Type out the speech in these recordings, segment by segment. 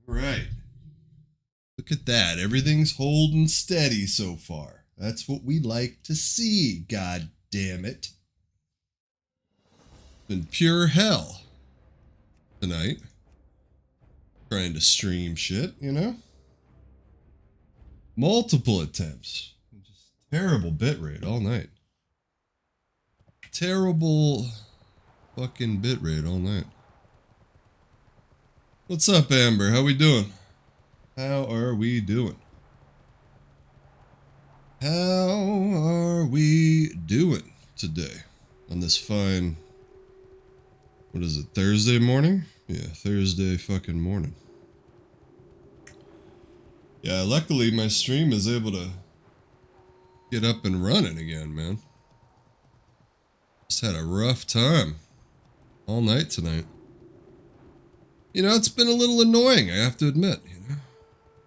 Right. Look at that. Everything's holding steady so far. That's what we like to see, god damn it. Been pure hell tonight. Trying to stream shit, you know? Multiple attempts. Just terrible bitrate all night. Terrible fucking bitrate all night. What's up, Amber? How we doing? How are we doing? How are we doing today on this fine, what is it, Thursday morning? Yeah, Thursday fucking morning. Yeah, luckily my stream is able to get up and running again, man. Just had a rough time all night tonight. You know, it's been a little annoying, I have to admit, you know.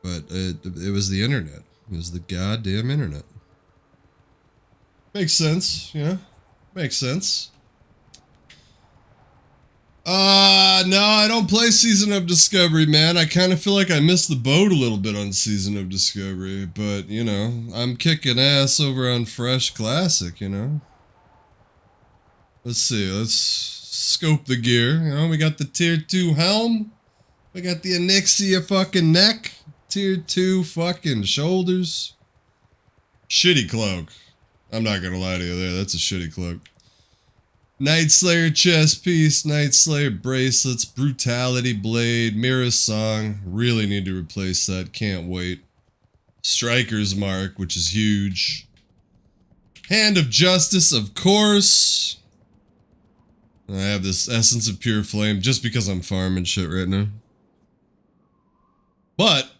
But it was the internet. It was the goddamn internet. Makes sense, you know? Makes sense. No, I don't play Season of Discovery, man. I kind of feel like I missed the boat a little bit on Season of Discovery. But, you know, I'm kicking ass over on Fresh Classic, you know? Let's see, let's scope the gear. You know, we got the Tier 2 helm. We got the Onyxia fucking neck. Tier 2 fucking shoulders. Shitty cloak. I'm not gonna lie to you there, that's a shitty cloak. Night Slayer chest piece, Night Slayer bracelets, Brutality blade, Mirror Song. Really need to replace that, can't wait. Striker's Mark, which is huge. Hand of Justice, of course. I have this Essence of Pure Flame just because I'm farming shit right now. But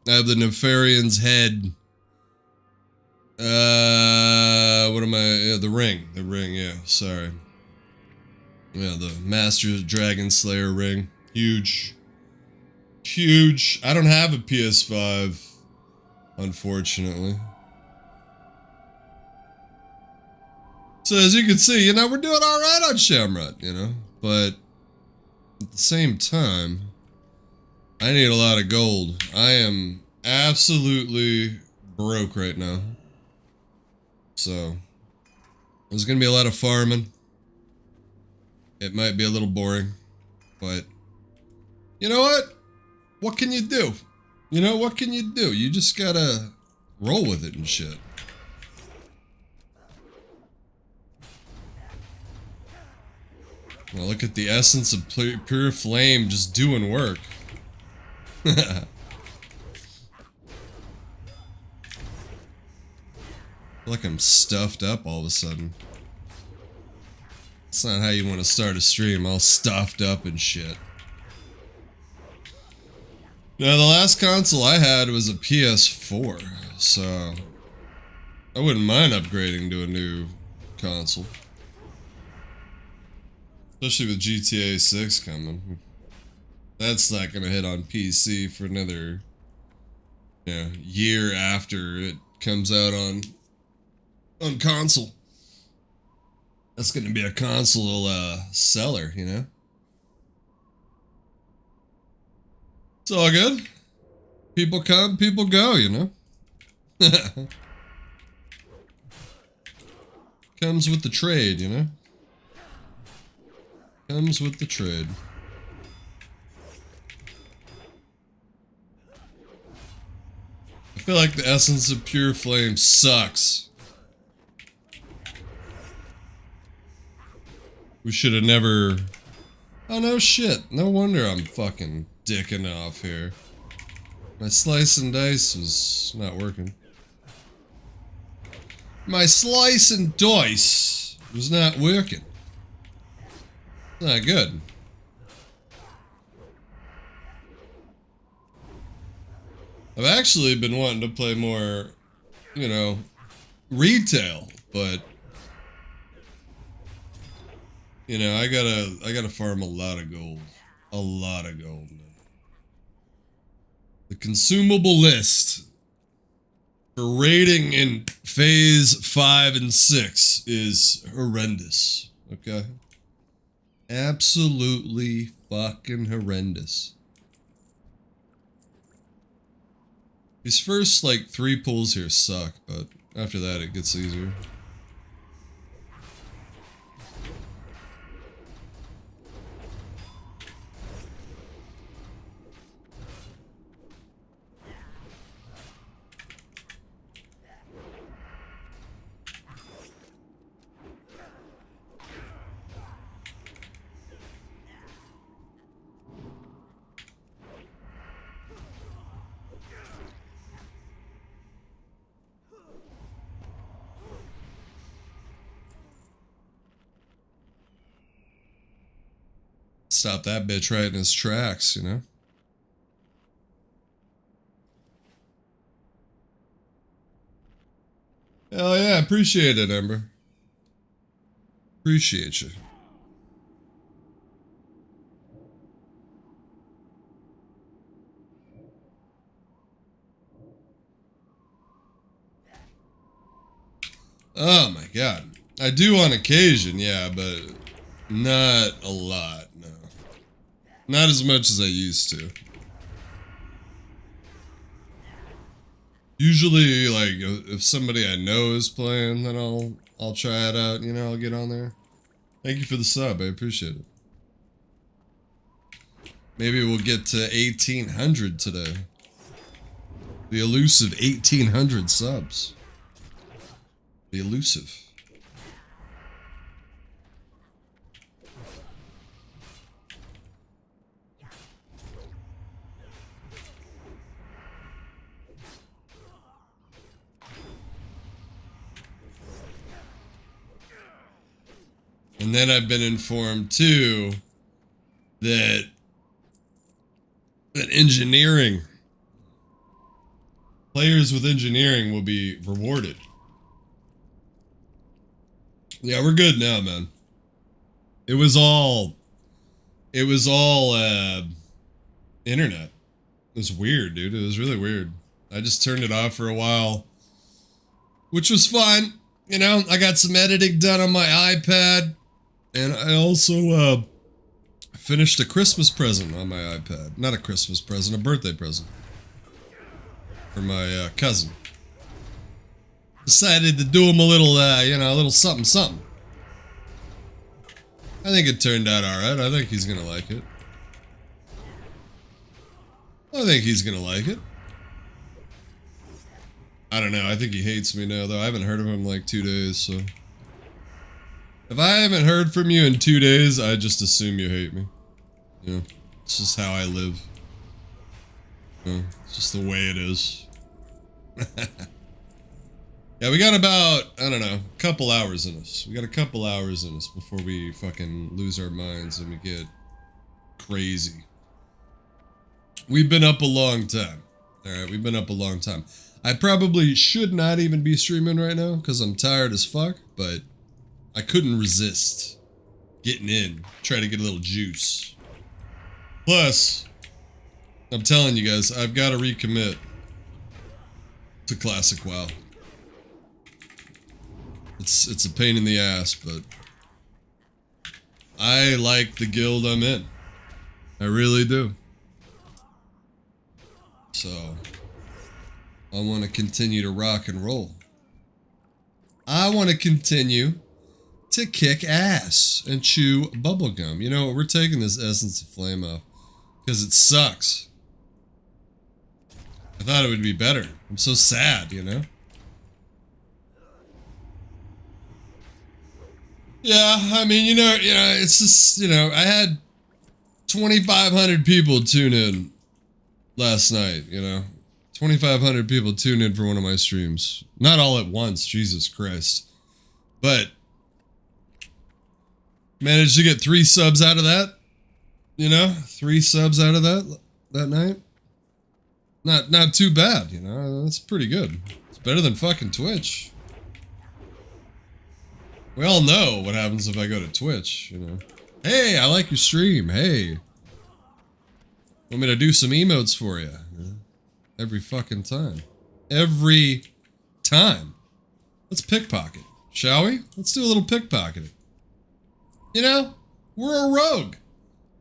I have the Nefarian's head. What am I? Yeah, the ring. The ring, yeah, sorry. Yeah, the Master Dragon Slayer ring. Huge. Huge. I don't have a PS5, unfortunately. So as you can see, you know, we're doing alright on Shamrot, you know? But at the same time, I need a lot of gold. I am absolutely broke right now. So, there's gonna be a lot of farming. It might be a little boring, but you know what? What can you do? You know, what can you do? You just gotta roll with it and shit. Well, look at the Essence of Pure Flame just doing work. I feel like I'm stuffed up all of a sudden. That's not how you want to start a stream, all stuffed up and shit. Now, the last console I had was a PS4, so I wouldn't mind upgrading to a new console. Especially with GTA 6 coming. That's not gonna hit on PC for another, you know, year after it comes out on console. That's gonna be a console seller, you know? It's all good. People come, people go, you know? Comes with the trade, you know? Comes with the trade. I feel like the Essence of Pure Flame sucks. We should have never... Oh no shit, no wonder I'm fucking dicking off here. My slice and dice was not working. My slice and dice was not working. Not good. I've actually been wanting to play more, you know, retail, but you know, I gotta farm a lot of gold. A lot of gold. The consumable list for raiding in phase 5 and 6 is horrendous. Okay? Absolutely fucking horrendous. These first, like, 3 pulls here suck, but after that it gets easier. Stop that bitch right in his tracks, you know? Hell yeah, appreciate it, Ember. Appreciate you. Oh my god. I do on occasion, yeah, but not a lot, no. Not as much as I used to. Usually, like, if somebody I know is playing, then I'll try it out, you know, I'll get on there. Thank you for the sub, I appreciate it. Maybe we'll get to 1800 today. The elusive 1800 subs. The elusive. And then I've been informed too that engineering, players with engineering will be rewarded. Yeah, we're good now, man. It was all internet. It was weird, dude. It was really weird. I just turned it off for a while, which was fine. You know, I got some editing done on my iPad, and I also finished a Christmas present on my iPad. Not a Christmas present, a birthday present for my cousin. Decided to do him a little, you know, a little something, something. I think it turned out alright. I think he's gonna like it. I think he's gonna like it. I don't know. I think he hates me now, though. I haven't heard of him in like 2 days, so. If I haven't heard from you in 2 days, I just assume you hate me. Yeah. It's just how I live. Yeah, it's just the way it is. Yeah, we got about, I don't know, a couple hours in us. We got a couple hours in us before we fucking lose our minds and we get crazy. We've been up a long time. Alright, we've been up a long time. I probably should not even be streaming right now because I'm tired as fuck, but I couldn't resist getting in, try to get a little juice. Plus, I'm telling you guys, I've got to recommit to Classic WoW. It's a pain in the ass, but I like the guild I'm in. I really do. So, I want to continue to rock and roll. I want to continue to kick ass and chew bubblegum. You know what? We're taking this Essence of Flame off because it sucks. I thought it would be better. I'm so sad, you know? Yeah, I mean, you know, it's just, you know, I had 2,500 people tune in last night, you know? 2,500 people tune in for one of my streams. Not all at once, Jesus Christ. But managed to get 3 subs out of that. You know? 3 subs out of that night. Not too bad, you know? That's pretty good. It's better than fucking Twitch. We all know what happens if I go to Twitch, you know? Hey, I like your stream. Hey. Want me to do some emotes for you? Every fucking time. Every time. Let's pickpocket, shall we? Let's do a little pickpocketing. You know? We're a rogue.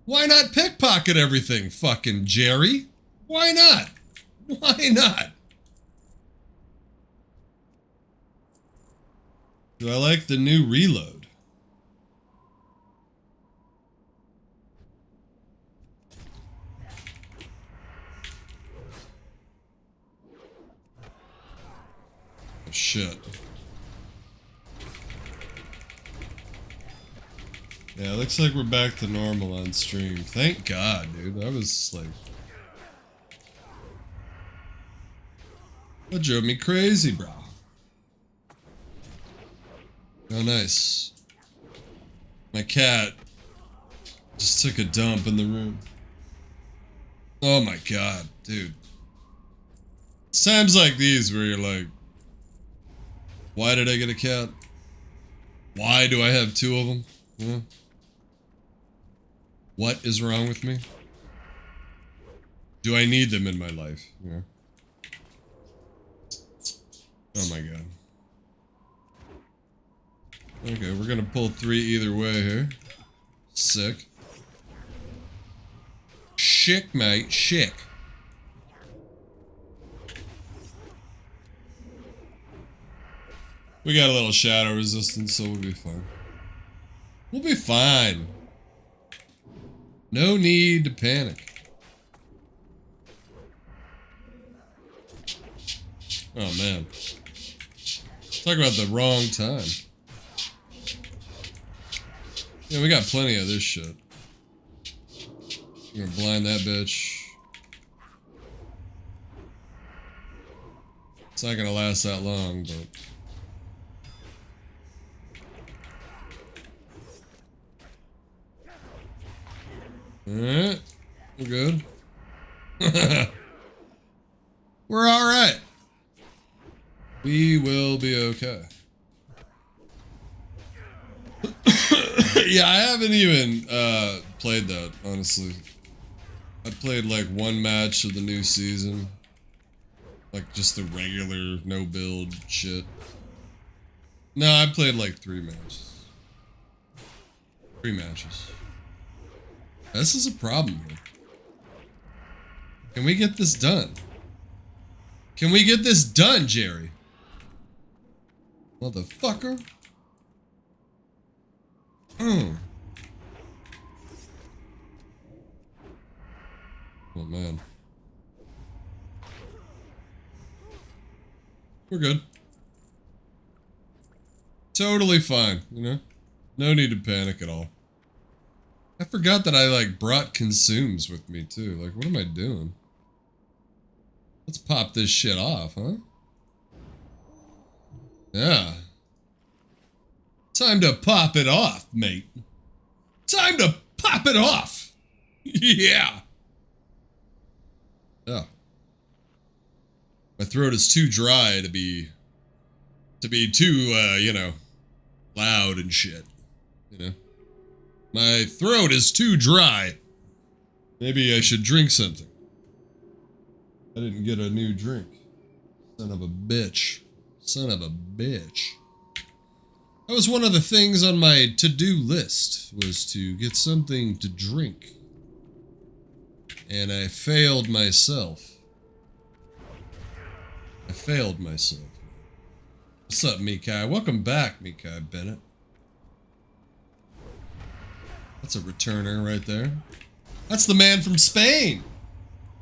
Why not pickpocket everything, fucking Jerry? Why not? Why not? Do I like the new reload? Oh, shit. Yeah, it looks like we're back to normal on stream. Thank God, dude. I was like... That drove me crazy, bro. Oh, nice. My cat just took a dump in the room. Oh my God, dude. It's times like these where you're like, why did I get a cat? Why do I have two of them? You know? What is wrong with me? Do I need them in my life? Yeah. Oh my God. Okay, we're gonna pull 3 either way here. Sick. Shick, mate. Shick. We got a little shadow resistance, so we'll be fine. We'll be fine. No need to panic. Oh, man. Talk about the wrong time. Yeah, we got plenty of this shit. We're gonna blind that bitch. It's not gonna last that long, but... Alright. We're good. We're alright. We will be okay. Yeah, I haven't even played that, honestly. I played like 1 match of the new season. Like just the regular no build shit. No, I played like 3 matches. 3 matches. This is a problem here. Can we get this done? Can we get this done, Jerry? Motherfucker. Oh man. We're good. Totally fine, you know? No need to panic at all. I forgot that I like brought consumes with me too. Like, what am I doing? Let's pop this shit off, huh? Yeah. Time to pop it off, mate. Time to pop it off. Yeah. Oh. My throat is too dry to be too, you know, loud and shit. You know? My throat is too dry. Maybe I should drink something. I didn't get a new drink. Son of a bitch. Son of a bitch. That was one of the things on my to-do list, was to get something to drink. And I failed myself. I failed myself. What's up, Mikai? Welcome back, Mikai Bennett. That's a returner right there. That's the man from Spain!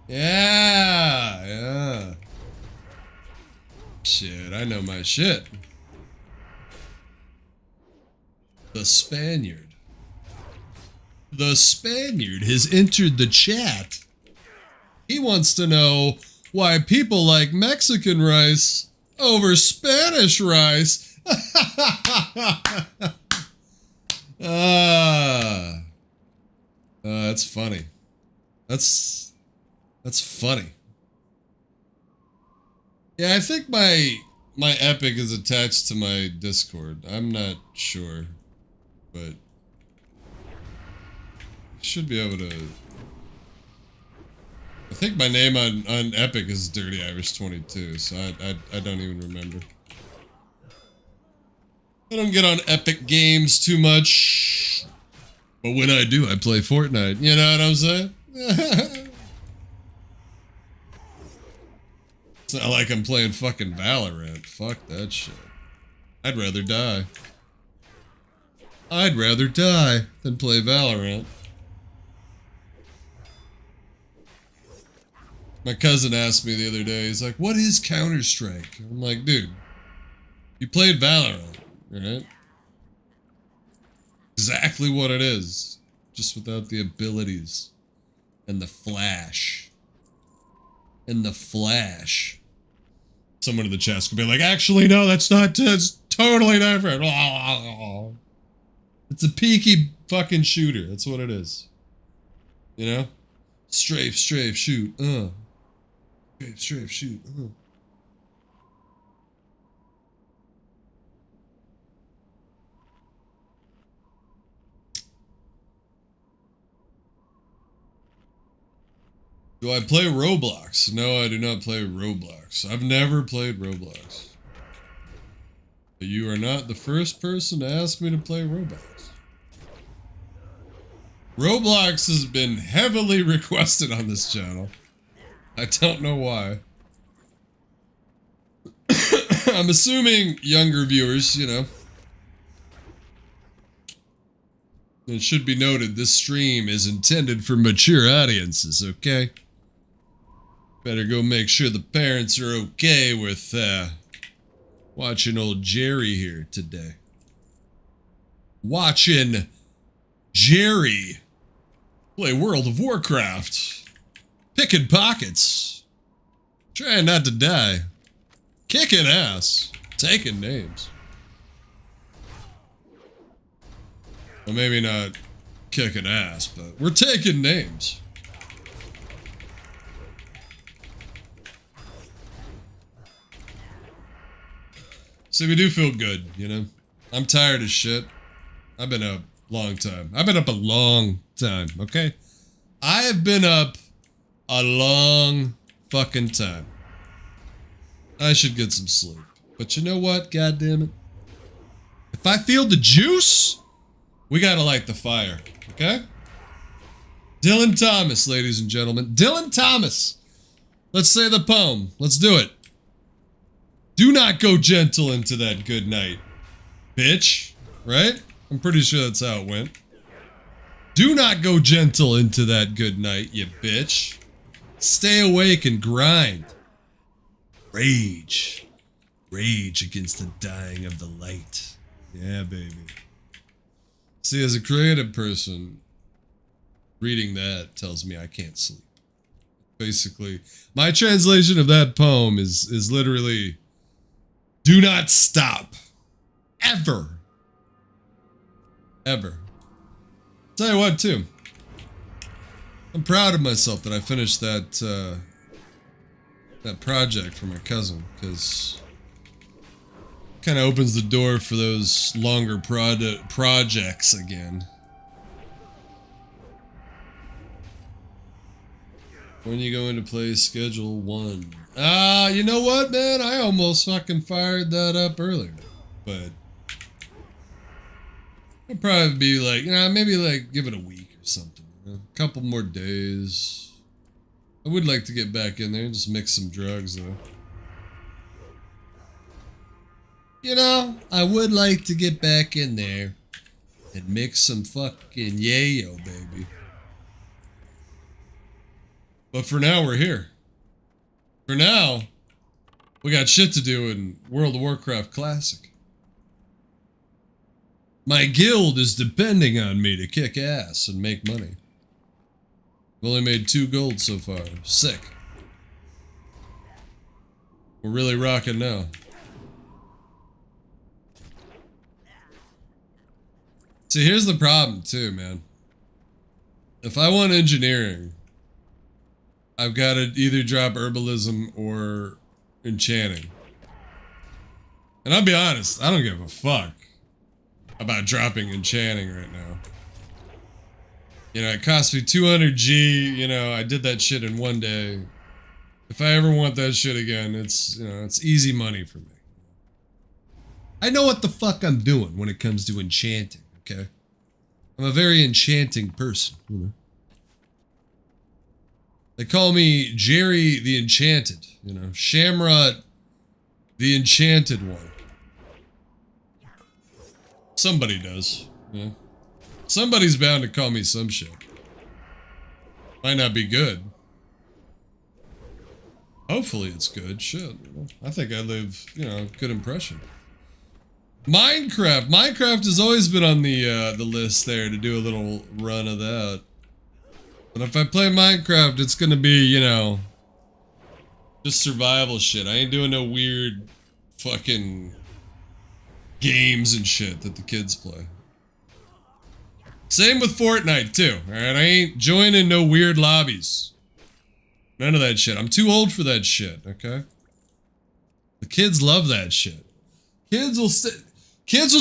Yeah, yeah. Shit, I know my shit. The Spaniard. The Spaniard has entered the chat. He wants to know why people like Mexican rice over Spanish rice. That's funny. That's funny. Yeah, I think my Epic is attached to my Discord. I'm not sure, but should be able to. I think my name on Epic is Dirty Irish 22, so I don't even remember. I don't get on Epic Games too much, but when I do, I play Fortnite. You know what I'm saying? It's not like I'm playing fucking Valorant. Fuck that shit. I'd rather die. I'd rather die than play Valorant. My cousin asked me the other day, he's like, what is Counter-Strike? I'm like, dude, you played Valorant, right? Exactly what it is. Just without the abilities. And the flash. And the flash. Someone in the chat could be like, actually, no, that's totally different. It's a peaky fucking shooter. That's what it is. You know? Strafe, strafe, shoot. Strafe, strafe, shoot. Do I play Roblox? No, I do not play Roblox. I've never played Roblox. But you are not the first person to ask me to play Roblox. Roblox has been heavily requested on this channel. I don't know why. I'm assuming younger viewers, you know. It should be noted, this stream is intended for mature audiences, okay? Better go make sure the parents are okay with, watching old Jerry here today. Watching Jerry play World of Warcraft. Picking pockets. Trying not to die. Kicking ass. Taking names. Well, maybe not kicking ass, but we're taking names. See, we do feel good, you know? I'm tired as shit. I've been up a long time. I've been up a long time, okay? I have been up a long fucking time. I should get some sleep. But you know what? God damn it. If I feel the juice, we gotta light the fire, okay? Dylan Thomas, ladies and gentlemen. Dylan Thomas. Let's say the poem. Let's do it. Do not go gentle into that good night, bitch. Right? I'm pretty sure that's how it went. Do not go gentle into that good night, you bitch. Stay awake and grind. Rage. Rage against the dying of the light. Yeah, baby. See, as a creative person, reading that tells me I can't sleep. Basically, my translation of that poem is literally, do not stop. Ever. Ever. Tell you what, too. I'm proud of myself that I finished that, that project for my cousin, because it kind of opens the door for those longer projects again. When you go into play Schedule 1? You know what, man? I almost fucking fired that up earlier. But I'd probably be like, maybe like give it a week or something. You know? A couple more days. I would like to get back in there and just mix some drugs, though. You know, I would like to get back in there and mix some fucking yayo, baby. But for now, we're here. For now, we got shit to do in World of Warcraft Classic. My guild is depending on me to kick ass and make money. I've only made 2 gold so far. Sick. We're really rocking now. See, here's the problem too, man. If I want engineering, I've got to either drop herbalism or enchanting. And I'll be honest, I don't give a fuck about dropping enchanting right now. You know, it cost me 200G, you know, I did that shit in 1 day. If I ever want that shit again, it's, you know, it's easy money for me. I know what the fuck I'm doing when it comes to enchanting, okay? I'm a very enchanting person, you know? They call me Jerry the Enchanted, you know, Shamrot the Enchanted One. Somebody does. Yeah. Somebody's bound to call me some shit. Might not be good. Hopefully it's good. Shit. I think I leave, you know, good impression. Minecraft. Minecraft has always been on the list there to do a little run of that. But if I play Minecraft, it's gonna be, you know, just survival shit. I ain't doing no weird fucking games and shit that the kids play. Same with Fortnite too, alright? I ain't joining no weird lobbies. None of that shit. I'm too old for that shit, okay? The kids love that shit. Kids will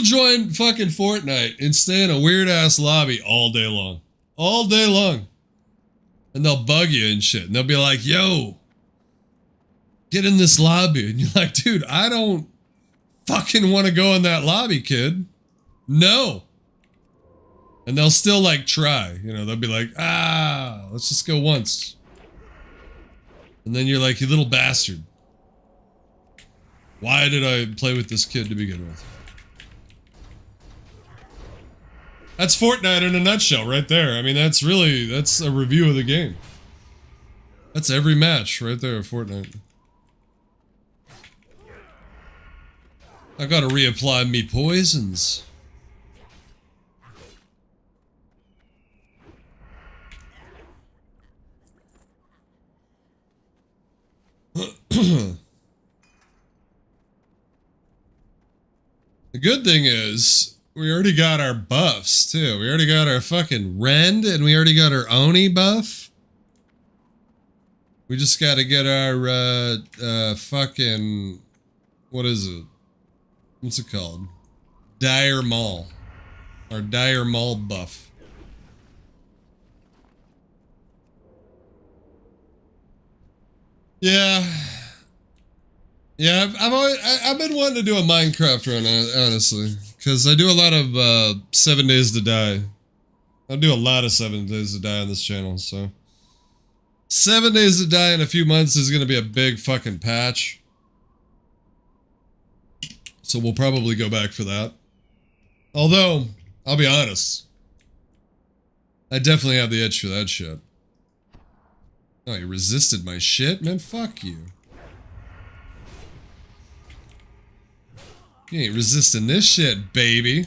join fucking Fortnite and stay in a weird ass lobby all day long. All day long. And they'll bug you and shit. And they'll be like, yo, get in this lobby. And you're like, dude, I don't fucking want to go in that lobby, kid. No. And they'll still like try. You know, they'll be like, let's just go once. And then you're like, you little bastard. Why did I play with this kid to begin with? That's Fortnite in a nutshell right there. I mean, that's a review of the game. That's every match right there of Fortnite. I gotta reapply me poisons. The good thing is, we already got our buffs, too. We already got our fucking Rend, and we already got our Oni buff. We just gotta get our, fucking... What is it? What's it called? Dire Maul. Our Dire Maul buff. Yeah. Yeah, I've been wanting to do a Minecraft run, honestly. Because I do a lot of 7 Days to Die. I do a lot of 7 Days to Die on this channel, so. 7 Days to Die in a few months is going to be a big fucking patch. So we'll probably go back for that. Although, I'll be honest. I definitely have the itch for that shit. Oh, you resisted my shit? Man, fuck you. You ain't resisting this shit, baby.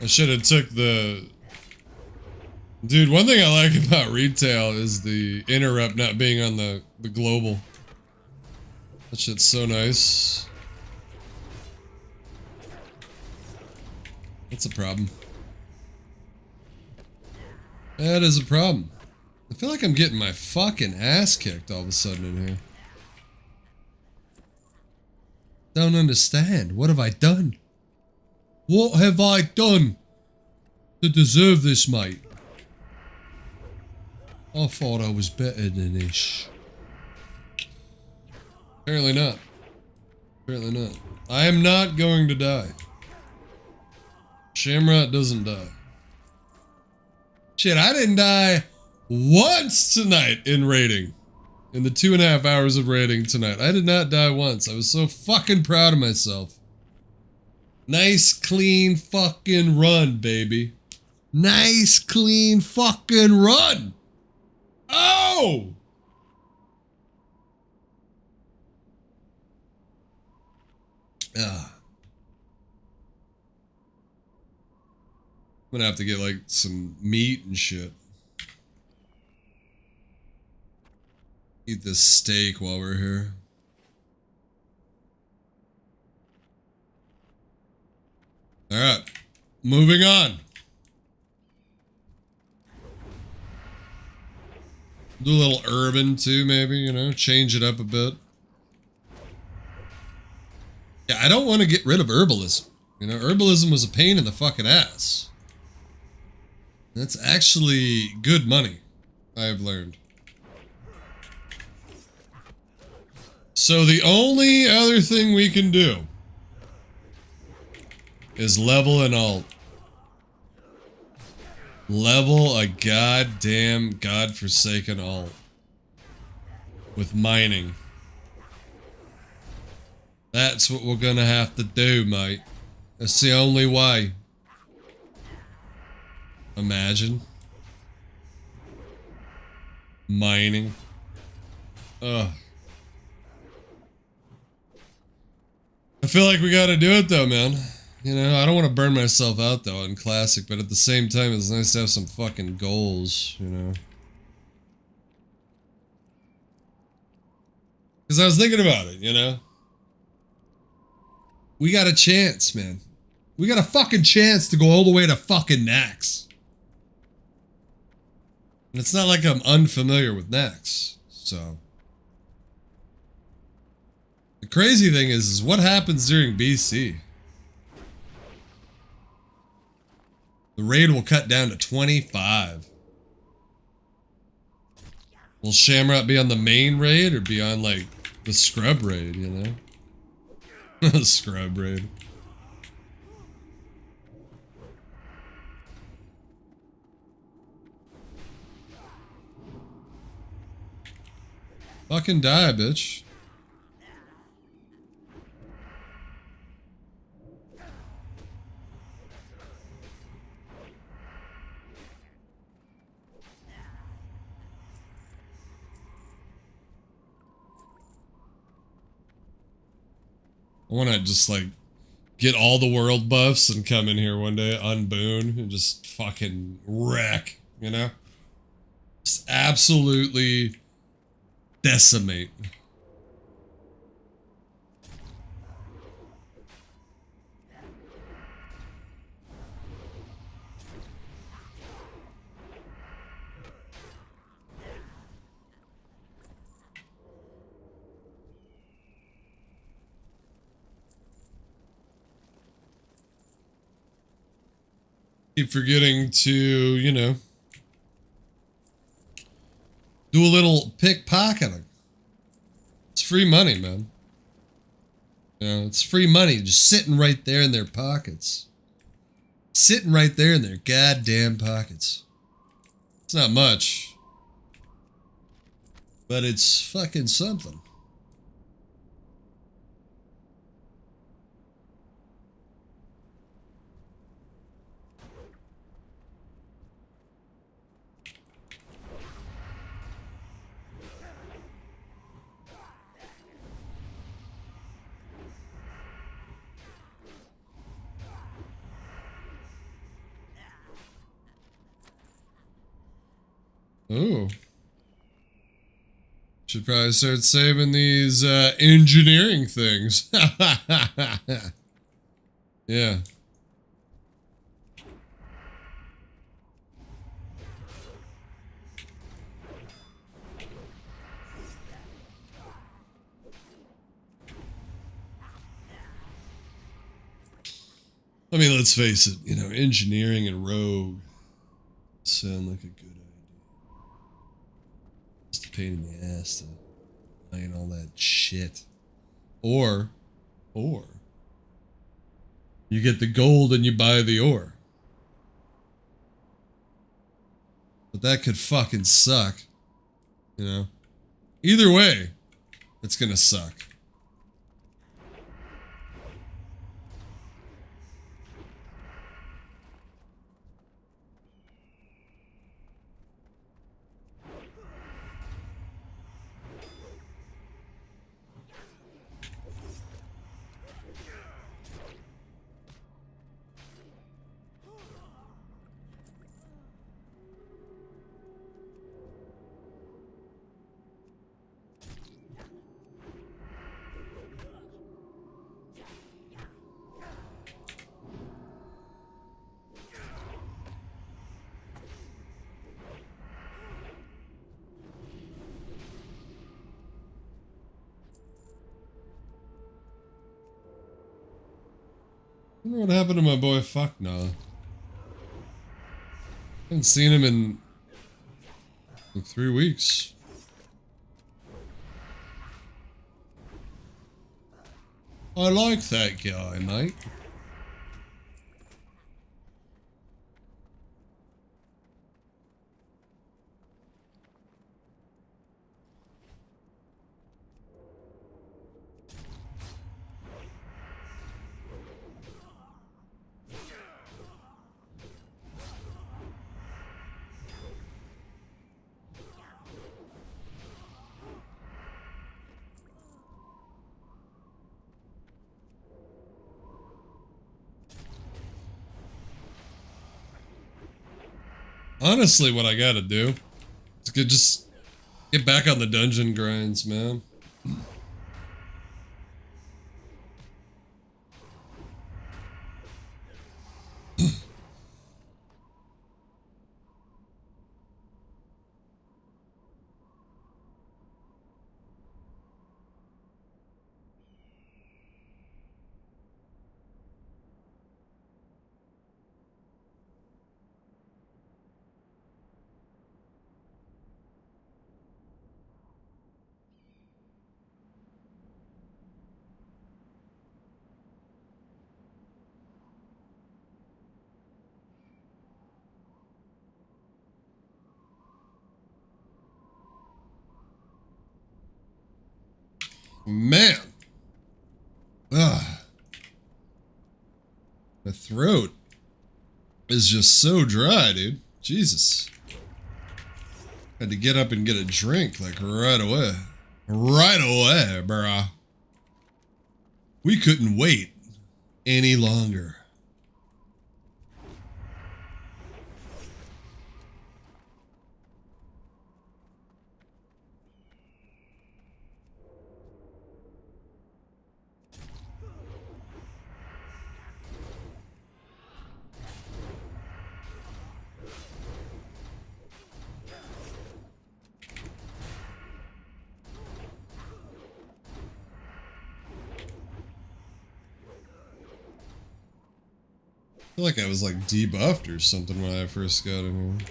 I should have took the... Dude, one thing I like about retail is the interrupt not being on the global. That shit's so nice. That's a problem. That is a problem. I feel like I'm getting my fucking ass kicked all of a sudden in here. Don't understand. What have I done? What have I done to deserve this, mate? I thought I was better than this. Apparently not. Apparently not. I am not going to die. Shamrot doesn't die. Shit, I didn't die once tonight in raiding. In the 2.5 hours of raiding tonight. I did not die once. I was so fucking proud of myself. Nice, clean fucking run, baby. Nice, clean fucking run! Oh! Ah. I'm gonna have to get like some meat and shit. Eat this steak while we're here. Alright, moving on. Do a little urban too, maybe, you know, change it up a bit. Yeah, I don't want to get rid of herbalism. You know, herbalism was a pain in the fucking ass. That's actually good money, I've learned. So the only other thing we can do is level an alt. Level a goddamn godforsaken alt. With mining. That's what we're gonna have to do, mate. That's the only way. Imagine. Mining. Ugh. I feel like we gotta do it though, man. You know, I don't want to burn myself out though in Classic, but at the same time, it's nice to have some fucking goals, you know? Because I was thinking about it, you know? We got a chance, man. We got a fucking chance to go all the way to fucking Naxx. And it's not like I'm unfamiliar with Naxx, so... The crazy thing is what happens during BC? The raid will cut down to 25. Will Shamrock be on the main raid or be on, like, the scrub raid, you know? Scrub raid. Fucking die, bitch. I want to just, like, get all the world buffs and come in here one day, unboon, and just fucking wreck, you know? Just absolutely decimate. Keep forgetting to, you know, do a little pickpocketing. It's free money, man. You know, it's free money just sitting right there in their pockets. Sitting right there in their goddamn pockets. It's not much. But it's fucking something. Ooh. Should probably start saving these engineering things. Yeah. I mean, let's face it, you know, engineering and rogue sound like a good idea. Just a pain in the ass to mine all that shit. Or you get the gold and you buy the ore. But that could fucking suck. You know? Either way, it's gonna suck. I wonder what happened to my boy Fuck Nah. Haven't seen him in like 3 weeks. I like that guy, mate. Honestly, what I gotta do is just get back on the dungeon grinds, man. Man. Ugh. My throat is just so dry, dude. Jesus. Had to get up and get a drink, like, right away. Right away, bruh. We couldn't wait any longer. I feel like I was like debuffed or something when I first got in here.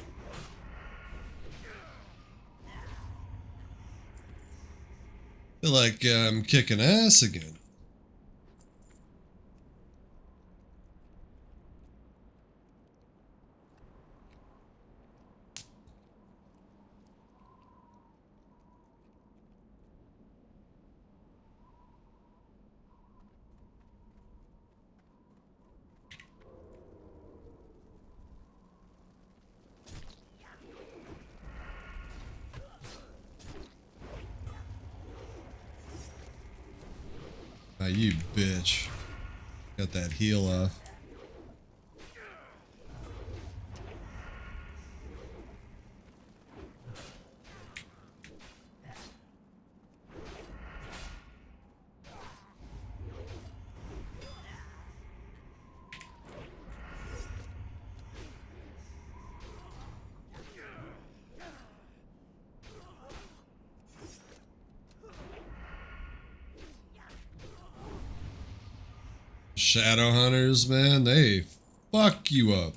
I feel like I'm kicking ass again. Ah, you bitch. Got that heal off. Shadow hunters, man, they fuck you up.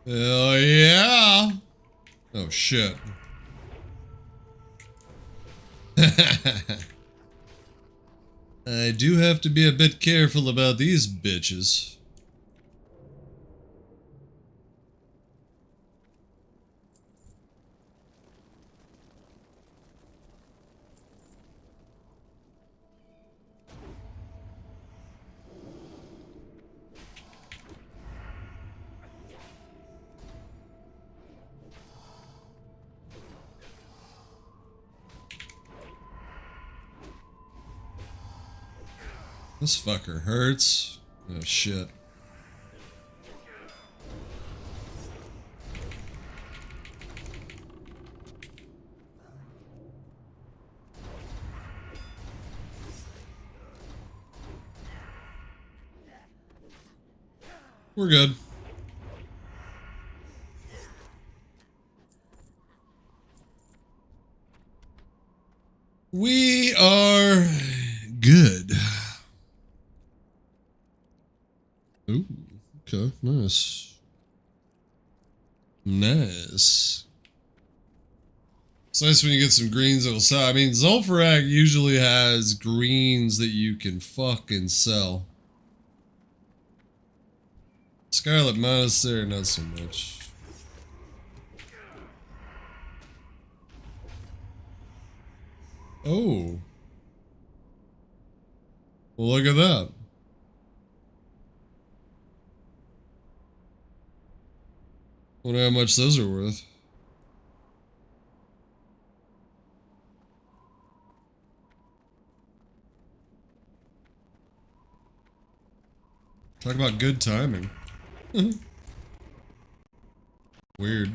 Hell yeah! Oh shit. I do have to be a bit careful about these bitches. This fucker hurts. Oh shit. We're good. good. Ooh, okay, nice. Nice. It's nice when you get some greens that'll sell. I mean, Zul'Farrak usually has greens that you can fucking sell. Scarlet Monastery, not so much. Oh. Well, look at that. Wonder how much those are worth. Talk about good timing. Weird.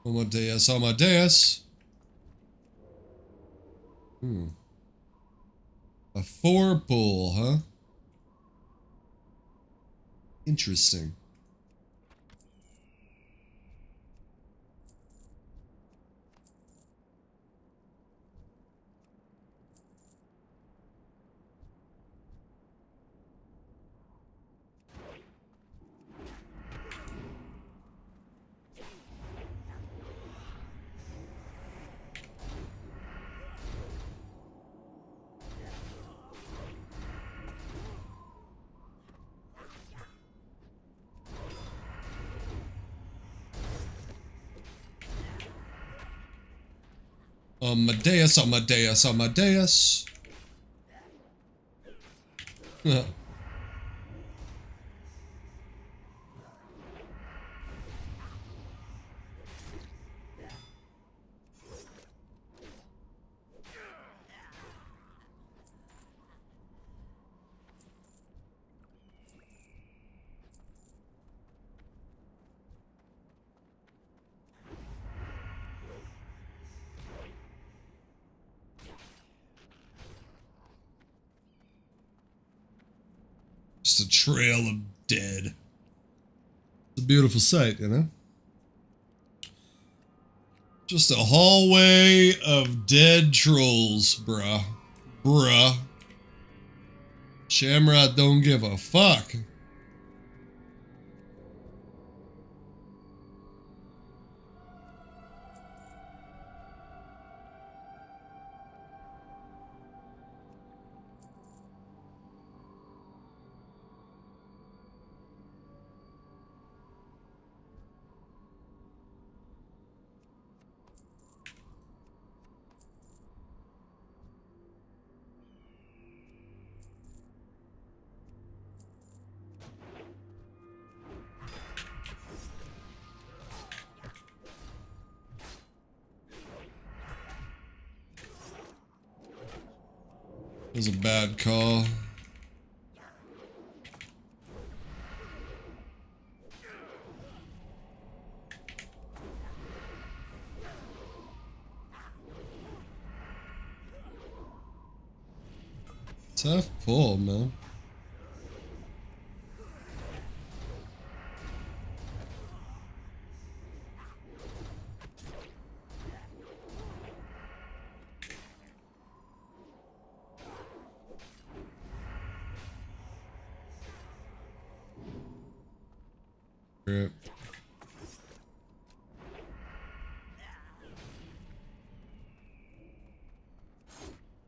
Amadeus, Amadeus. A 4 pull, huh? Interesting. Amadeus, Amadeus, Amadeus. Just a trail of dead. It's a beautiful sight, you know? Just a hallway of dead trolls, bruh. Bruh. Shamrot don't give a fuck. It was a bad call. Tough pull, man. Rip.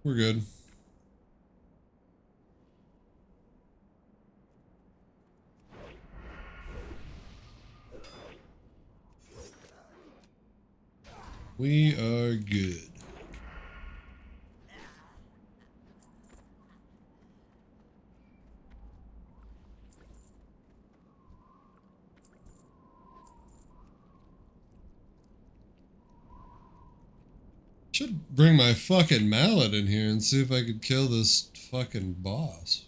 We're good. We are good. Should bring my fucking mallet in here and see if I could kill this fucking boss.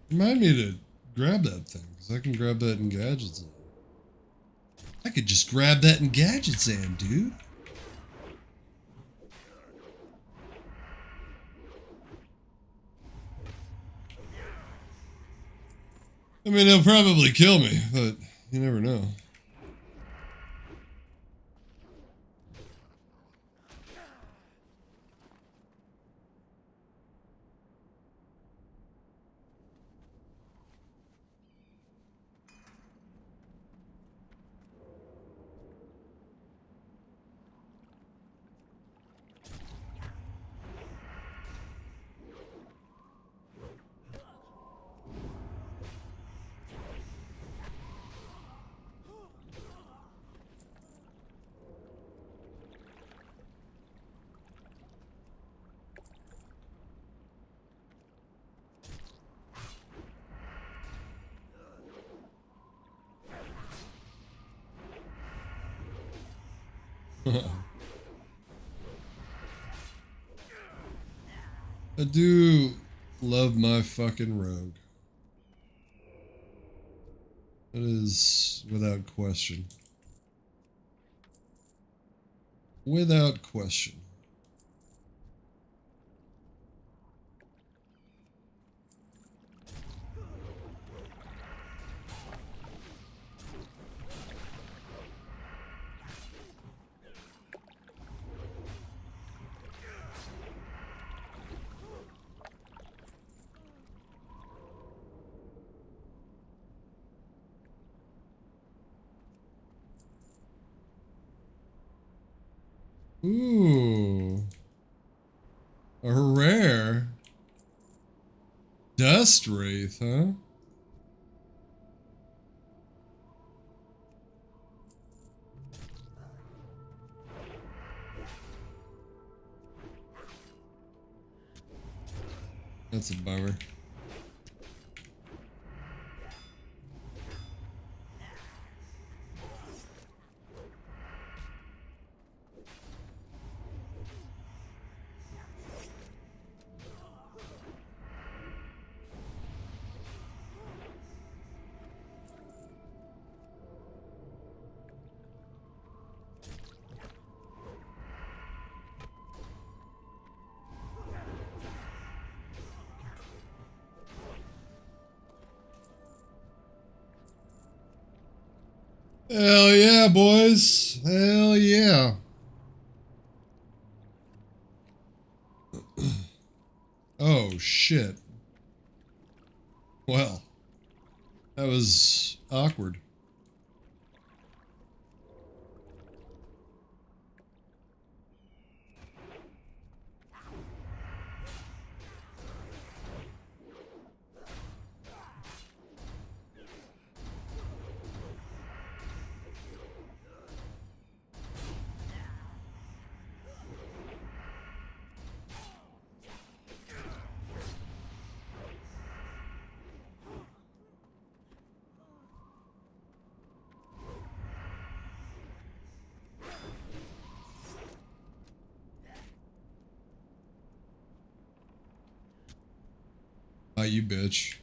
Remind me to grab that thing, because I can grab that in Gadget's End. I could just grab that in Gadget's End, dude. I mean, he'll probably kill me, but you never know. I do love my fucking rogue. That is without question. Without question. Ooh. A rare Dust Wraith, huh? That's a bummer. Hell yeah, boys. Hell yeah. Oh, shit. Well, that was awkward. You bitch.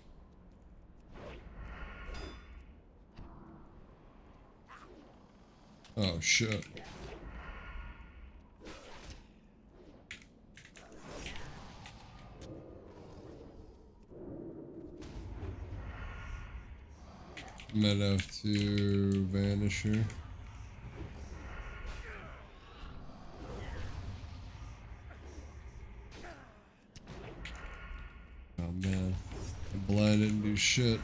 Oh, shit. Might have to vanish her. Oh man, the blind didn't do shit.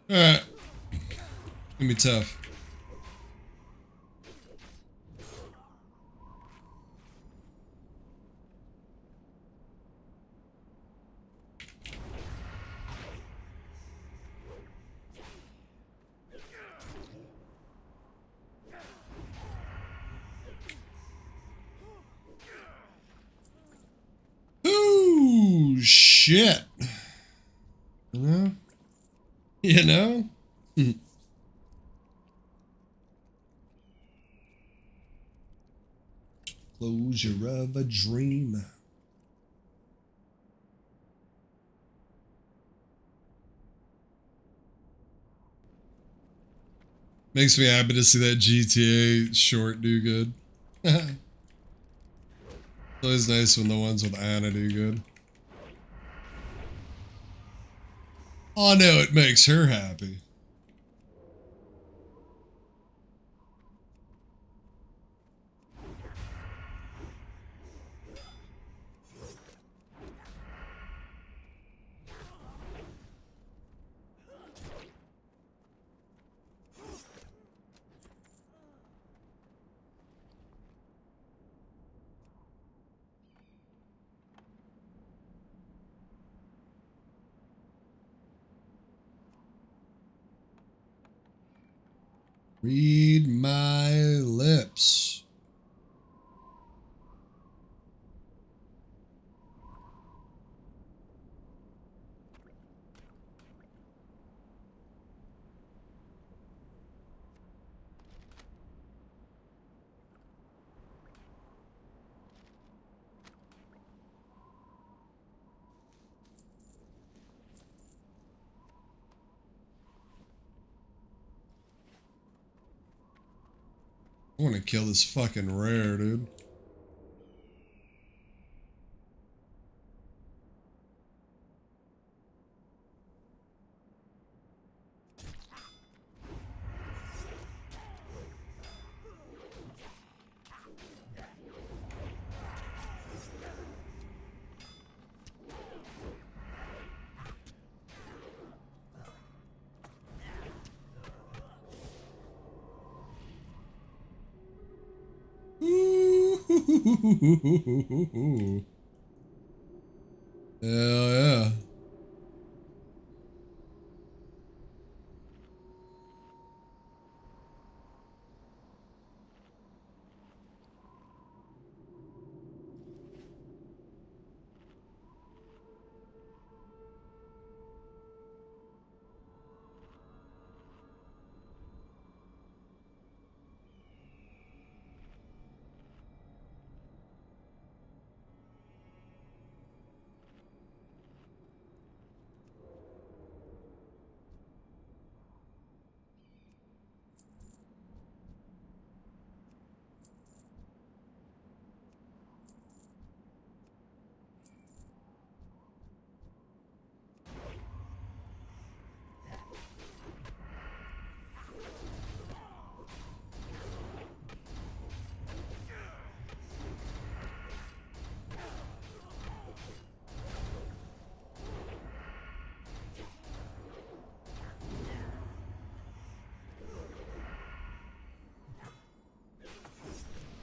Alright. It's gonna be tough. Ooh. shit. You know? You know? Closure of a dream. Makes me happy to see that GTA short do good. It's always nice when the ones with Anna do good. Oh no, it makes her happy. Read my lips. I want to kill this fucking rare, dude. Hell yeah.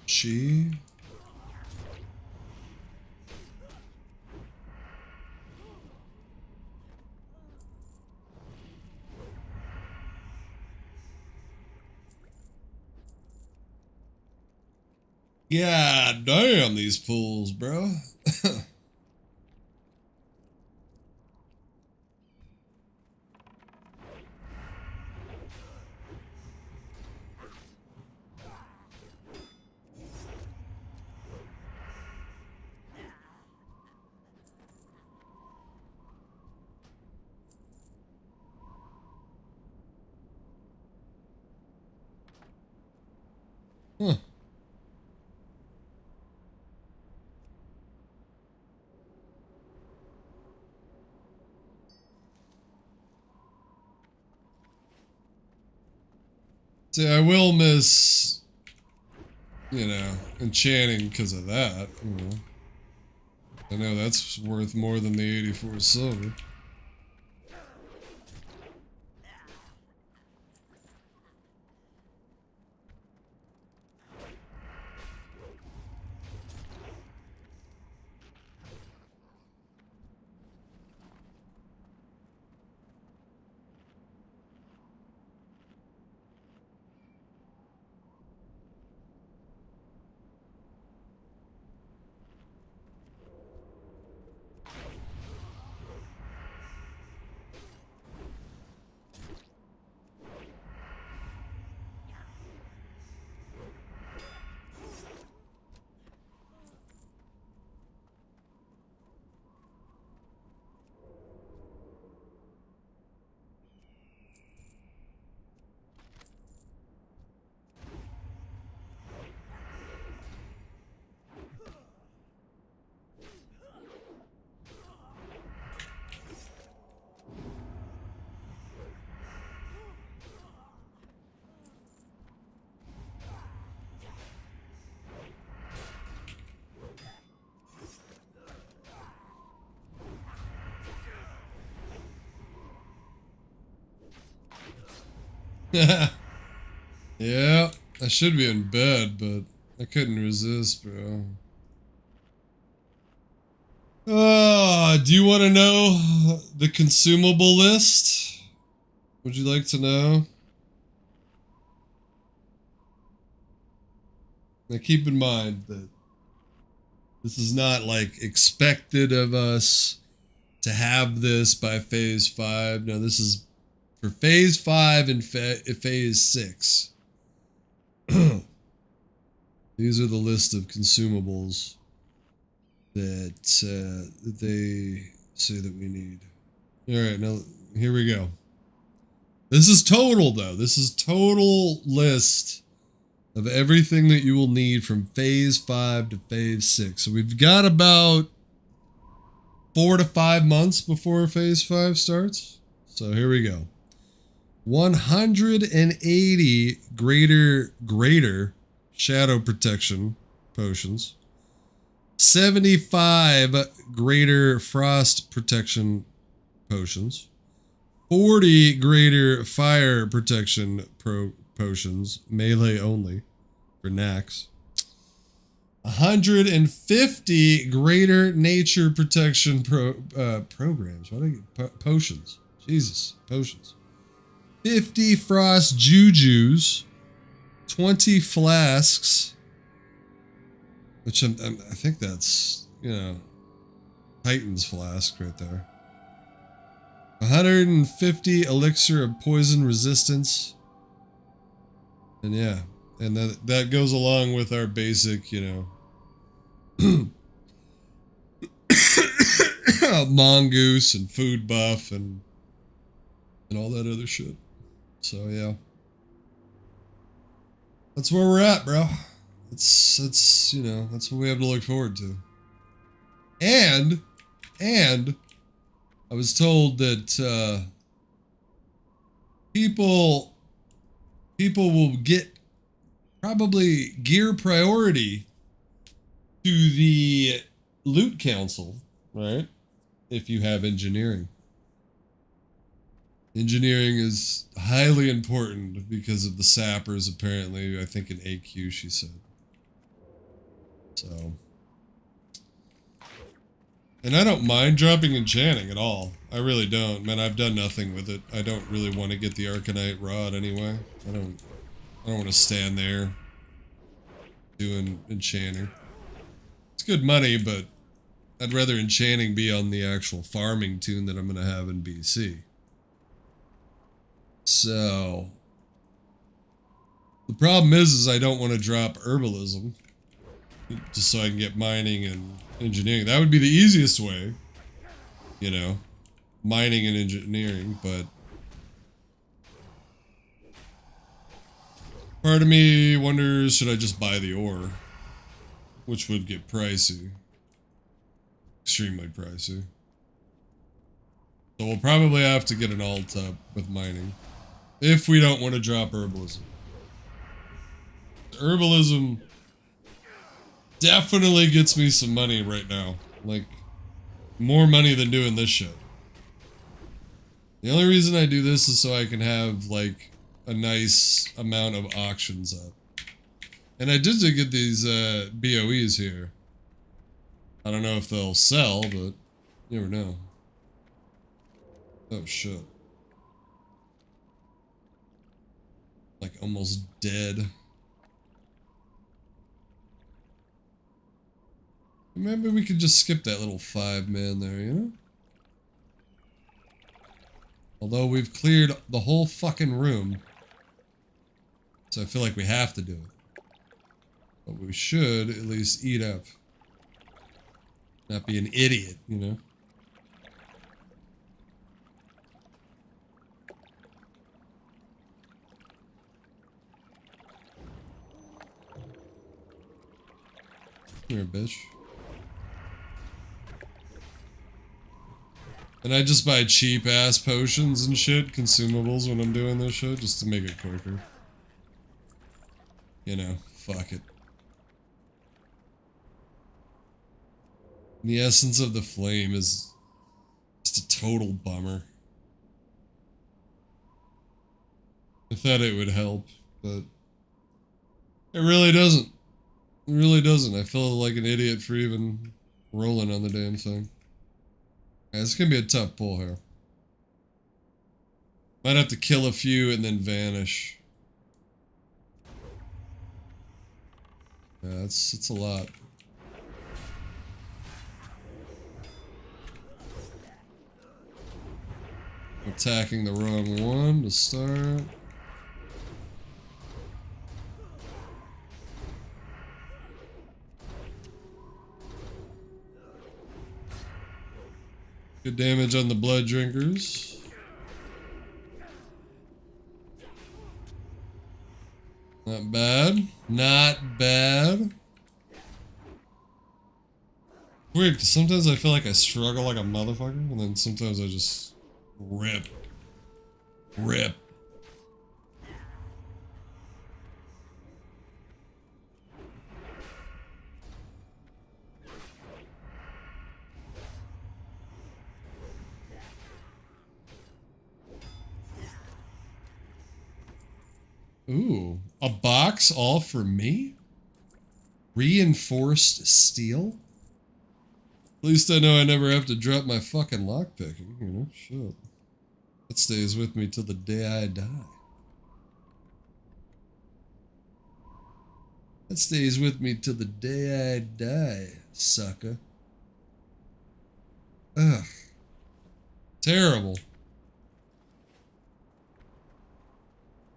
She? God damn these pools, bro. Huh. See, I will miss, you know, enchanting because of that. You know. I know that's worth more than the 84 silver. Yeah, I should be in bed, but I couldn't resist, bro. Do you want to know the consumable list? Would you like to know? Now keep in mind that this is not like expected of us to have this by phase 5. No, this is for phase 5 and phase 6. These are the list of consumables that they say that we need. All right, now here we go. This is total though. This is total list of everything that you will need from phase 5 to phase 6. So we've got about 4 to 5 months before phase 5 starts. So here we go. 180 greater shadow protection potions. 75 greater frost protection potions. 40 greater fire protection potions, melee only, for Nax. 150 greater nature protection programs. What do I get? Potions. Jesus, potions. 50 frost jujus. 20 flasks. Which I think that's, Titan's flask right there. 150 elixir of poison resistance. And yeah, and that goes along with our basic, mongoose and food buff and all that other shit. So yeah. That's where we're at, bro. That's that's what we have to look forward to. And I was told that people will get probably gear priority to the loot council, right? If you have engineering. Engineering is highly important because of the sappers, apparently. I think in AQ she said. So. And I don't mind dropping enchanting at all. I really don't. Man, I've done nothing with it. I don't really want to get the Arcanite Rod anyway. I don't want to stand there doing enchanting. It's good money, but I'd rather enchanting be on the actual farming tune that I'm going to have in BC. So the problem is I don't want to drop herbalism just so I can get mining and engineering. That would be the easiest way, mining and engineering, but part of me wonders, should I just buy the ore? Which would get pricey. Extremely pricey. So we'll probably have to get an alt up with mining. If we don't want to drop herbalism. Herbalism definitely gets me some money right now. Like, more money than doing this shit. The only reason I do this is so I can have, like, a nice amount of auctions up. And I did get these BOEs here. I don't know if they'll sell, but you never know. Oh shit. Like almost dead. Maybe we could just skip that little 5-man there, Although we've cleared the whole fucking room. So I feel like we have to do it. But we should at least eat up. Not be an idiot, Here, bitch. And I just buy cheap ass potions and shit, consumables when I'm doing this shit, just to make it quicker. Fuck it. The essence of the flame is just a total bummer. thought it would help, but it really doesn't. It really doesn't. I feel like an idiot for even rolling on the damn thing. Yeah, it's gonna be a tough pull here. Might have to kill a few and then vanish. Yeah, it's a lot. Attacking the wrong one to start. Good damage on the blood drinkers. Not bad. Not bad. Weird, because sometimes I feel like I struggle like a motherfucker, and then sometimes I just rip. Rip. Ooh, a box all for me? Reinforced steel? At least I know I never have to drop my fucking lockpicking, you know? Shit. That stays with me till the day I die. That stays with me till the day I die, sucker. Ugh. Terrible.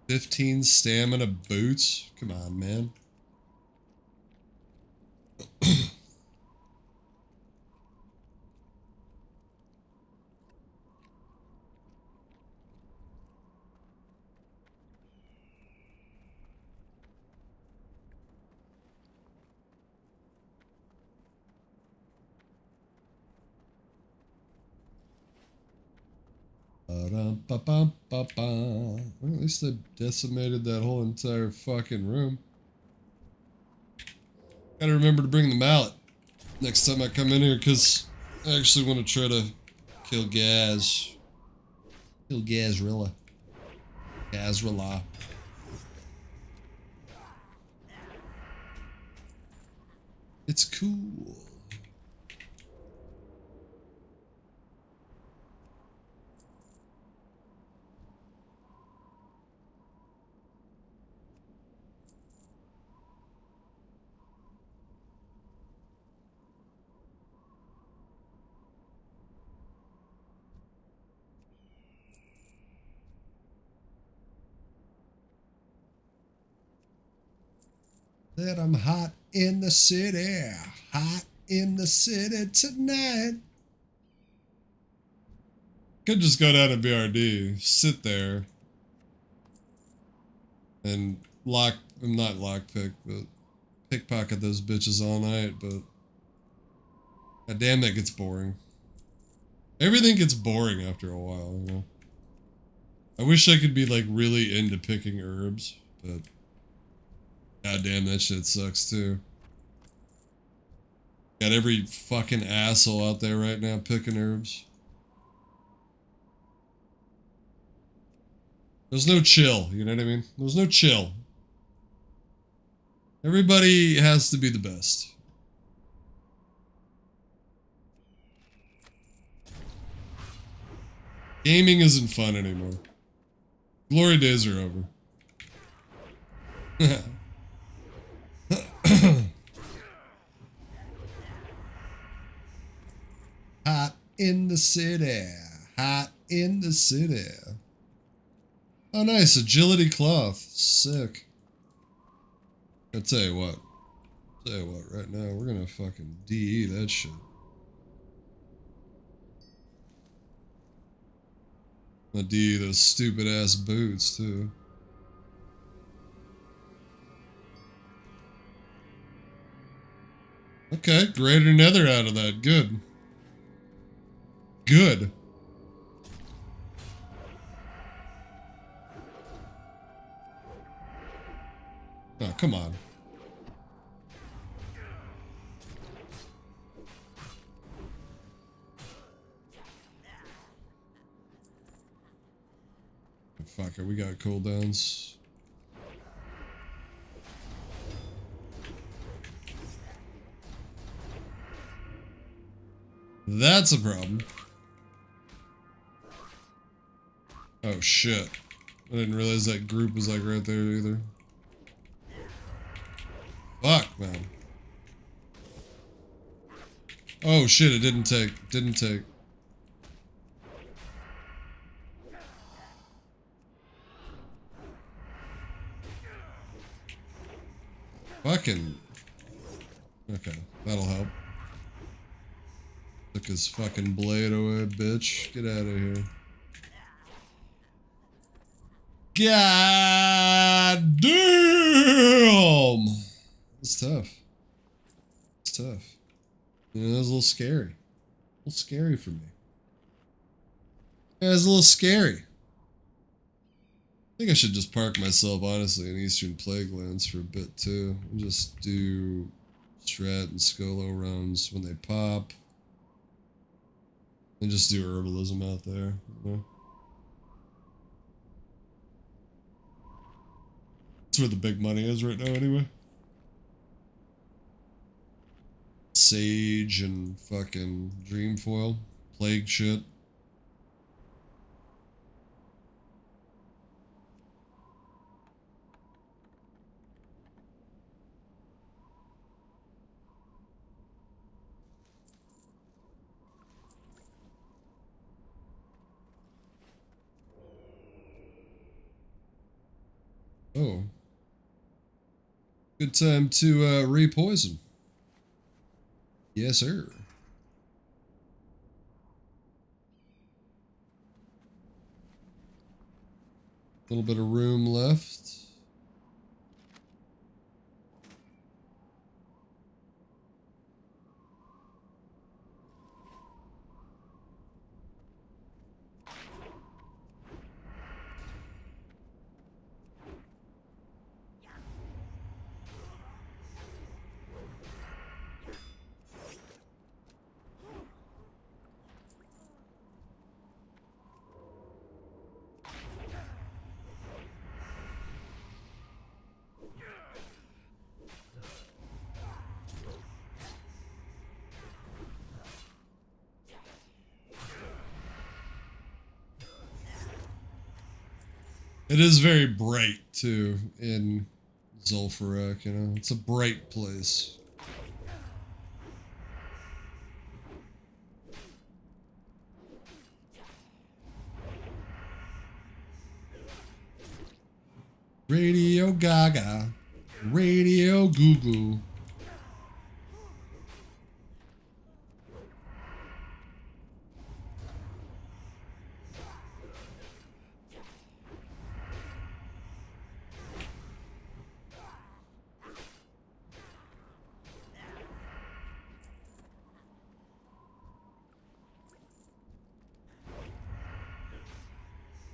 15 stamina boots? Come on, man. Well, at least I decimated that whole entire fucking room. Gotta remember to bring the mallet next time I come in here, because I actually want to try to kill Gaz. Kill Gazrilla. Gazrilla. It's cool. That I'm hot in the city. Hot in the city tonight. Could just go down to BRD, sit there, and not lockpick, but pickpocket those bitches all night, but god damn, that gets boring. Everything gets boring after a while, you know? I wish I could be like really into picking herbs, but god damn, that shit sucks too. Got every fucking asshole out there right now picking herbs. There's no chill, you know what I mean? There's no chill. Everybody has to be the best. Gaming isn't fun anymore. Glory days are over. Hot in the city. Hot in the city. Oh, nice. Agility cloth. Sick. I'll tell you what. Right now, we're gonna fucking DE that shit. I'm gonna DE those stupid ass boots, too. Okay, greater nether out of that. Good. Good. Oh, come on. fuck it. We got cooldowns. That's a problem. Oh shit. I didn't realize that group was like right there either. Fuck, man. Oh shit, it didn't take. Didn't take. Fucking. Okay, that'll help. Took his fucking blade away, bitch. Get out of here. God damn! It's tough. It's tough. You know, that was a little scary. A little scary for me. Yeah, it was a little scary. I think I should just park myself, honestly, in Eastern Plaguelands for a bit, too. And just do Strat and Skolo runs when they pop. And just do herbalism out there, you know? That's where the big money is right now, anyway. Sage and fucking Dreamfoil. Plague shit. Oh. Good time to re-poison. Yes, sir. A little bit of room left. It is very bright, too, in Zul'Farrak, you know? It's a bright place. Radio Gaga. Radio Goo Goo.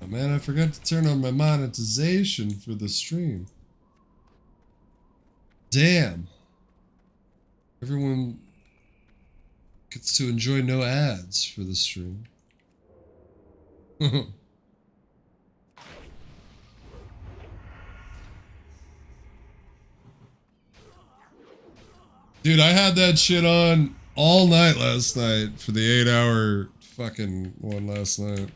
Oh man, I forgot to turn on my monetization for the stream. Damn. Everyone gets to enjoy no ads for the stream. Dude, I had that shit on all night last night for the 8-hour fucking one last night.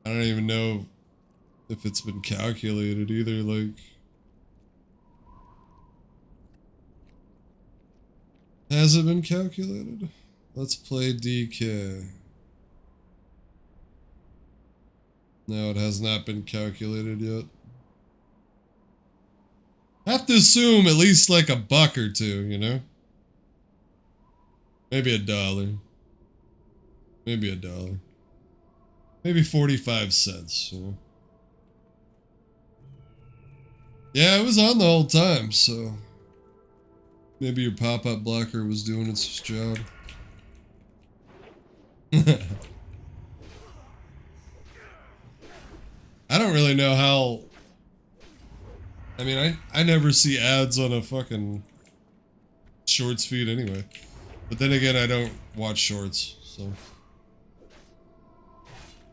I don't even know if it's been calculated either, like... Has it been calculated? Let's play DK. No, it has not been calculated yet. I have to assume at least like $1 or $2, you know? Maybe $1. Maybe $1. Maybe 45 cents, you know? Yeah, it was on the whole time, so... Maybe your pop-up blocker was doing its job. I don't really know how... I mean, I never see ads on a fucking shorts feed anyway. But then again, I don't watch shorts, so...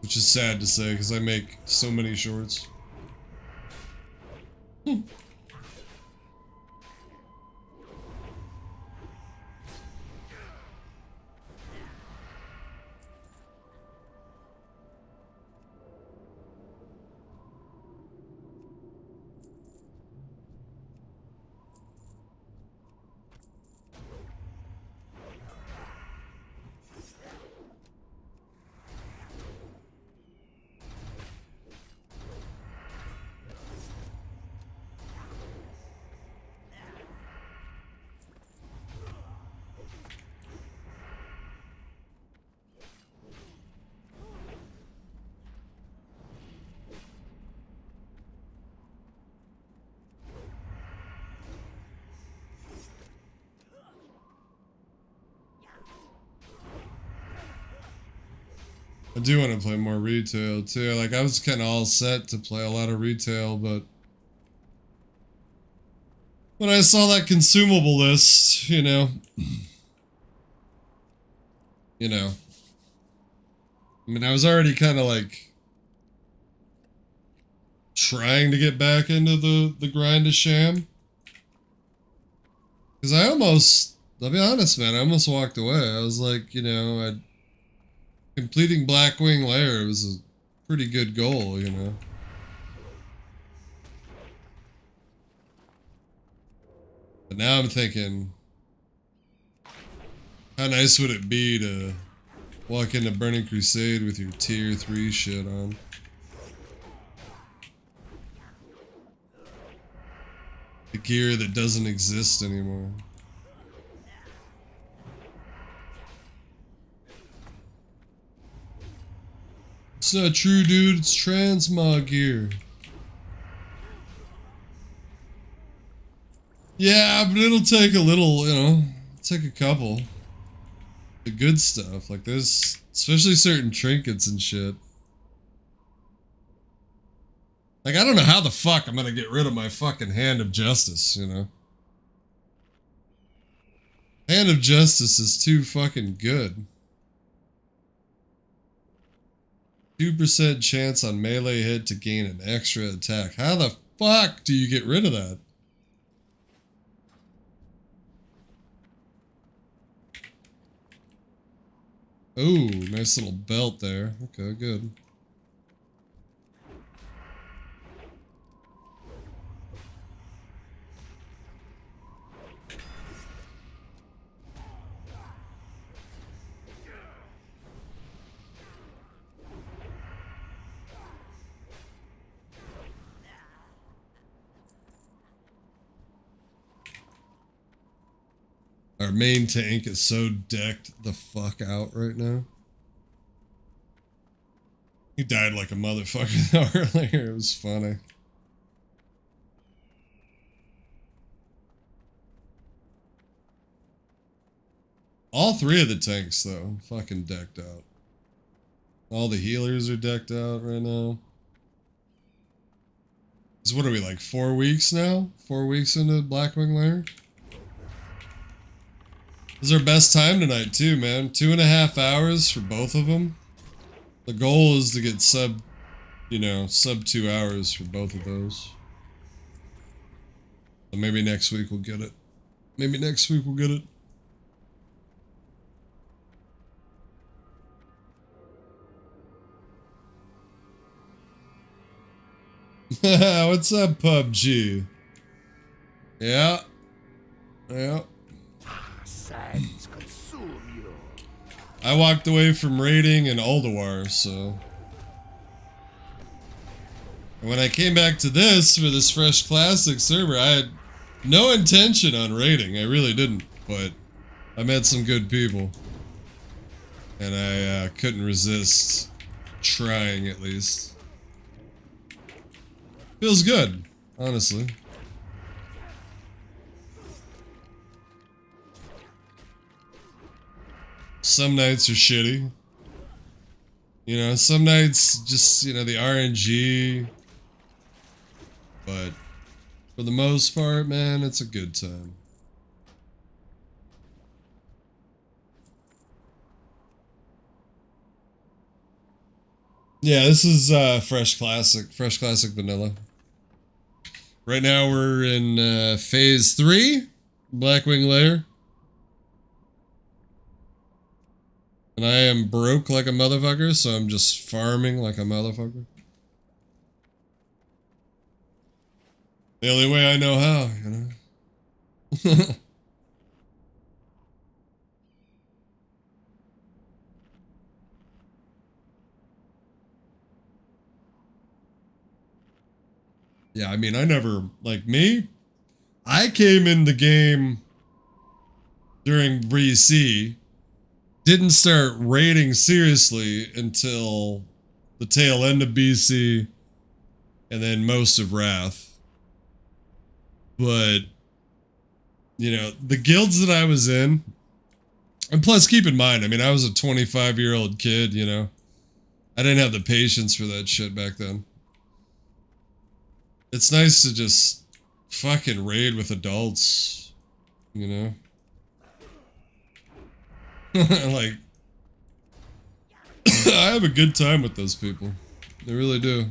Which is sad to say, because I make so many shorts. I do want to play more retail too. Like, I was kind of all set to play a lot of retail, but when I saw that consumable list, you know, I mean, I was already kind of like trying to get back into the grind of Sham. Because I'll be honest, man, I almost walked away. I was like, you know, completing Blackwing Lair was a pretty good goal, you know. But now I'm thinking, how nice would it be to walk into Burning Crusade with your tier 3 shit on? The gear that doesn't exist anymore. It's not true, dude. It's transmog gear. Yeah, but it'll take a little, you know, take a couple. The good stuff, like this, especially certain trinkets and shit. Like, I don't know how the fuck I'm gonna get rid of my fucking Hand of Justice, you know? Hand of Justice is too fucking good. 2% chance on melee hit to gain an extra attack. How the fuck do you get rid of that? Ooh, nice little belt there. Okay, good. Our main tank is so decked the fuck out right now. He died like a motherfucker though earlier. It was funny. All 3 of the tanks though, fucking decked out. All the healers are decked out right now. So what are we, like 4 weeks now? 4 weeks into Blackwing Lair? This is our best time tonight too, man. 2.5 hours for both of them. The goal is to get sub 2 hours for both of those. So maybe next week we'll get it. Maybe next week we'll get it. What's up, PUBG? Yeah. Yeah. I walked away from raiding in Ulduar, so... And when I came back to this, for this fresh classic server, I had no intention on raiding. I really didn't, but I met some good people. And I couldn't resist trying, at least. Feels good, honestly. Some nights are shitty. You know, some nights just, you know, the RNG. But for the most part, man, it's a good time. Yeah, this is fresh classic vanilla. Right now we're in phase 3, Blackwing Lair. And I am broke like a motherfucker, so I'm just farming like a motherfucker. The only way I know how, you know? Yeah, I mean, I never, like me, I came in the game during BC, didn't start raiding seriously until the tail end of BC, and then most of Wrath. But, you know, the guilds that I was in, and plus keep in mind, I mean, I was a 25-year-old kid, you know? I didn't have the patience for that shit back then. It's nice to just fucking raid with adults, you know? Like, I have a good time with those people. I really do.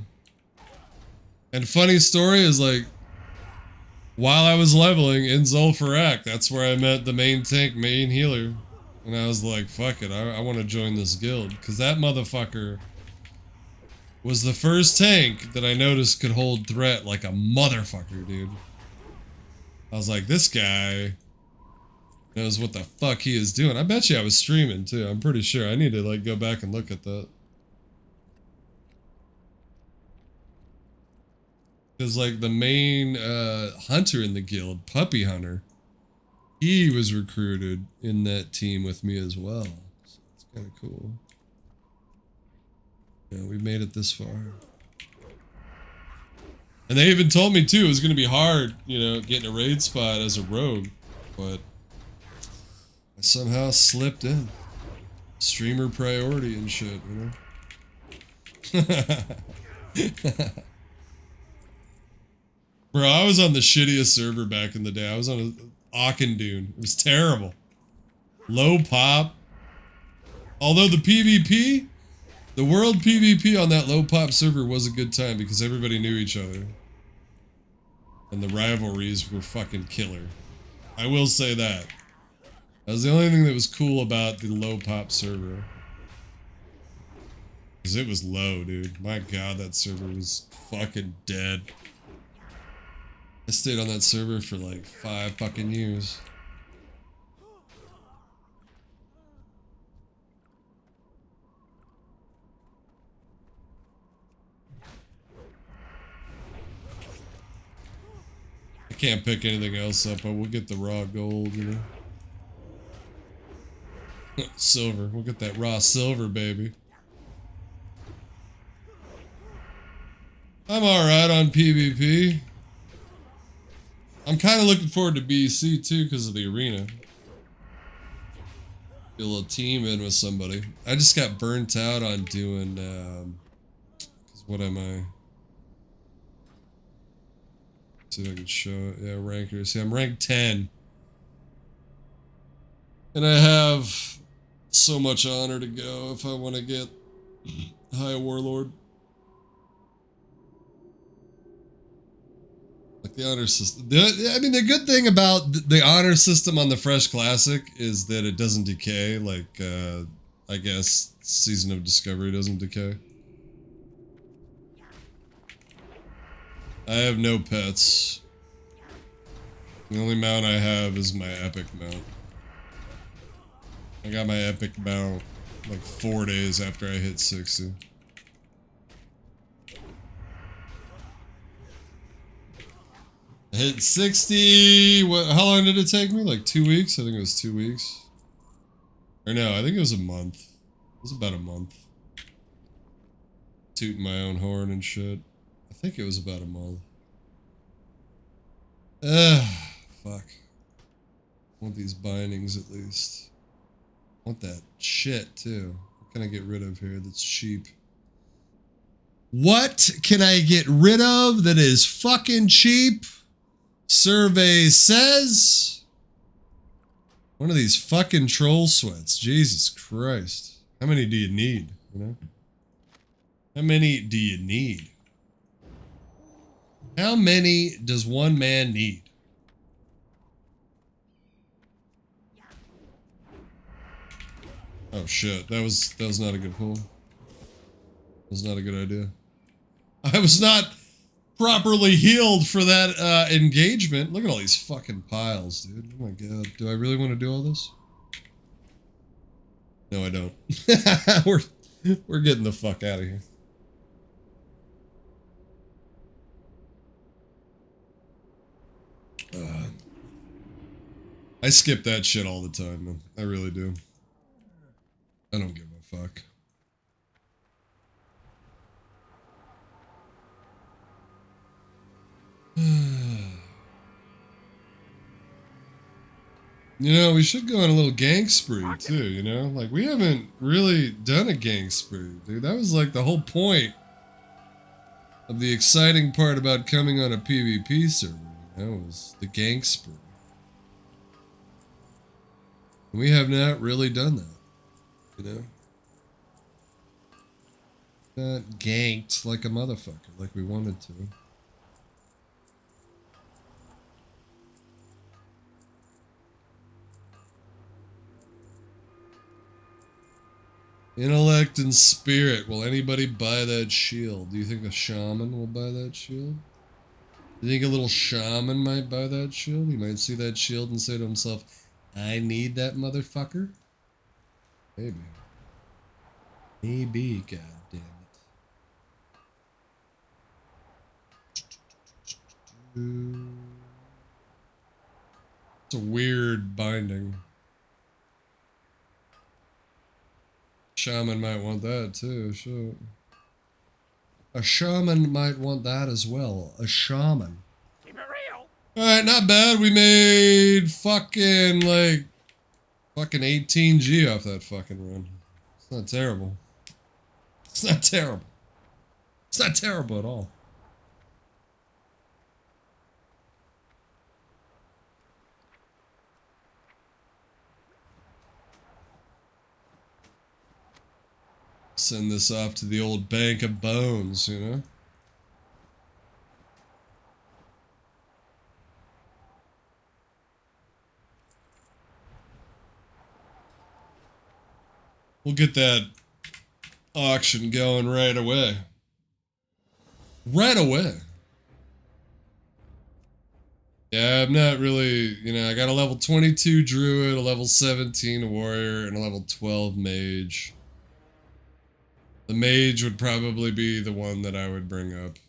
And funny story is, like, while I was leveling in Zul'Farrak, that's where I met the main tank, main healer. And I was like, fuck it, I want to join this guild. Because that motherfucker was the first tank that I noticed could hold threat like a motherfucker, dude. I was like, this guy knows what the fuck he is doing. I bet you I was streaming too. I'm pretty sure. I need to like go back and look at that. Because like the main hunter in the guild, Puppy Hunter, he was recruited in that team with me as well. So it's kind of cool. Yeah, we made it this far. And they even told me too it was going to be hard, you know, getting a raid spot as a rogue. But I somehow slipped in. Streamer priority and shit, you know? Bro, I was on the shittiest server back in the day. I was on Auchindoun. It was terrible. Low pop. Although the PvP, the world PvP on that low pop server was a good time because everybody knew each other. And the rivalries were fucking killer. I will say that. That was the only thing that was cool about the low pop server. Because it was low, dude. My god, that server was fucking dead. I stayed on that server for like 5 fucking years. I can't pick anything else up, but we'll get the raw gold, you know? Silver. We'll get that raw silver, baby. I'm alright on PvP. I'm kind of looking forward to BC too because of the arena. Get a little team in with somebody. I just got burnt out on doing, what am I? See if I can show it. Yeah, rankers. See, I'm ranked 10. And I have so much honor to go if I want to get High Warlord. Like the honor system. I mean, the good thing about the honor system on the Fresh Classic is that it doesn't decay. Like, I guess Season of Discovery doesn't decay. I have no pets. The only mount I have is my epic mount. I got my epic mount like 4 days after I hit 60. I hit 60. What? How long did it take me? Like 2 weeks? I think it was 2 weeks. Or no, I think it was a month. It was about a month. Tooting my own horn and shit. I think it was about a month. Fuck. I want these bindings at least. I want that shit too. What can I get rid of here that's cheap? What can I get rid of that is fucking cheap? Survey says one of these fucking troll sweats. Jesus Christ. How many do you need, you know? How many do you need? How many does one man need? Oh shit, that was not a good pull. That was not a good idea. I was not properly healed for that engagement. Look at all these fucking piles, dude. Oh my god. Do I really want to do all this? No, I don't. we're getting the fuck out of here. I skip that shit all the time, man. I really do. I don't give a fuck. You know, we should go on a little gang spree, too, you know? Like, we haven't really done a gang spree, dude. That was, like, the whole point of the exciting part about coming on a PvP server, you know, was the gang spree. We have not really done that, you know? Not ganked like a motherfucker, like we wanted to. Intellect and spirit. Will anybody buy that shield? Do you think a shaman will buy that shield? Do you think a little shaman might buy that shield? He might see that shield and say to himself, I need that motherfucker? Maybe. Maybe, god damn it. It's a weird binding. Shaman might want that too, sure. A shaman might want that as well. A shaman. Keep it real. Alright, not bad. We made fucking 18G off that fucking run. It's not terrible. It's not terrible. It's not terrible at all. Send this off to the old bank of bones, you know? We'll get that auction going right away. Right away. Yeah, I'm not really, you know, I got a level 22 druid, a level 17 warrior, and a level 12 mage. The mage would probably be the one that I would bring up.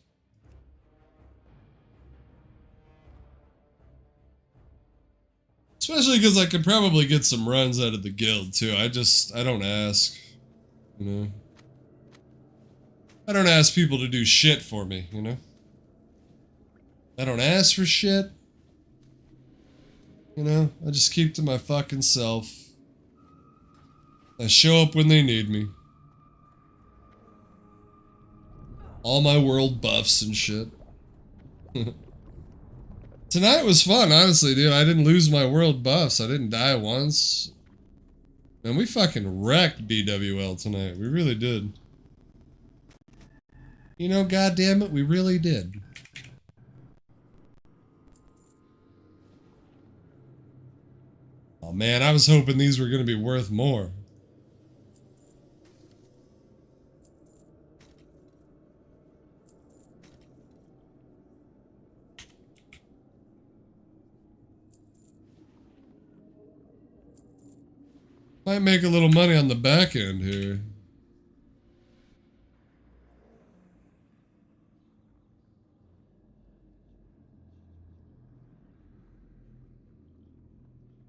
Especially because I could probably get some runs out of the guild too. I don't ask. You know? I don't ask people to do shit for me, you know? I don't ask for shit. You know? I just keep to my fucking self. I show up when they need me. All my world buffs and shit. Tonight was fun, honestly, dude. I didn't lose my world buffs. I didn't die once. And we fucking wrecked BWL tonight. We really did. You know, goddammit, we really did. Oh man, I was hoping these were gonna be worth more. Might make a little money on the back end here.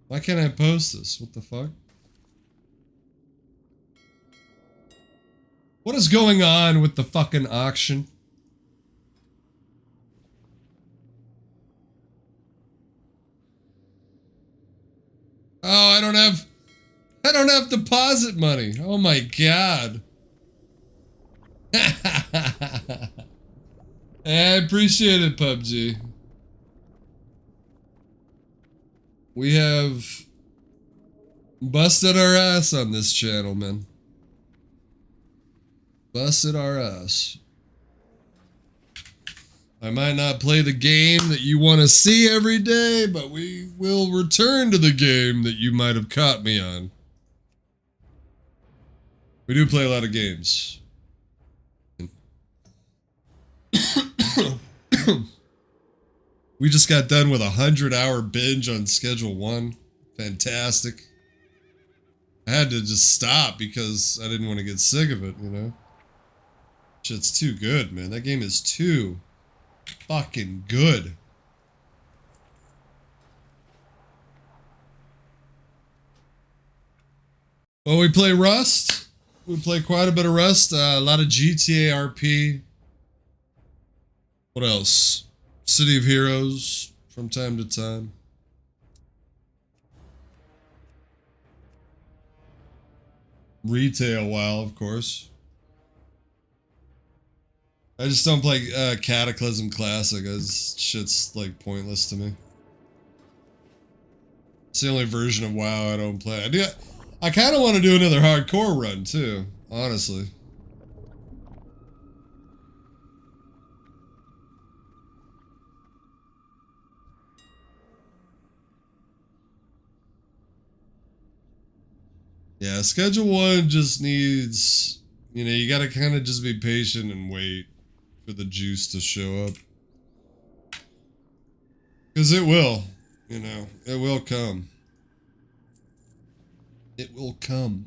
Why can't I post this? What the fuck? What is going on with the fucking auction? Oh, I don't have deposit money. Oh my god. I appreciate it, PUBG. We have busted our ass on this channel, man. Busted our ass. I might not play the game that you want to see every day, but we will return to the game that you might have caught me on. We do play a lot of games. We just got done with a 100-hour binge on Schedule 1. Fantastic. I had to just stop because I didn't want to get sick of it, you know? Shit's too good, man. That game is too fucking good. Well, we play Rust. We play quite a bit of Rust. A lot of GTA RP. What else? City of Heroes from time to time. Retail WoW, of course. I just don't play Cataclysm Classic, as shit's like pointless to me. It's the only version of WoW I don't play. I kind of want to do another hardcore run too, honestly. Yeah, Schedule 1 just needs, you know, you gotta kind of just be patient and wait for the juice to show up. Because it will, you know, it will come. It will come.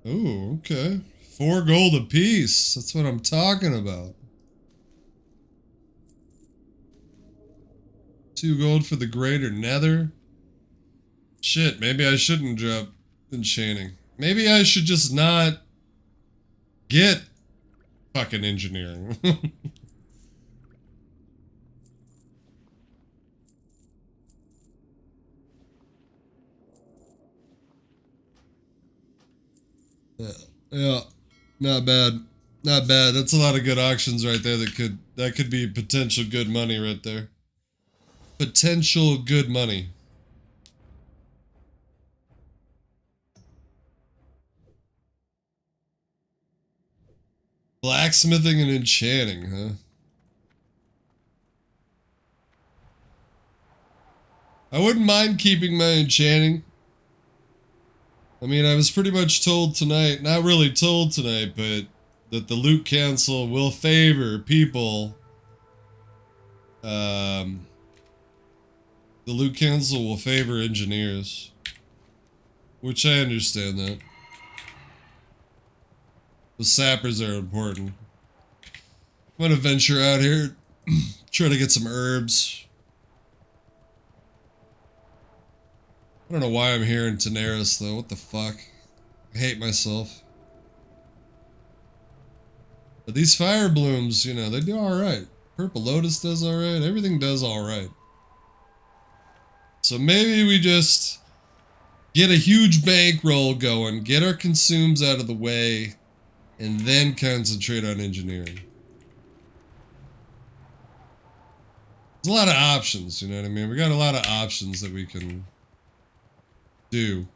Oh, okay. 4 gold apiece. That's what I'm talking about. 2 gold for the greater nether. Shit, maybe I shouldn't drop enchanting. Maybe I should just not get fucking engineering. Yeah, not bad. Not bad. That's a lot of good auctions right there that could be potential good money right there. Potential good money. Blacksmithing and enchanting, huh? I wouldn't mind keeping my enchanting. I mean, I was pretty much told tonight, not really told tonight, but that the Loot Council will favor people. The Loot Council will favor engineers. Which I understand that. The sappers are important. I'm gonna venture out here, try to get some herbs. I don't know why I'm here in Tanaris though, what the fuck? I hate myself. But these fire blooms, you know, they do alright. Purple Lotus does alright, everything does alright. So maybe we just get a huge bankroll going, get our consumes out of the way, and then concentrate on engineering. There's a lot of options, you know what I mean? We got a lot of options that we can do,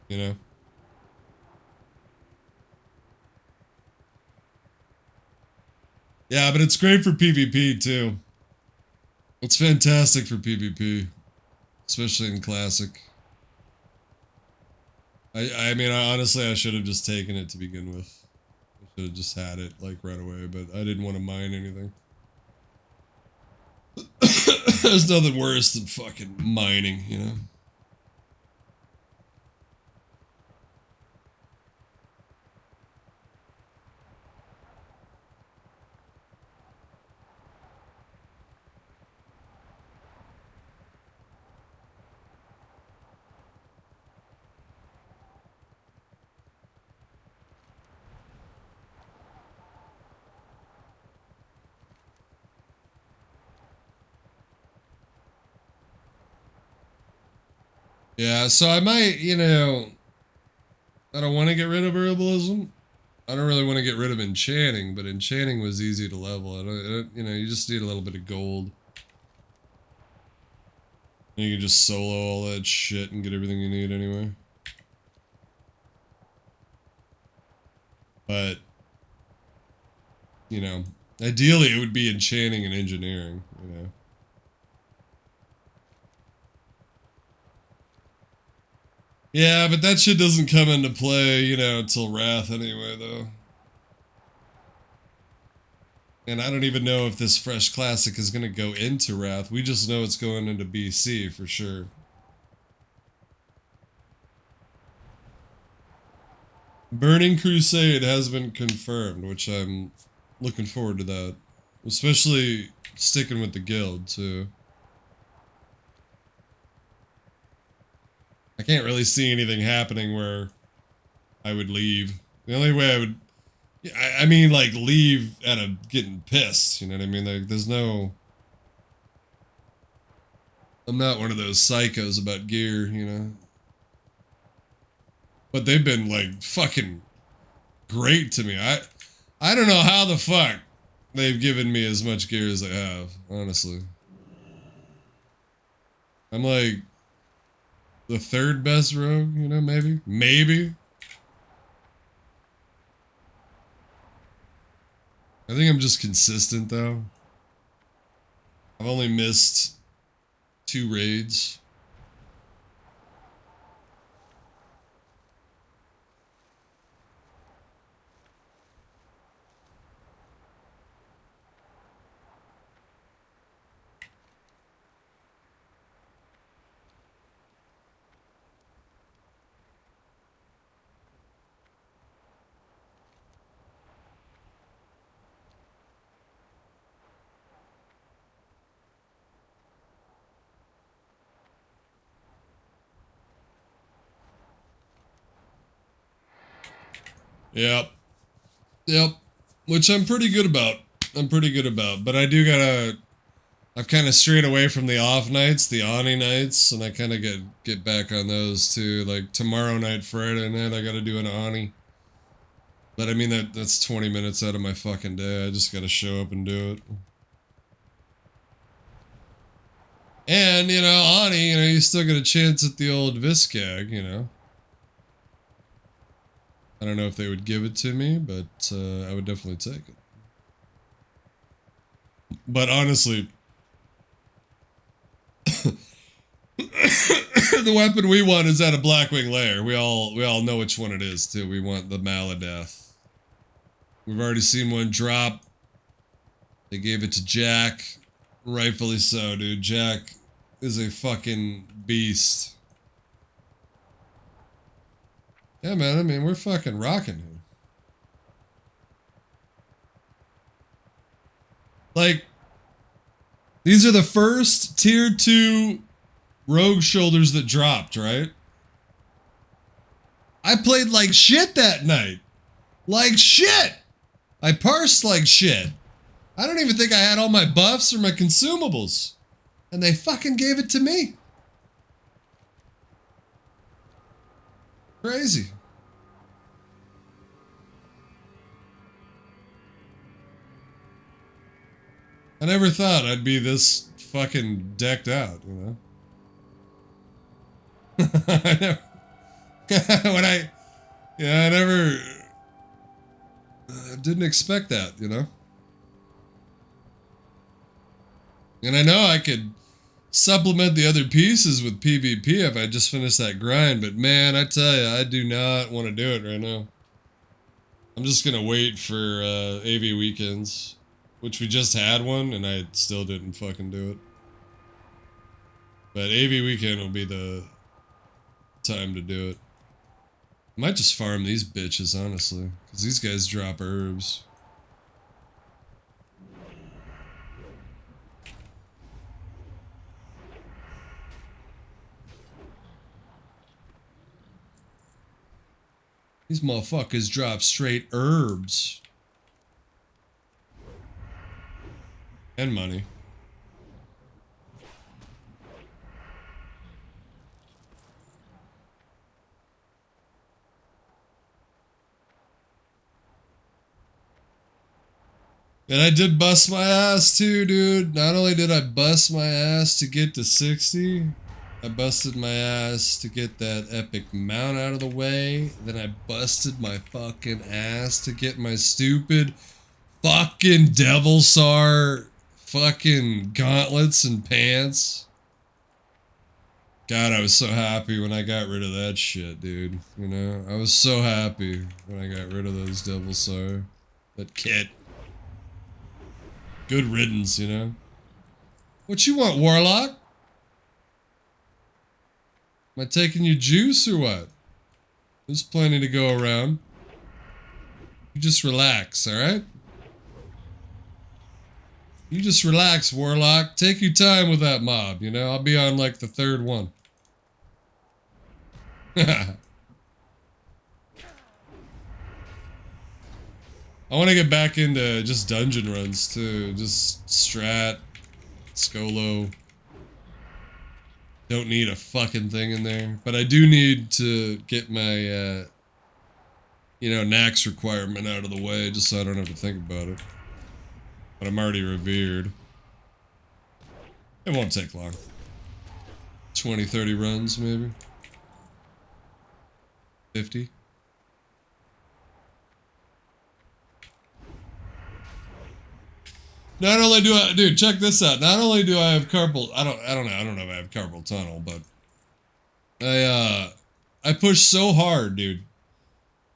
you know? Yeah, but it's great for PvP too. It's fantastic for PvP, especially in Classic. I mean, honestly, I should have just taken it to begin with. I should have just had it, like, right away, but I didn't want to mine anything. There's nothing worse than fucking mining, you know? Yeah, so I might, you know, I don't want to get rid of herbalism, I don't really want to get rid of enchanting, but enchanting was easy to level. You know, you just need a little bit of gold. And you can just solo all that shit and get everything you need anyway. But, you know, ideally it would be enchanting and engineering, you know. Yeah, but that shit doesn't come into play, you know, until Wrath anyway, though. And I don't even know if this Fresh Classic is going to go into Wrath. We just know it's going into BC for sure. Burning Crusade has been confirmed, which I'm looking forward to that. Especially sticking with the guild, too. I can't really see anything happening where I would leave. The only way I would... I mean, like, leave out of getting pissed, you know what I mean? Like, there's no... I'm not one of those psychos about gear, you know? But they've been, like, fucking great to me. I don't know how the fuck they've given me as much gear as they have, honestly. I'm like the third best rogue, you know, maybe? Maybe. I think I'm just consistent, though. I've only missed 2 raids. Yep. Yep. Which I'm pretty good about. But I do gotta... I've kind of strayed away from the off nights, the Ani nights, and I kind of get back on those too. Like tomorrow night, Friday night, I gotta do an Ani. But I mean, that's 20 minutes out of my fucking day. I just gotta show up and do it. And, you know, Ani, you know, you still get a chance at the old Viscag, you know. I don't know if they would give it to me, but I would definitely take it. But honestly, the weapon we want is at a Blackwing Lair. We all know which one it is too. We want the Maladeth. We've already seen one drop. They gave it to Jack. Rightfully so, dude. Jack is a fucking beast. Yeah, man, I mean, we're fucking rocking here. Like, these are the first tier 2 rogue shoulders that dropped, right? I played like shit that night. Like shit! I parsed like shit. I don't even think I had all my buffs or my consumables. And they fucking gave it to me. Crazy. I never thought I'd be this fucking decked out, you know? I never... I never... didn't expect that, you know? And I know I could supplement the other pieces with PvP if I just finished that grind, but man, I tell you, I do not want to do it right now. I'm just gonna wait for AV weekends, which we just had one, and I still didn't fucking do it. But AV weekend will be the time to do it. I might just farm these bitches, honestly, because these guys drop herbs. These motherfuckers drop straight herbs. And money. And I did bust my ass too, dude. Not only did I bust my ass to get to 60, I busted my ass to get that epic mount out of the way. Then I busted my fucking ass to get my stupid fucking Devilsaur fucking gauntlets and pants. God, I was so happy when I got rid of that shit, dude. You know, I was so happy when I got rid of those Devilsaur. That kit. Good riddance, you know? What you want, Warlock? Am I taking you juice or what? There's plenty to go around. You just relax, alright? You just relax, Warlock. Take your time with that mob, you know? I'll be on like the third one. I want to get back into just dungeon runs too. Just strat, Skolo. Don't need a fucking thing in there. But I do need to get my, you know, Nax requirement out of the way just so I don't have to think about it. But I'm already revered. It won't take long. 20, 30 runs, maybe. 50. Not only do I, dude, check this out. Not only do I have carpal, I don't know if I have carpal tunnel, but I pushed so hard, dude,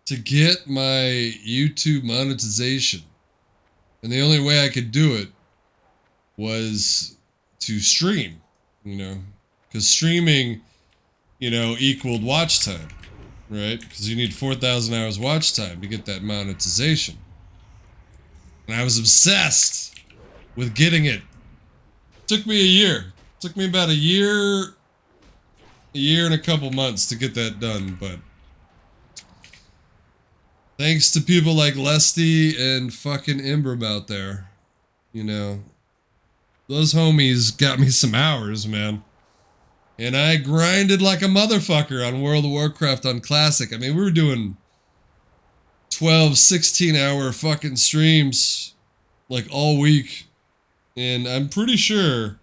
to get my YouTube monetization. And the only way I could do it was to stream, you know, because streaming, you know, equaled watch time, right? Because you need 4,000 hours watch time to get that monetization. And I was obsessed with getting it. Took me a year. Took me about a year and a couple months to get that done, but thanks to people like Lesty and fucking Imbram out there, you know, those homies got me some hours, man. And I grinded like a motherfucker on World of Warcraft on Classic. I mean, we were doing 12, 16 hour fucking streams like all week. And I'm pretty sure,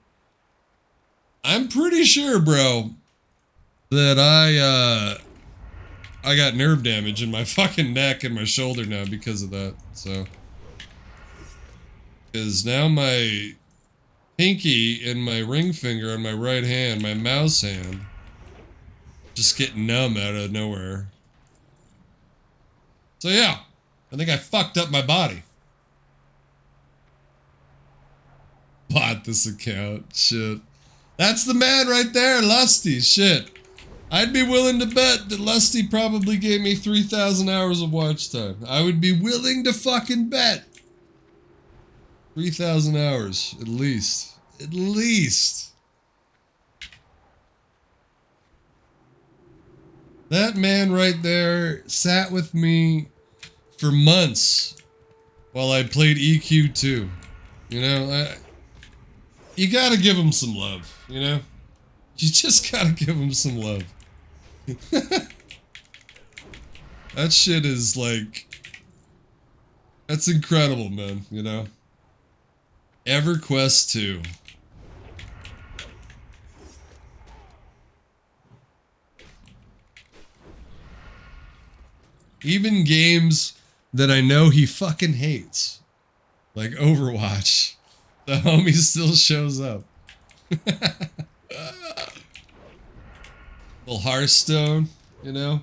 bro, that I got nerve damage in my fucking neck and my shoulder now because of that, so. Because now my pinky and my ring finger on my right hand, my mouse hand, just get numb out of nowhere. So yeah, I think I fucked up my body. Bought this account, shit. That's the man right there, Lusty, shit. I'd be willing to bet that Lusty probably gave me 3,000 hours of watch time. I would be willing to fucking bet. 3,000 hours, at least. At least. That man right there sat with me for months while I played EQ2. You know, you gotta give him some love, you know? You just gotta give him some love. That shit is like, that's incredible, man, you know? EverQuest 2. Even games that I know he fucking hates, like Overwatch, the homie still shows up. Little Hearthstone, you know?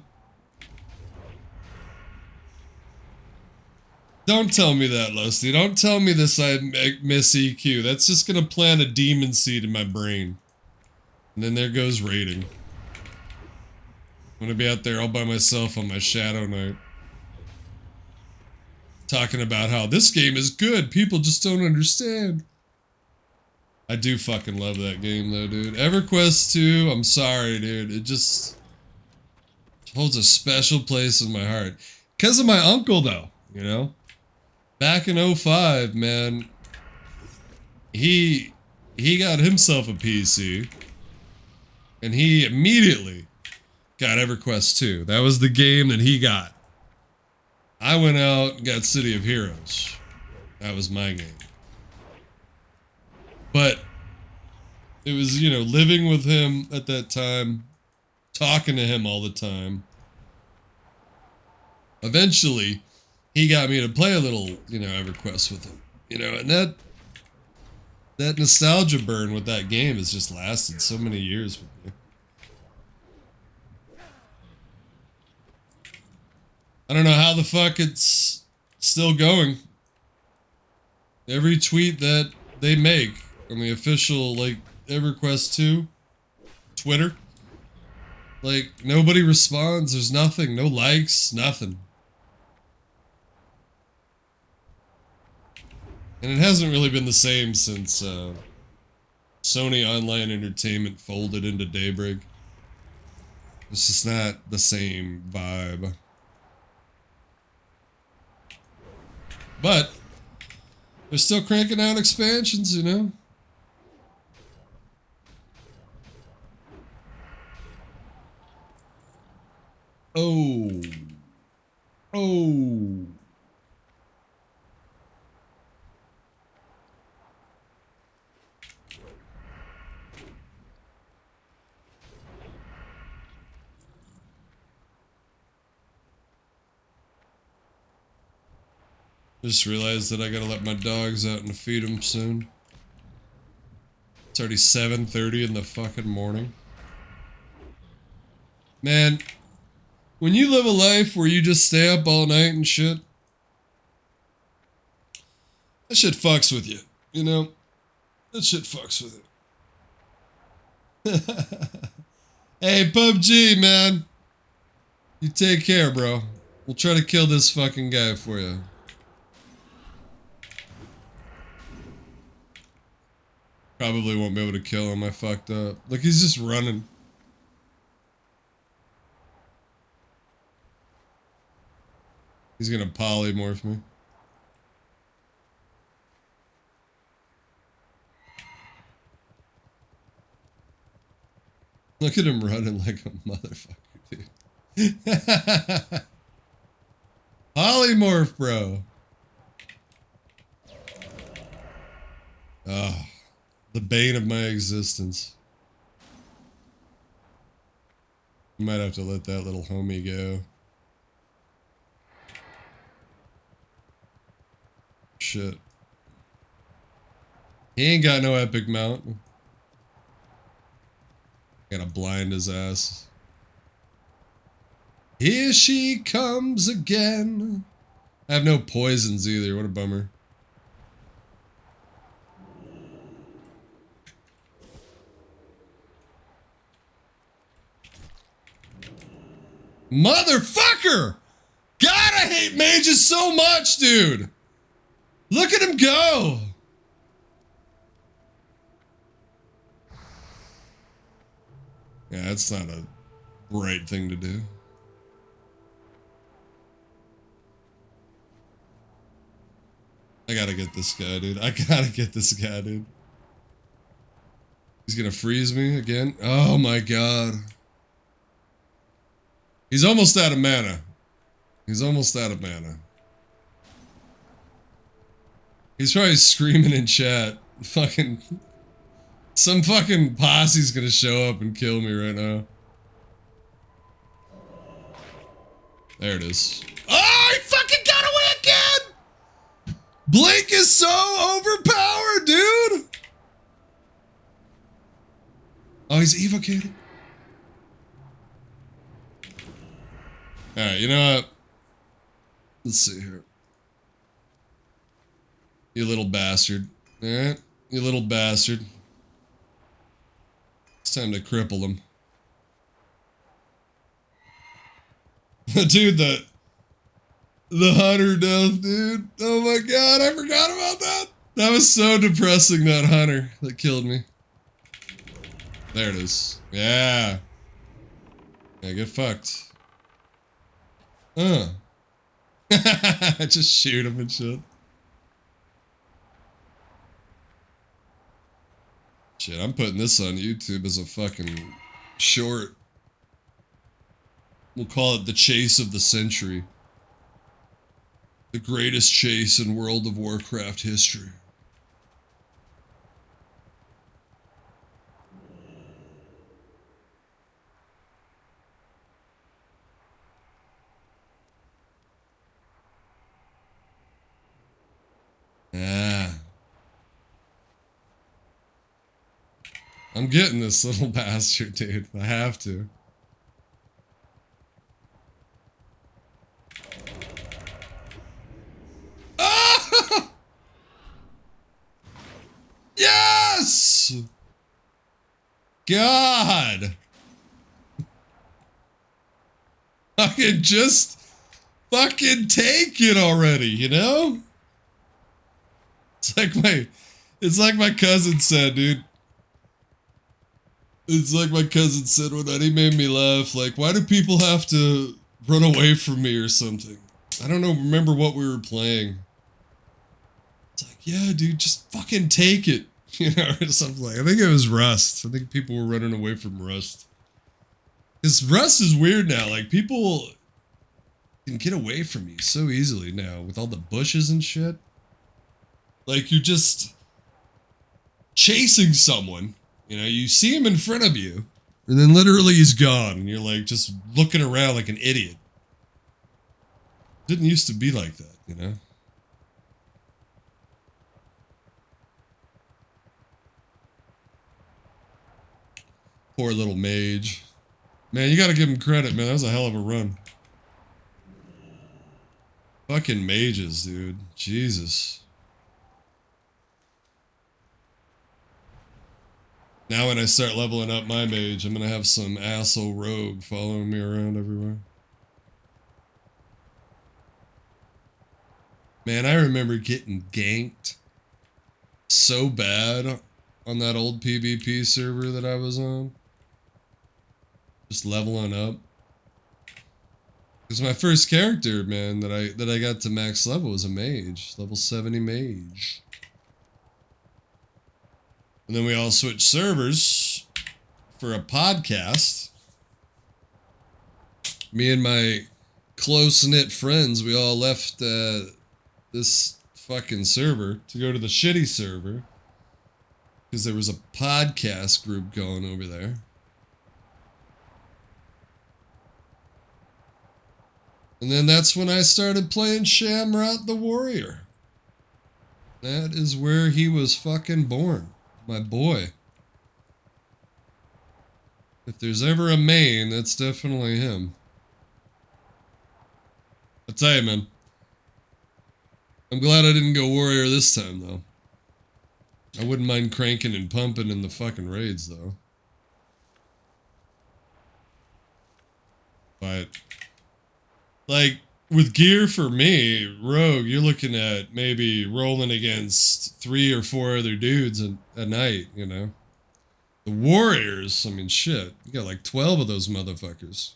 Don't tell me that, Lusty. Don't tell me this I miss EQ. That's just gonna plant a demon seed in my brain. And then there goes raiding. I'm gonna be out there all by myself on my Shadow Knight. Talking about how this game is good, people just don't understand. I do fucking love that game though, dude. EverQuest 2, I'm sorry, dude. It just holds a special place in my heart. Because of my uncle though, you know? Back in 05, man, he got himself a PC. And he immediately got EverQuest 2. That was the game that he got. I went out and got City of Heroes. That was my game. But it was, you know, living with him at that time, talking to him all the time. Eventually, he got me to play a little, you know, EverQuest with him. You know, and that nostalgia burn with that game has just lasted so many years with me. I don't know how the fuck it's still going. Every tweet that they make on the official, like, EverQuest 2 Twitter, like, nobody responds. There's nothing. No likes. Nothing. And it hasn't really been the same since Sony Online Entertainment folded into Daybreak. It's just not the same vibe. But they're still cranking out expansions, you know? Oh. Oh. Just realized that I gotta let my dogs out and feed them soon. It's already 7:30 in the fucking morning. Man, when you live a life where you just stay up all night and shit, that shit fucks with you, you know? That shit fucks with it. Hey, PUBG, man. You take care, bro. We'll try to kill this fucking guy for you. Probably won't be able to kill him. I fucked up. Look, he's just running. He's gonna polymorph me. Look at him running like a motherfucker, dude. Polymorph, bro. Oh, the bane of my existence. Might have to let that little homie go. Shit. He ain't got no epic mount. Gotta blind his ass. Here she comes again. I have no poisons either. What a bummer. Motherfucker! God, I hate mages so much, dude! Look at him go! Yeah, that's not a right thing to do. I gotta get this guy, dude. I gotta get this guy, dude. He's gonna freeze me again? Oh my god. He's almost out of mana. He's almost out of mana. He's probably screaming in chat. Fucking... Some fucking posse's gonna show up and kill me right now. There it is. Oh, he fucking got away again! Blink is so overpowered, dude! Oh, he's evocated. Alright, you know what? Let's see here. You little bastard. Alright? You little bastard. It's time to cripple him. Dude, the hunter death, dude. Oh my god, I forgot about that. That was so depressing, that hunter that killed me. There it is. Yeah. Yeah, get fucked. Just shoot him and shit. Shit, I'm putting this on YouTube as a fucking short. We'll call it the chase of the century. The greatest chase in World of Warcraft history. Ah. I'm getting this little bastard, dude. I have to. Ah! Yes! God! I can just fucking take it already, you know? It's like my cousin said, dude. It's like my cousin said one night. He made me laugh. Like, why do people have to run away from me or something? I don't know. Remember what we were playing? It's like, yeah, dude, just fucking take it. You know, or something like. I think it was Rust. I think people were running away from Rust. Because Rust is weird now. Like, people can get away from you so easily now with all the bushes and shit. Like, you're just chasing someone. You know, you see him in front of you, and then literally he's gone, and you're like just looking around like an idiot. Didn't used to be like that, you know? Poor little mage. Man, you gotta give him credit, man. That was a hell of a run. Fucking mages, dude. Jesus. Now when I start leveling up my mage, I'm gonna have some asshole rogue following me around everywhere. Man, I remember getting ganked so bad on that old PvP server that I was on. Just leveling up. Because my first character, man, that I got to max level was a mage. Level 70 mage. And then we all switched servers for a podcast. Me and my close-knit friends, we all left this fucking server to go to the shitty server. Because there was a podcast group going over there. And then that's when I started playing Shamrot the Warrior. That is where he was fucking born. My boy. If there's ever a main, that's definitely him. I tell you, man. I'm glad I didn't go Warrior this time, though. I wouldn't mind cranking and pumping in the fucking raids, though. But, like, with gear for me, Rogue, you're looking at maybe rolling against 3 or 4 other dudes a night, you know? The Warriors, I mean, shit. You got like 12 of those motherfuckers.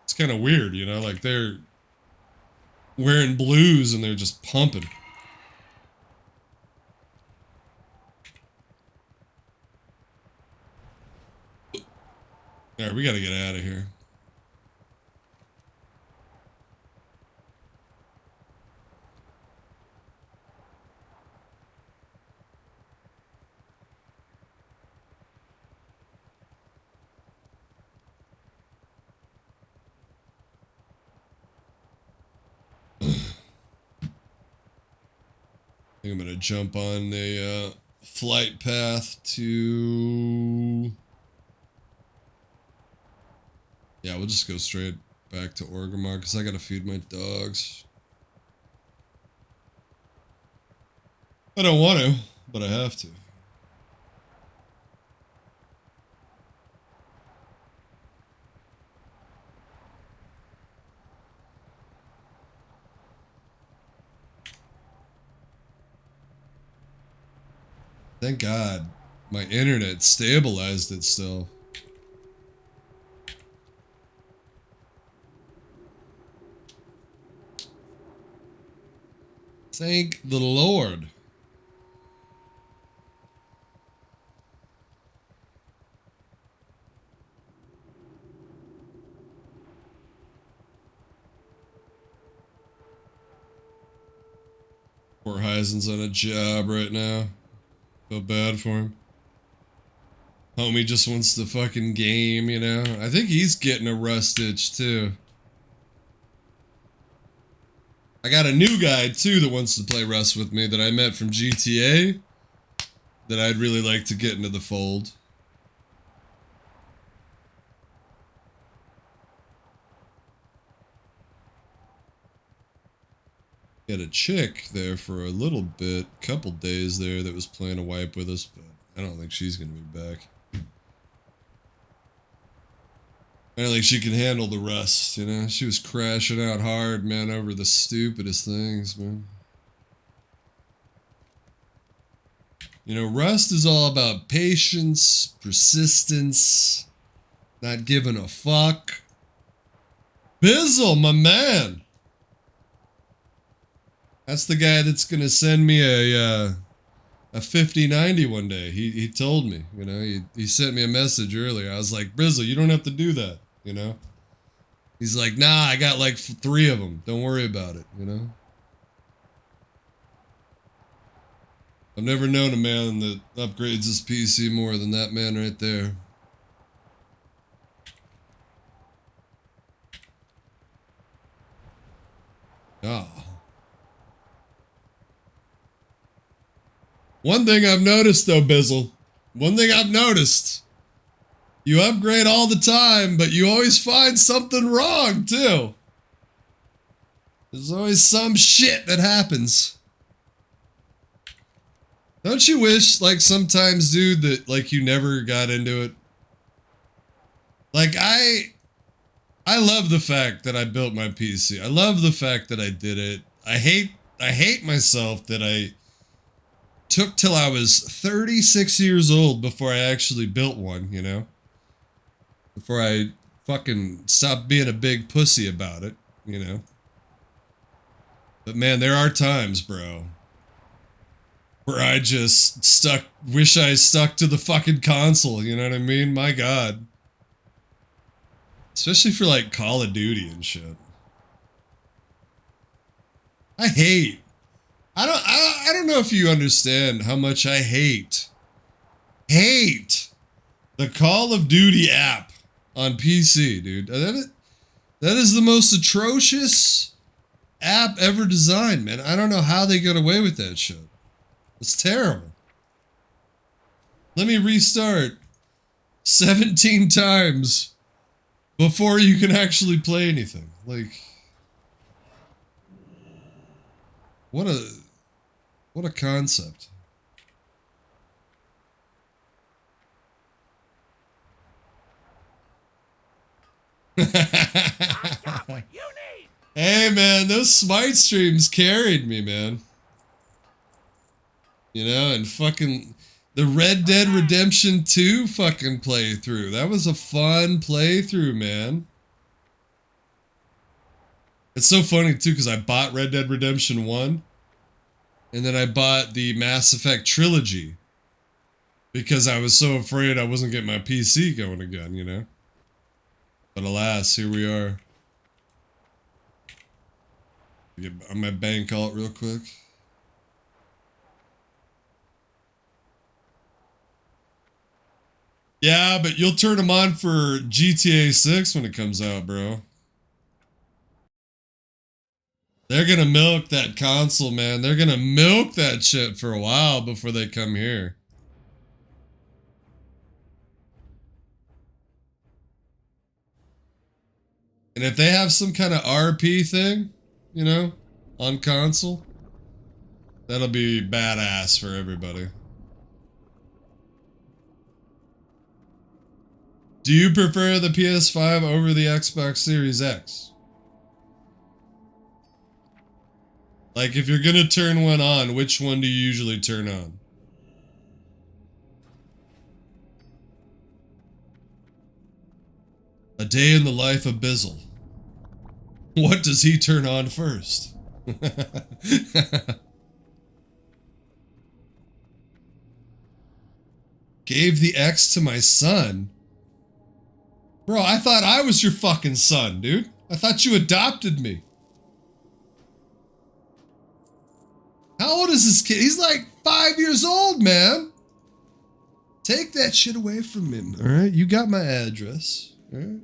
It's kind of weird, you know? Like, they're wearing blues and they're just pumping. Alright, we gotta get out of here. I think I'm gonna jump on the flight path to... Yeah, we'll just go straight back to Orgrimmar because I gotta feed my dogs. I don't want to, but I have to. Thank God my internet stabilized it still. Thank the Lord. Poor Heisen's on a job right now. Feel bad for him. Homie just wants the fucking game, you know? I think he's getting a rust itch, too. I got a new guy, too, that wants to play Rust with me that I met from GTA that I'd really like to get into the fold. Got a chick there for a little bit, couple days there that was playing a wipe with us, but I don't think she's gonna be back. I don't think she can handle the Rust, you know? She was crashing out hard, man, over the stupidest things, man. You know, Rust is all about patience, persistence, not giving a fuck. Bizzle, my man! That's the guy that's gonna send me a 5090 one day. He told me, you know, he sent me a message earlier. I was like, Bizzle, you don't have to do that, you know? He's like, nah, I got like 3 of them. Don't worry about it, you know? I've never known a man that upgrades his PC more than that man right there. Ah. One thing I've noticed though, Bizzle. One thing I've noticed. You upgrade all the time, but you always find something wrong too. There's always some shit that happens. Don't you wish, like, sometimes, dude, that, like, you never got into it? Like, I love the fact that I built my PC. I love the fact that I did it. I hate myself that I took till I was 36 years old before I actually built one, you know? Before I fucking stopped being a big pussy about it, you know? But man, there are times, bro, where I just wish I stuck to the fucking console, you know what I mean? My God. Especially for like Call of Duty and shit. I don't know if you understand how much I hate the Call of Duty app on PC, dude. That is the most atrocious app ever designed, man. I don't know how they get away with that shit. It's terrible. Let me restart 17 times before you can actually play anything. Like, what a concept. Hey man, those Smite streams carried me, man. You know, and fucking the Red Dead Redemption 2 fucking playthrough. That was a fun playthrough, man. It's so funny too, because I bought Red Dead Redemption 1, and then I bought the Mass Effect trilogy, because I was so afraid I wasn't getting my PC going again, you know? But alas, here we are. Get on my bank alt real quick. Yeah, but you'll turn them on for GTA 6 when it comes out, bro. They're gonna milk that console, man. They're gonna milk that shit for a while before they come here. And if they have some kind of RP thing, you know, on console, that'll be badass for everybody. Do you prefer the PS5 over the Xbox Series X? Like, if you're gonna turn one on, which one do you usually turn on? A day in the life of Bizzle. What does he turn on first? Gave the X to my son? Bro, I thought I was your fucking son, dude. I thought you adopted me. How How old is this kid? He's like 5 years old, man. Take that shit away from him, all right? You got my address, all right?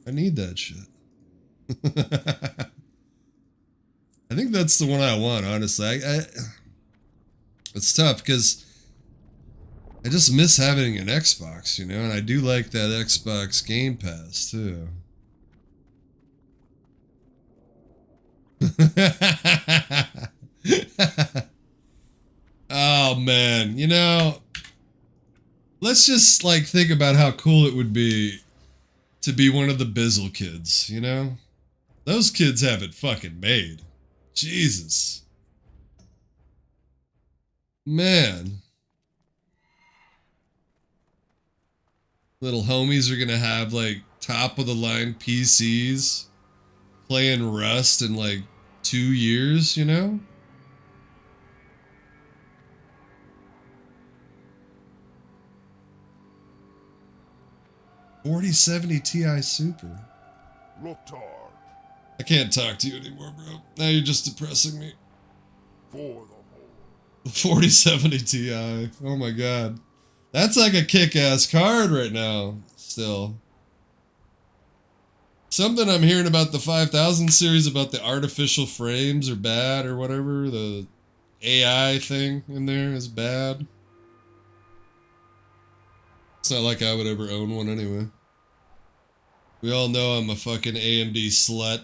I need that shit. I think that's the one I want, honestly. It's tough because I just miss having an Xbox, you know? And I do like that Xbox Game Pass, too. Oh, man. You know, let's just, like, think about how cool it would be to be one of the Bizzle kids, you know? Those kids have it fucking made. Jesus. Man. Little homies are gonna have, like, top-of-the-line PCs playing Rust in, like, 2 years, you know? $4070 Ti Super. Loktar. I can't talk to you anymore, bro. Now you're just depressing me. For the whole. The 4070 Ti. Oh my god. That's like a kick-ass card right now, still. Something I'm hearing about the 5000 series about the artificial frames are bad or whatever. The AI thing in there is bad. It's not like I would ever own one anyway. We all know I'm a fucking AMD slut.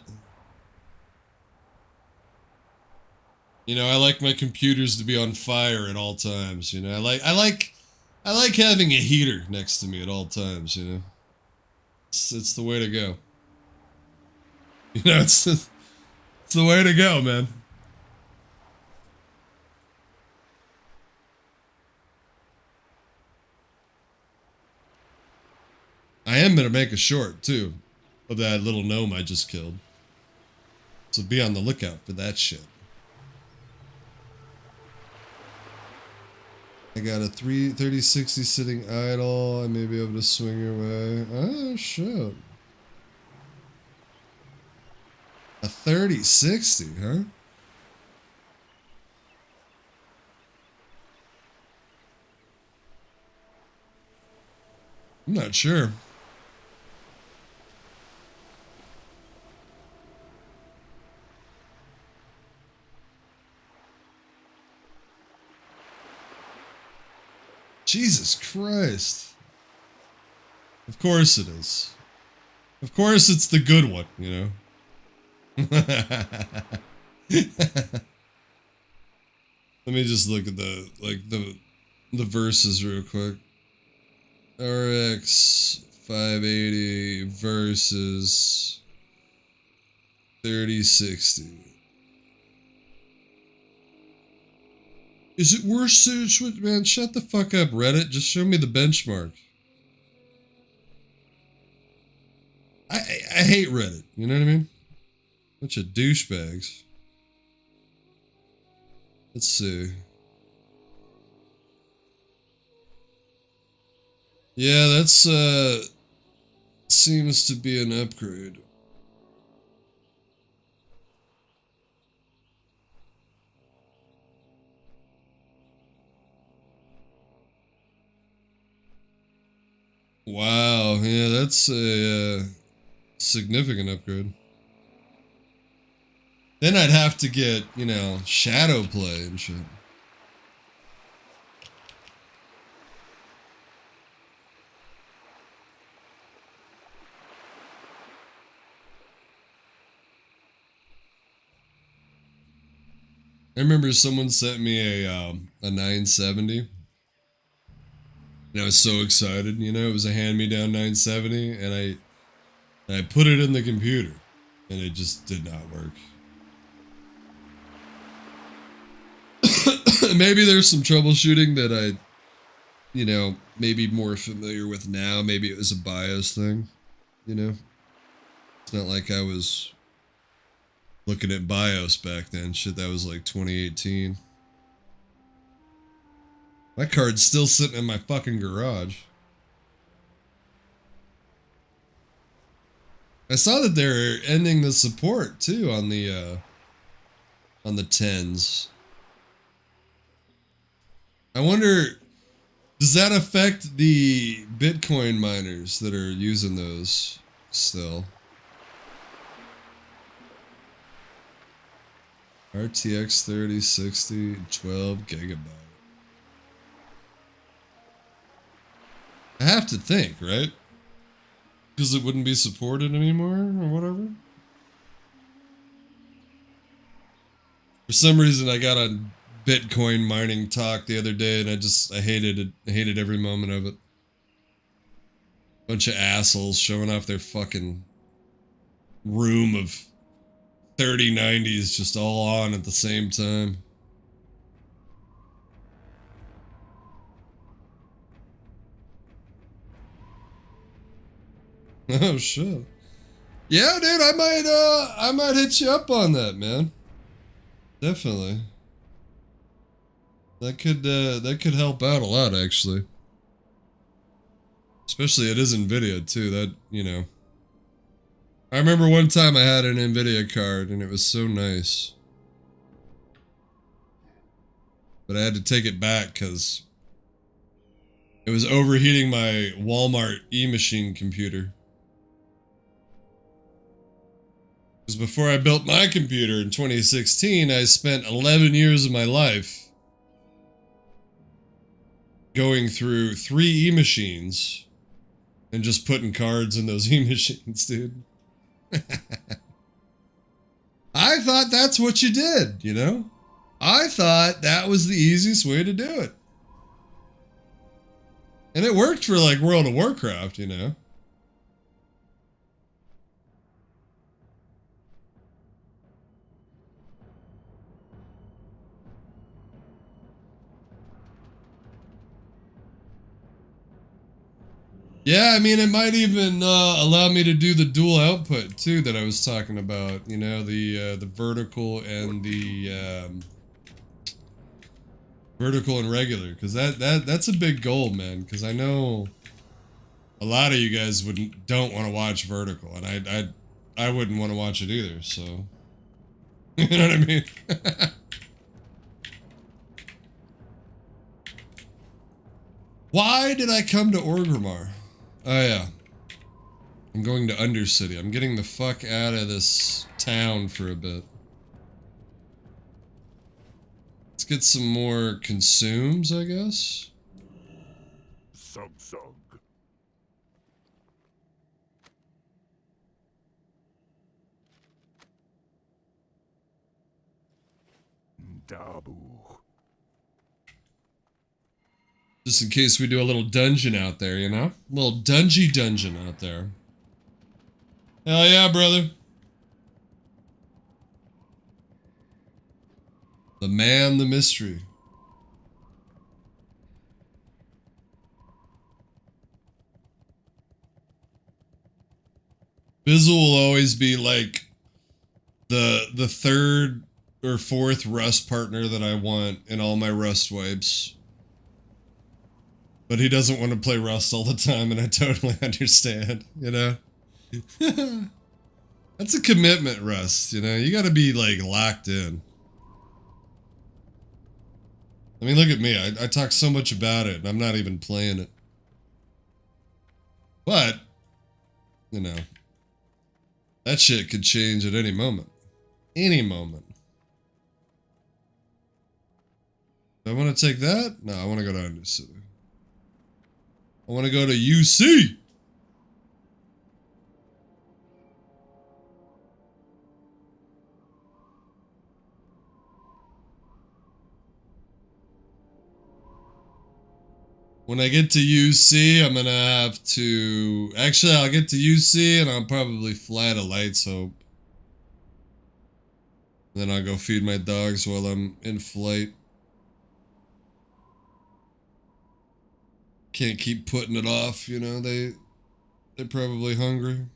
You know, I like my computers to be on fire at all times, you know. I like having a heater next to me at all times, you know. It's the way to go. You know, it's the way to go, man. I am gonna make a short, too, of that little gnome I just killed. So be on the lookout for that shit. I got a 3060 sitting idle. I may be able to swing your way. Oh, shit. A 3060, huh? I'm not sure. Jesus Christ. Of course it is. Of course it's the good one, you know? Let me just look at the verses real quick. RX 580 versus 3060. Is it worse, man? Shut the fuck up, Reddit. Just show me the benchmark. I hate Reddit. You know what I mean? Bunch of douchebags. Let's see. Yeah, that's seems to be an upgrade. Wow, yeah, that's a significant upgrade. Then I'd have to get, you know, shadow play and shit. I remember someone sent me a 970. And I was so excited, you know, it was a hand-me-down 970, and I put it in the computer, and it just did not work. Maybe there's some troubleshooting that I, you know, maybe more familiar with now. Maybe it was a BIOS thing, you know? It's not like I was looking at BIOS back then. Shit, that was like 2018. My card's still sitting in my fucking garage. I saw that they're ending the support too on the on the 10s. I wonder, does that affect the Bitcoin miners that are using those still? RTX 3060, 12 gigabyte. I have to think, right? Because it wouldn't be supported anymore or whatever. For some reason, I got on Bitcoin mining talk the other day, and I hated it. I hated every moment of it. Bunch of assholes showing off their fucking room of 3090s just all on at the same time. Oh shit. Yeah, dude, I might hit you up on that, man. Definitely. That could help out a lot, actually. Especially it is NVIDIA too. That, you know. I remember one time I had an NVIDIA card and it was so nice. But I had to take it back because it was overheating my Walmart e-machine computer. Because before I built my computer in 2016, I spent 11 years of my life going through 3 e-machines and just putting cards in those e-machines, dude. I thought that's what you did, you know? I thought that was the easiest way to do it. And it worked for like World of Warcraft, you know? Yeah, I mean, it might even allow me to do the dual output too that I was talking about. You know, the vertical and the vertical and regular, because that's a big goal, man. Because I know a lot of you guys don't want to watch vertical, and I wouldn't want to watch it either. So, you know what I mean? Why did I come to Orgrimmar? Oh yeah. I'm going to Undercity. I'm getting the fuck out of this town for a bit. Let's get some more consumes, I guess. Sug Sug. Dabu. Just in case we do a little dungeon out there, you know? A little dungeon out there. Hell yeah, brother. The man, the mystery. Bizzle will always be like the third or fourth Rust partner that I want in all my Rust wipes. But he doesn't want to play Rust all the time, and I totally understand, you know? That's a commitment, Rust, you know? You gotta be, like, locked in. I mean, look at me. I talk so much about it, and I'm not even playing it. But, you know, that shit could change at any moment. Any moment. Do I want to take that? No, I want to go to Undercity. I want to go to UC. When I get to UC, I'm gonna have to... Actually, I'll get to UC and I'll probably fly to Lights Hope. Then I'll go feed my dogs while I'm in flight. Can't keep putting it off, you know, they're probably hungry.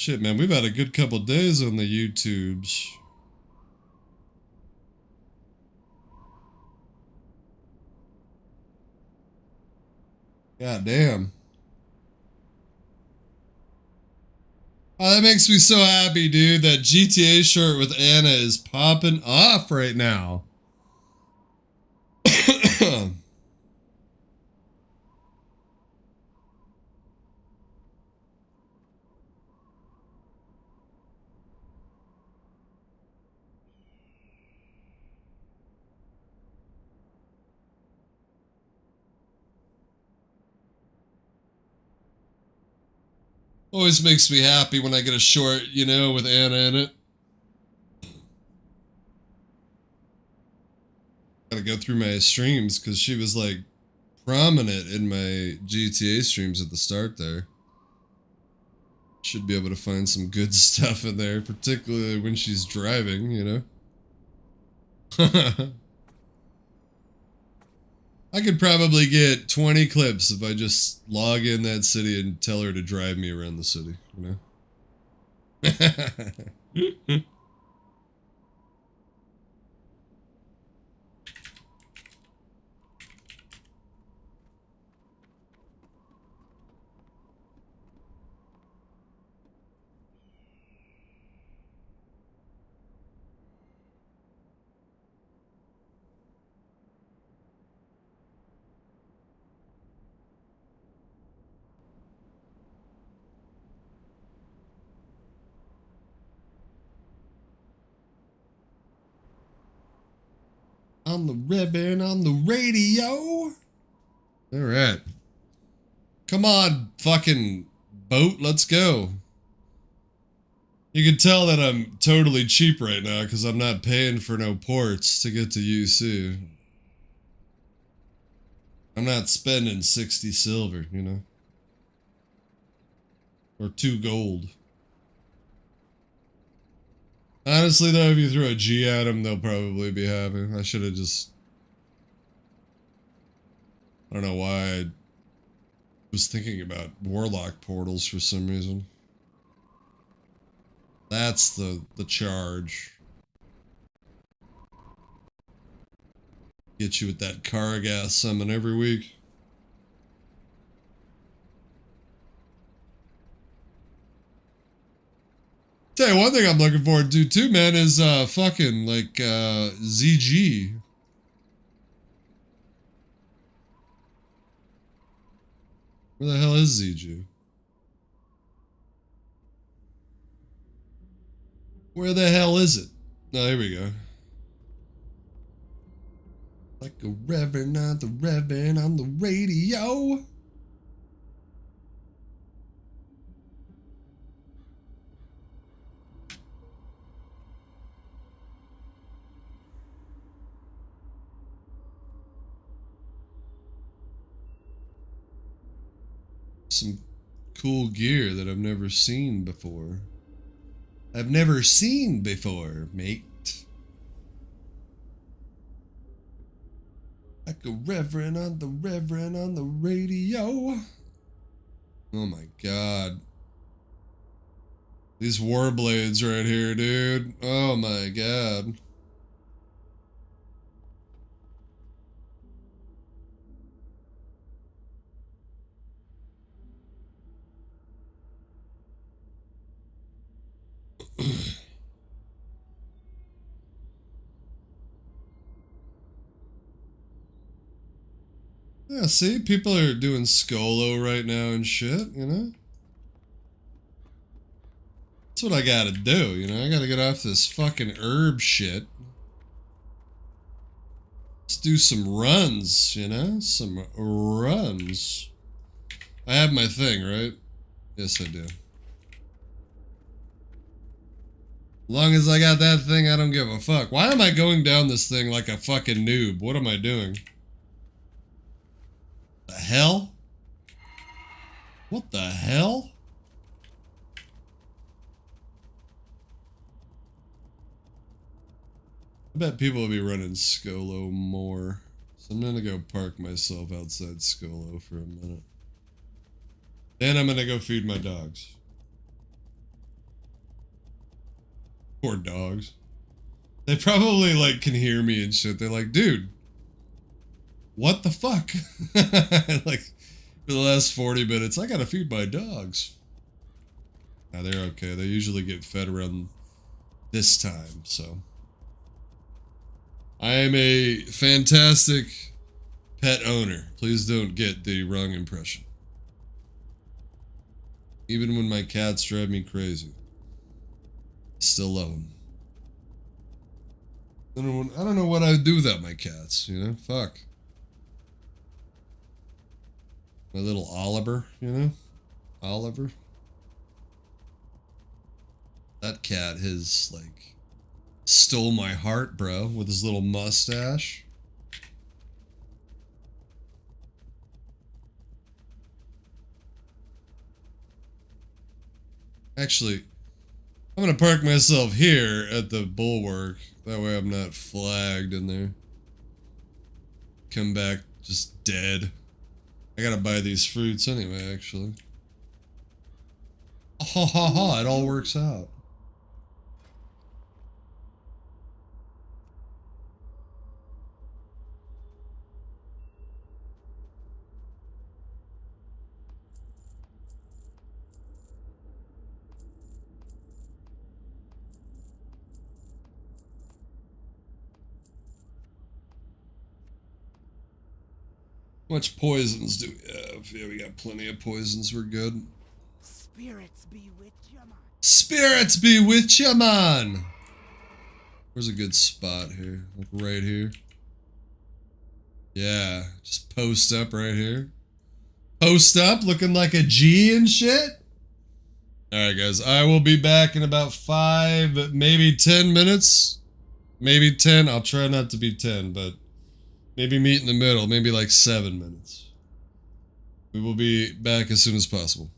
Shit, man, we've had a good couple days on the YouTubes. God damn. Oh, that makes me so happy, dude. That GTA shirt with Anna is popping off right now. Always makes me happy when I get a short, you know, with Anna in it. Gotta go through my streams because she was like prominent in my GTA streams at the start there. Should be able to find some good stuff in there, particularly when she's driving, you know? I could probably get 20 clips if I just log in that city and tell her to drive me around the city, you know? On the ribbon, on the radio. All right. Come on, fucking boat, let's go. You can tell that I'm totally cheap right now because I'm not paying for no ports to get to UC. I'm not spending 60 silver, you know? Or 2 gold. Honestly, though, if you throw a G at them, they'll probably be happy. I should have just... I don't know why I was thinking about Warlock portals for some reason. That's the charge. Get you with that Karaghath summon every week. Tell you one thing I'm looking forward to too, man, is fucking like ZG. Where the hell is ZG? Where the hell is it? Oh, here we go. Like a reverend on the radio. Some cool gear that I've never seen before. I've never seen before, mate. Like a reverend on the radio. Oh my god. These warblades right here, dude. Oh my god. Yeah, see? People are doing Skolo right now and shit, you know? That's what I gotta do, you know? I gotta get off this fucking herb shit. Let's do some runs, you know? Some runs. I have my thing, right? Yes, I do. As long as I got that thing, I don't give a fuck. Why am I going down this thing like a fucking noob? What am I doing? The hell? What the hell? I bet people will be running Skolo more. So I'm gonna go park myself outside Skolo for a minute. Then I'm gonna go feed my dogs. Poor dogs. They probably like can hear me and shit. They're like, dude, what the fuck? Like for the last 40 minutes, I gotta feed my dogs. Nah, they're okay. They usually get fed around this time, so. I am a fantastic pet owner. Please don't get the wrong impression. Even when my cats drive me crazy, I still love them. I don't know what I would do without my cats, you know? Fuck. My little Oliver, you know? Oliver. That cat has, like, stole my heart, bro, with his little mustache. Actually, I'm gonna park myself here at the bulwark. That way I'm not flagged in there. Come back just dead. I gotta buy these fruits anyway, actually. Ha ha ha, it all works out. How much poisons do we have? Yeah, we got plenty of poisons. We're good. Spirits be with you, man. Spirits be with you, man! Where's a good spot here? Like right here. Yeah, just post up right here. Post up looking like a G and shit. Alright guys, I will be back in about 5, maybe 10 minutes. Maybe 10, I'll try not to be 10, but maybe meet in the middle, maybe like 7 minutes. We will be back as soon as possible.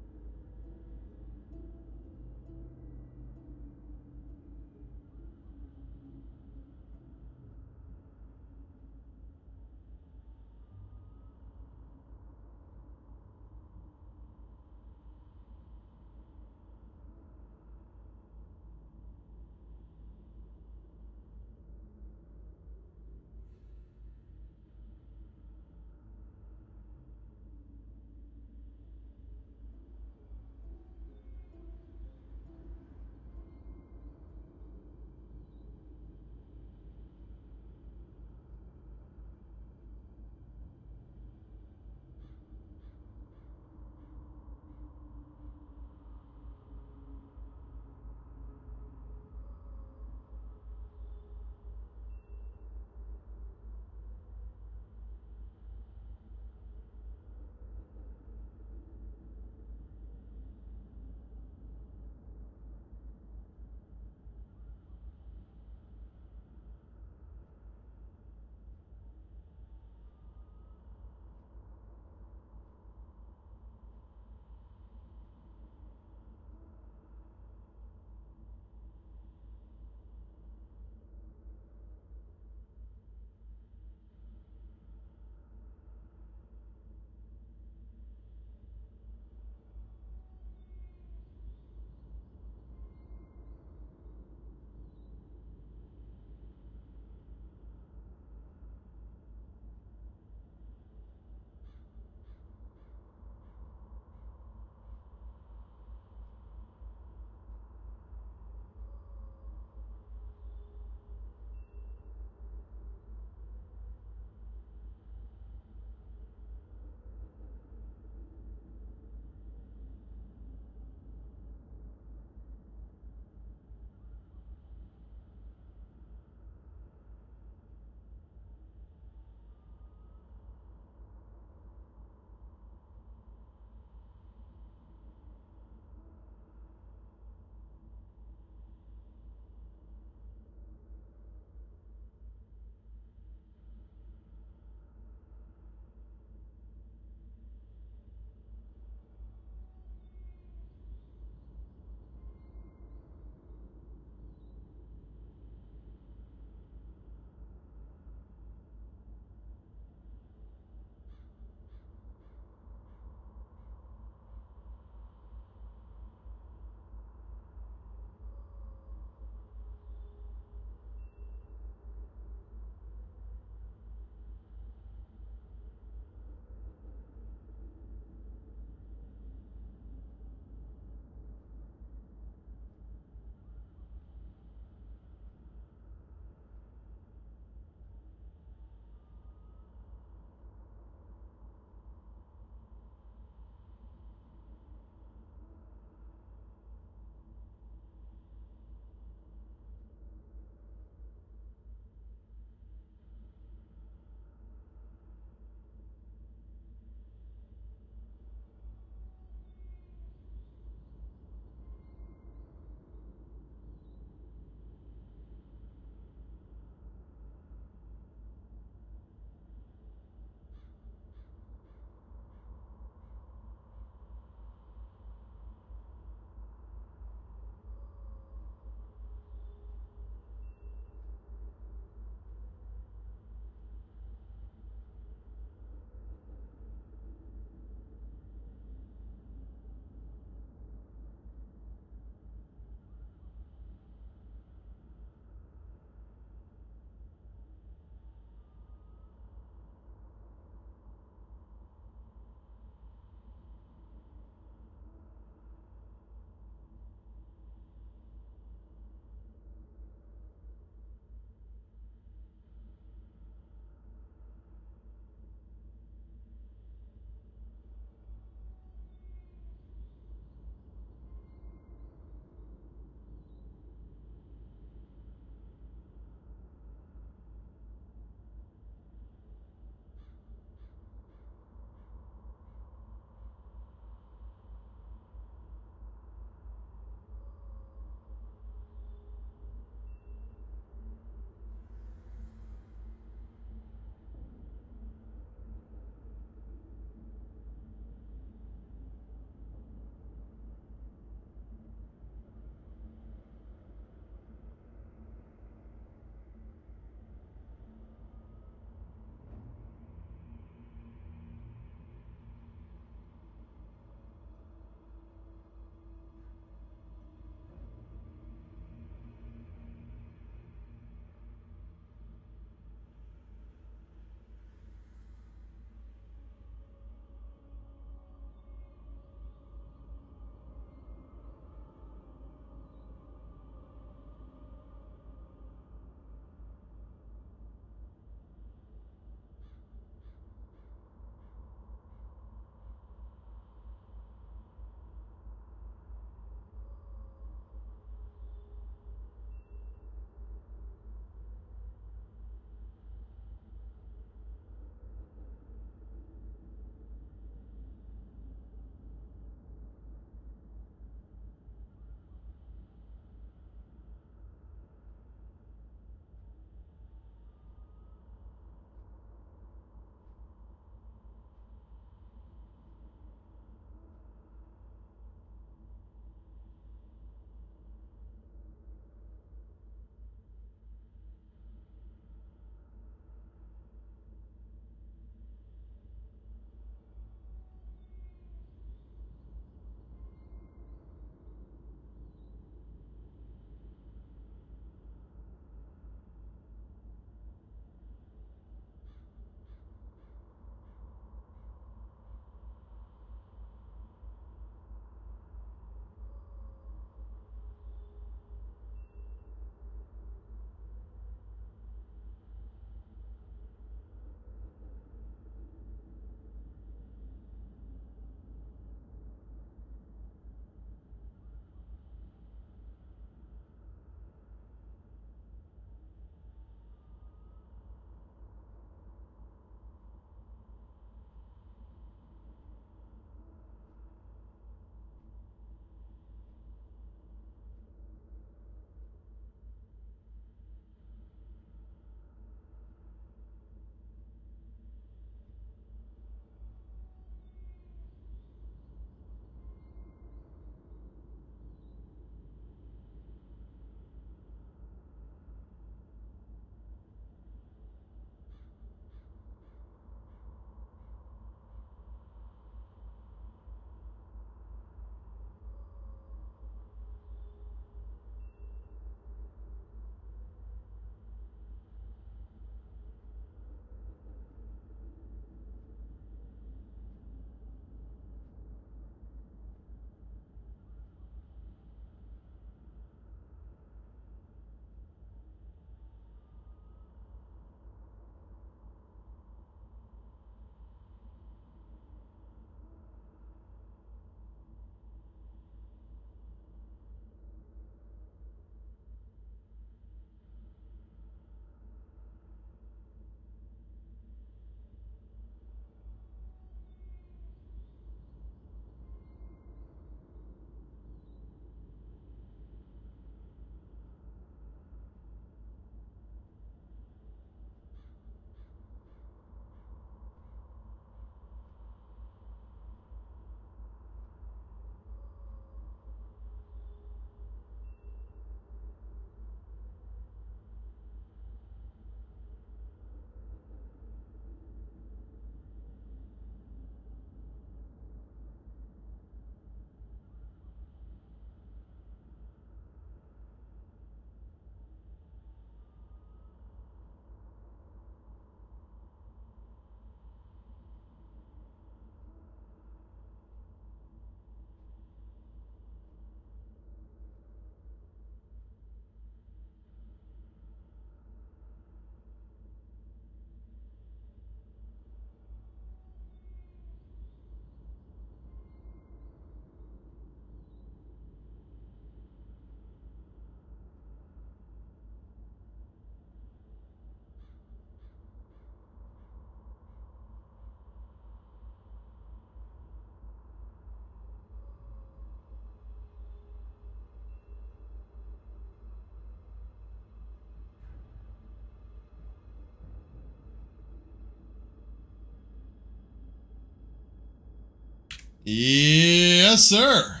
Yes, sir.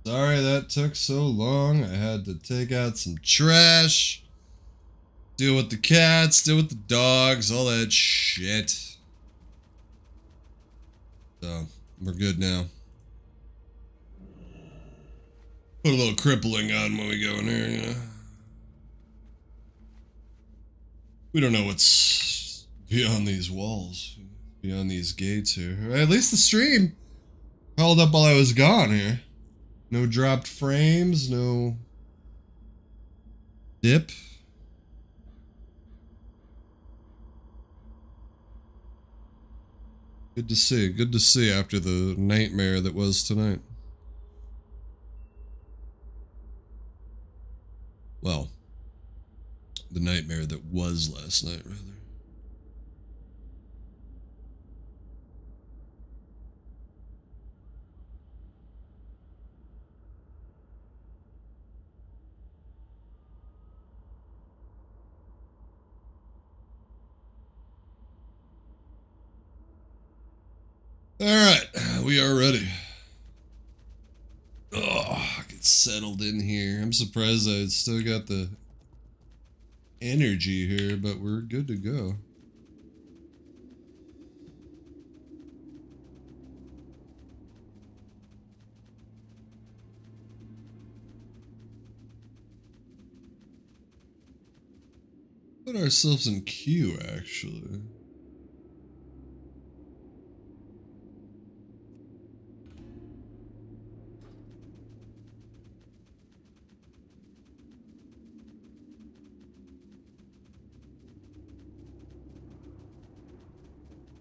Sorry that took so long. I had to take out some trash, deal with the cats, deal with the dogs, all that shit. So, we're good now. Put a little crippling on when we go in here, you know. We don't know what's beyond these walls, beyond these gates here. At least the stream held up while I was gone here. No dropped frames, no dip. Good to see. Good to see after the nightmare that was tonight. Well, the nightmare that was last night, rather. Alright, we are ready. Oh, get settled in here. I'm surprised I still got the energy here, but we're good to go. Put ourselves in queue, actually.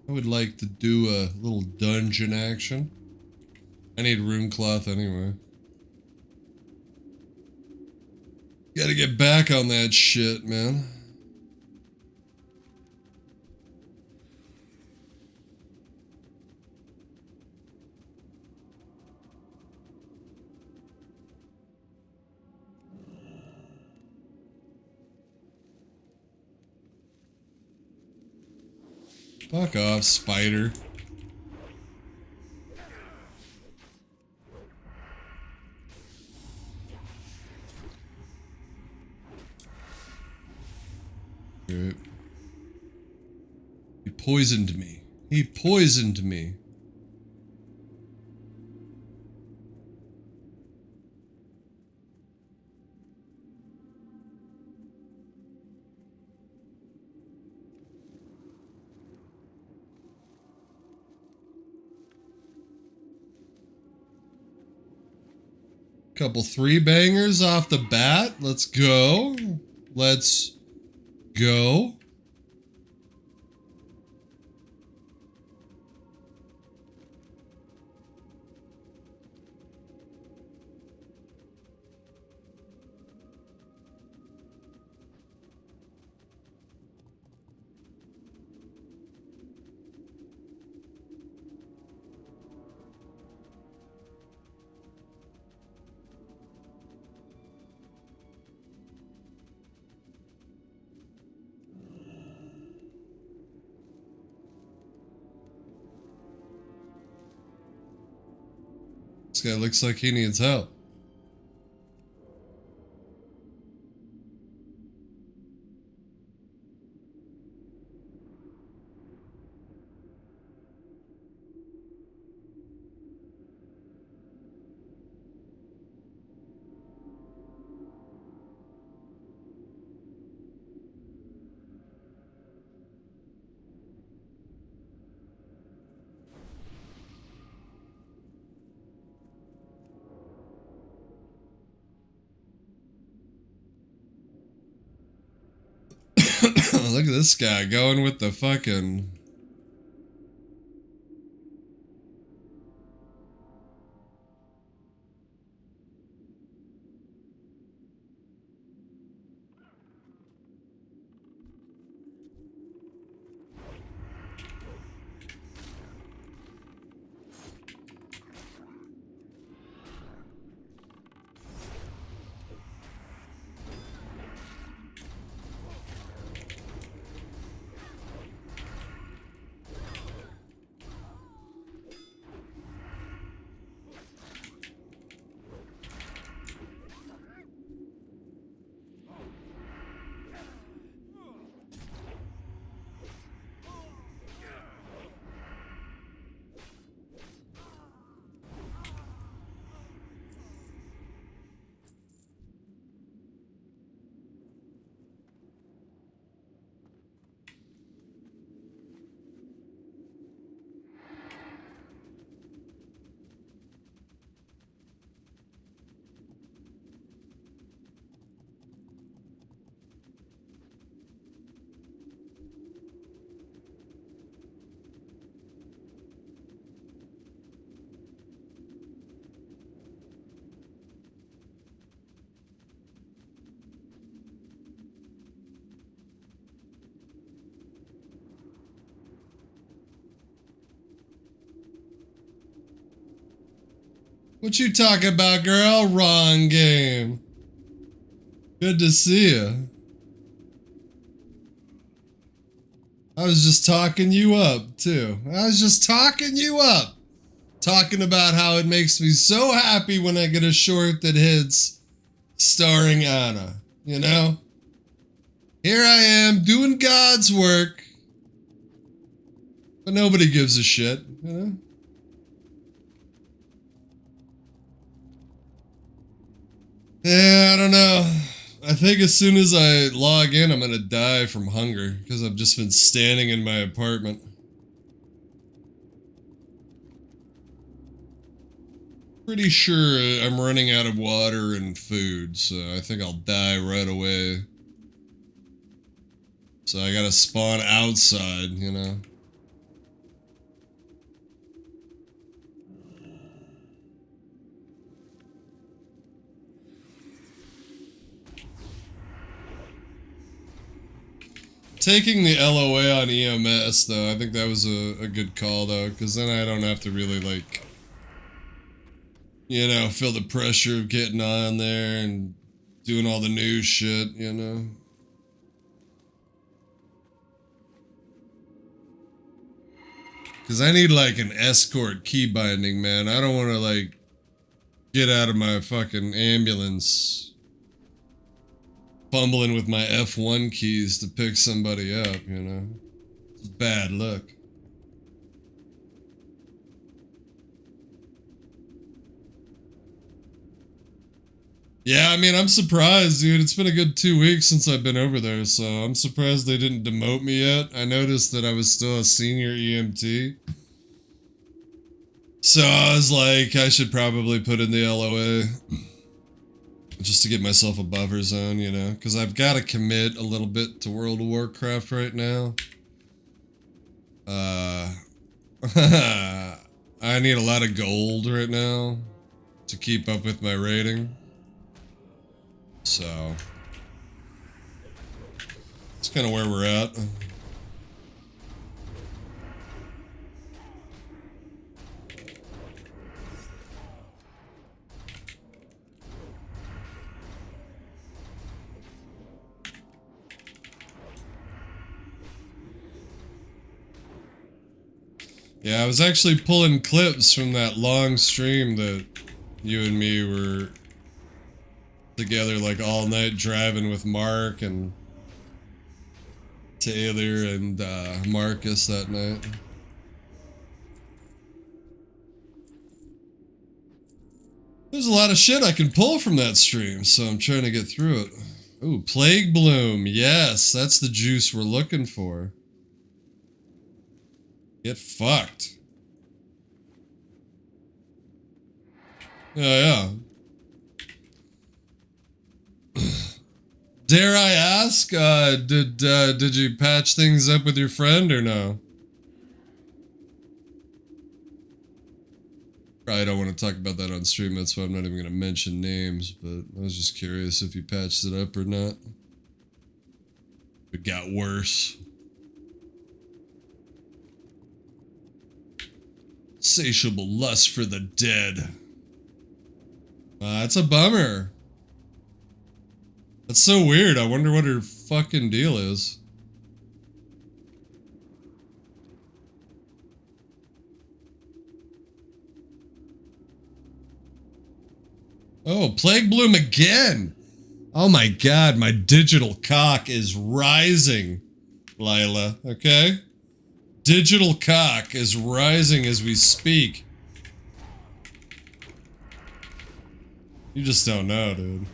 I would like to do a little dungeon action. I need room cloth anyway. Gotta get back on that shit, man. Fuck off, spider. Right. He poisoned me. He poisoned me. Couple three bangers off the bat. Let's go. Let's go. This guy looks like he needs help. Look at this guy going with the fucking... What you talking about, girl? Wrong game. Good to see you. I was just talking you up, too. I was just talking you up. Talking about how it makes me so happy when I get a short that hits starring Anna. You know? Here I am doing God's work. But nobody gives a shit, you know? Yeah, I don't know. I think as soon as I log in, I'm gonna die from hunger because I've just been standing in my apartment. Pretty sure I'm running out of water and food, so I think I'll die right away. So I gotta spawn outside, you know? Taking the LOA on EMS, though, I think that was a good call, though, because then I don't have to really, like, you know, feel the pressure of getting on there and doing all the new shit, you know? Because I need, like, an escort key binding, man. I don't want to, like, get out of my fucking ambulance fumbling with my F1 keys to pick somebody up, you know? It's bad luck. Yeah, I mean, I'm surprised, dude. It's been a good 2 weeks since I've been over there, so I'm surprised they didn't demote me yet. I noticed that I was still a senior EMT. So I was like, I should probably put in the LOA. Just to get myself a buffer zone, you know? Because I've got to commit a little bit to World of Warcraft right now. I need a lot of gold right now to keep up with my rating. So that's kind of where we're at. Yeah, I was actually pulling clips from that long stream that you and me were together like all night driving with Mark and Taylor and Marcus that night. There's a lot of shit I can pull from that stream, so I'm trying to get through it. Ooh, Plague Bloom. Yes, that's the juice we're looking for. Get fucked. Yeah. Dare I ask, did you patch things up with your friend or no? Probably don't want to talk about that on stream, that's why I'm not even going to mention names, but I was just curious if you patched it up or not. It got worse. Insatiable lust for the dead. That's a bummer. That's so weird. I wonder what her fucking deal is. Oh, Plague Bloom again. Oh my god, my digital cock is rising, Lila, okay? Digital cock is rising as we speak. You just don't know, dude.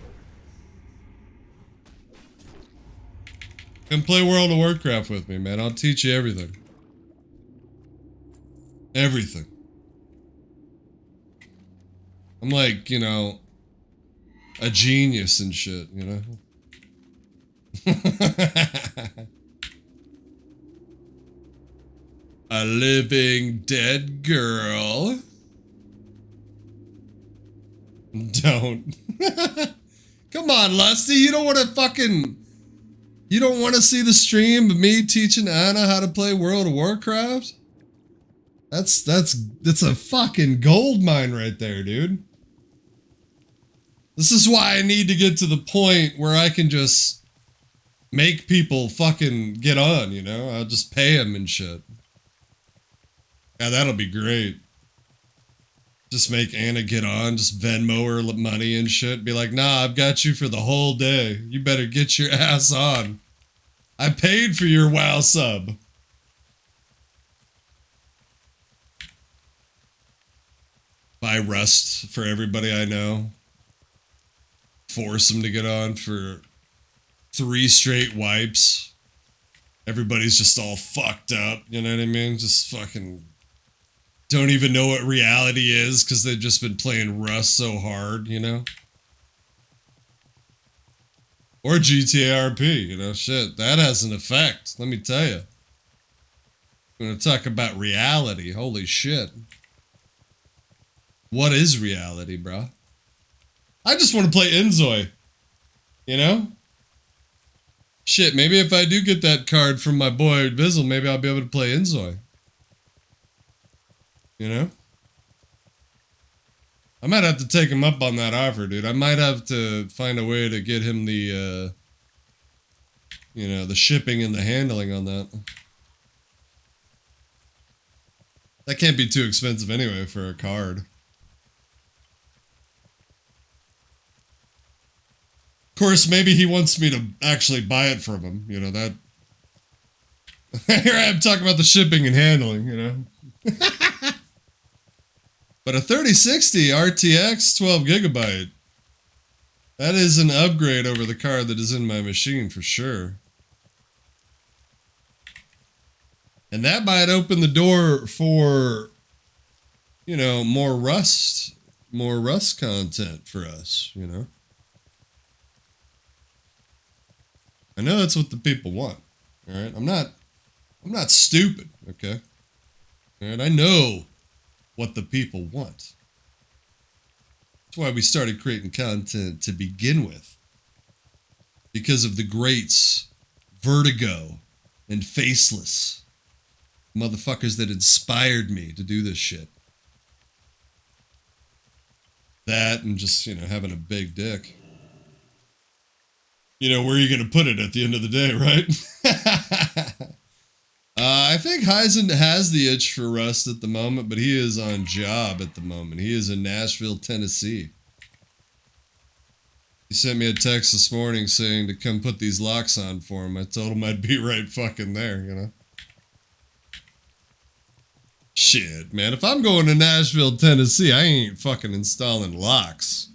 Come play World of Warcraft with me, man. I'll teach you everything. Everything. I'm like, you know, a genius and shit, you know? A living dead girl. Don't. Come on, Lusty. You don't want to fucking... You don't want to see the stream of me teaching Anna how to play World of Warcraft? That's a fucking gold mine right there, dude. This is why I need to get to the point where I can just make people fucking get on, you know? I'll just pay them and shit. Yeah, that'll be great. Just make Anna get on, just Venmo her money and shit. Be like, nah, I've got you for the whole day. You better get your ass on. I paid for your WoW sub. Buy Rust for everybody I know. Force them to get on for 3 straight wipes. Everybody's just all fucked up, you know what I mean? Just fucking don't even know what reality is because they've just been playing Rust so hard, you know? Or GTA RP, you know, shit. That has an effect, let me tell you. I'm gonna talk about reality, holy shit. What is reality, bro? I just want to play Enzoy, you know? Shit, maybe if I do get that card from my boy Vizzle, maybe I'll be able to play Enzoy. You know? I might have to take him up on that offer, dude. I might have to find a way to get him the, you know, the shipping and the handling on that. That can't be too expensive anyway for a card. Of course, maybe he wants me to actually buy it from him, you know, that... Here I am talking about the shipping and handling, you know? But a 3060 RTX 12 gigabyte, that is an upgrade over the card that is in my machine for sure. And that might open the door for, you know, more Rust content for us, you know? I know that's what the people want, all right? I'm not stupid, okay? All right, I know what the people want. That's why we started creating content to begin with. Because of the greats, Vertigo and Faceless. Motherfuckers that inspired me to do this shit. That and just, you know, having a big dick. You know, where are you going to put it at the end of the day, right? I think Heisen has the itch for Rust at the moment, but he is on job at the moment. He is in Nashville, Tennessee. He sent me a text this morning saying to come put these locks on for him. I told him I'd be right fucking there, you know? Shit, man. If I'm going to Nashville, Tennessee, I ain't fucking installing locks.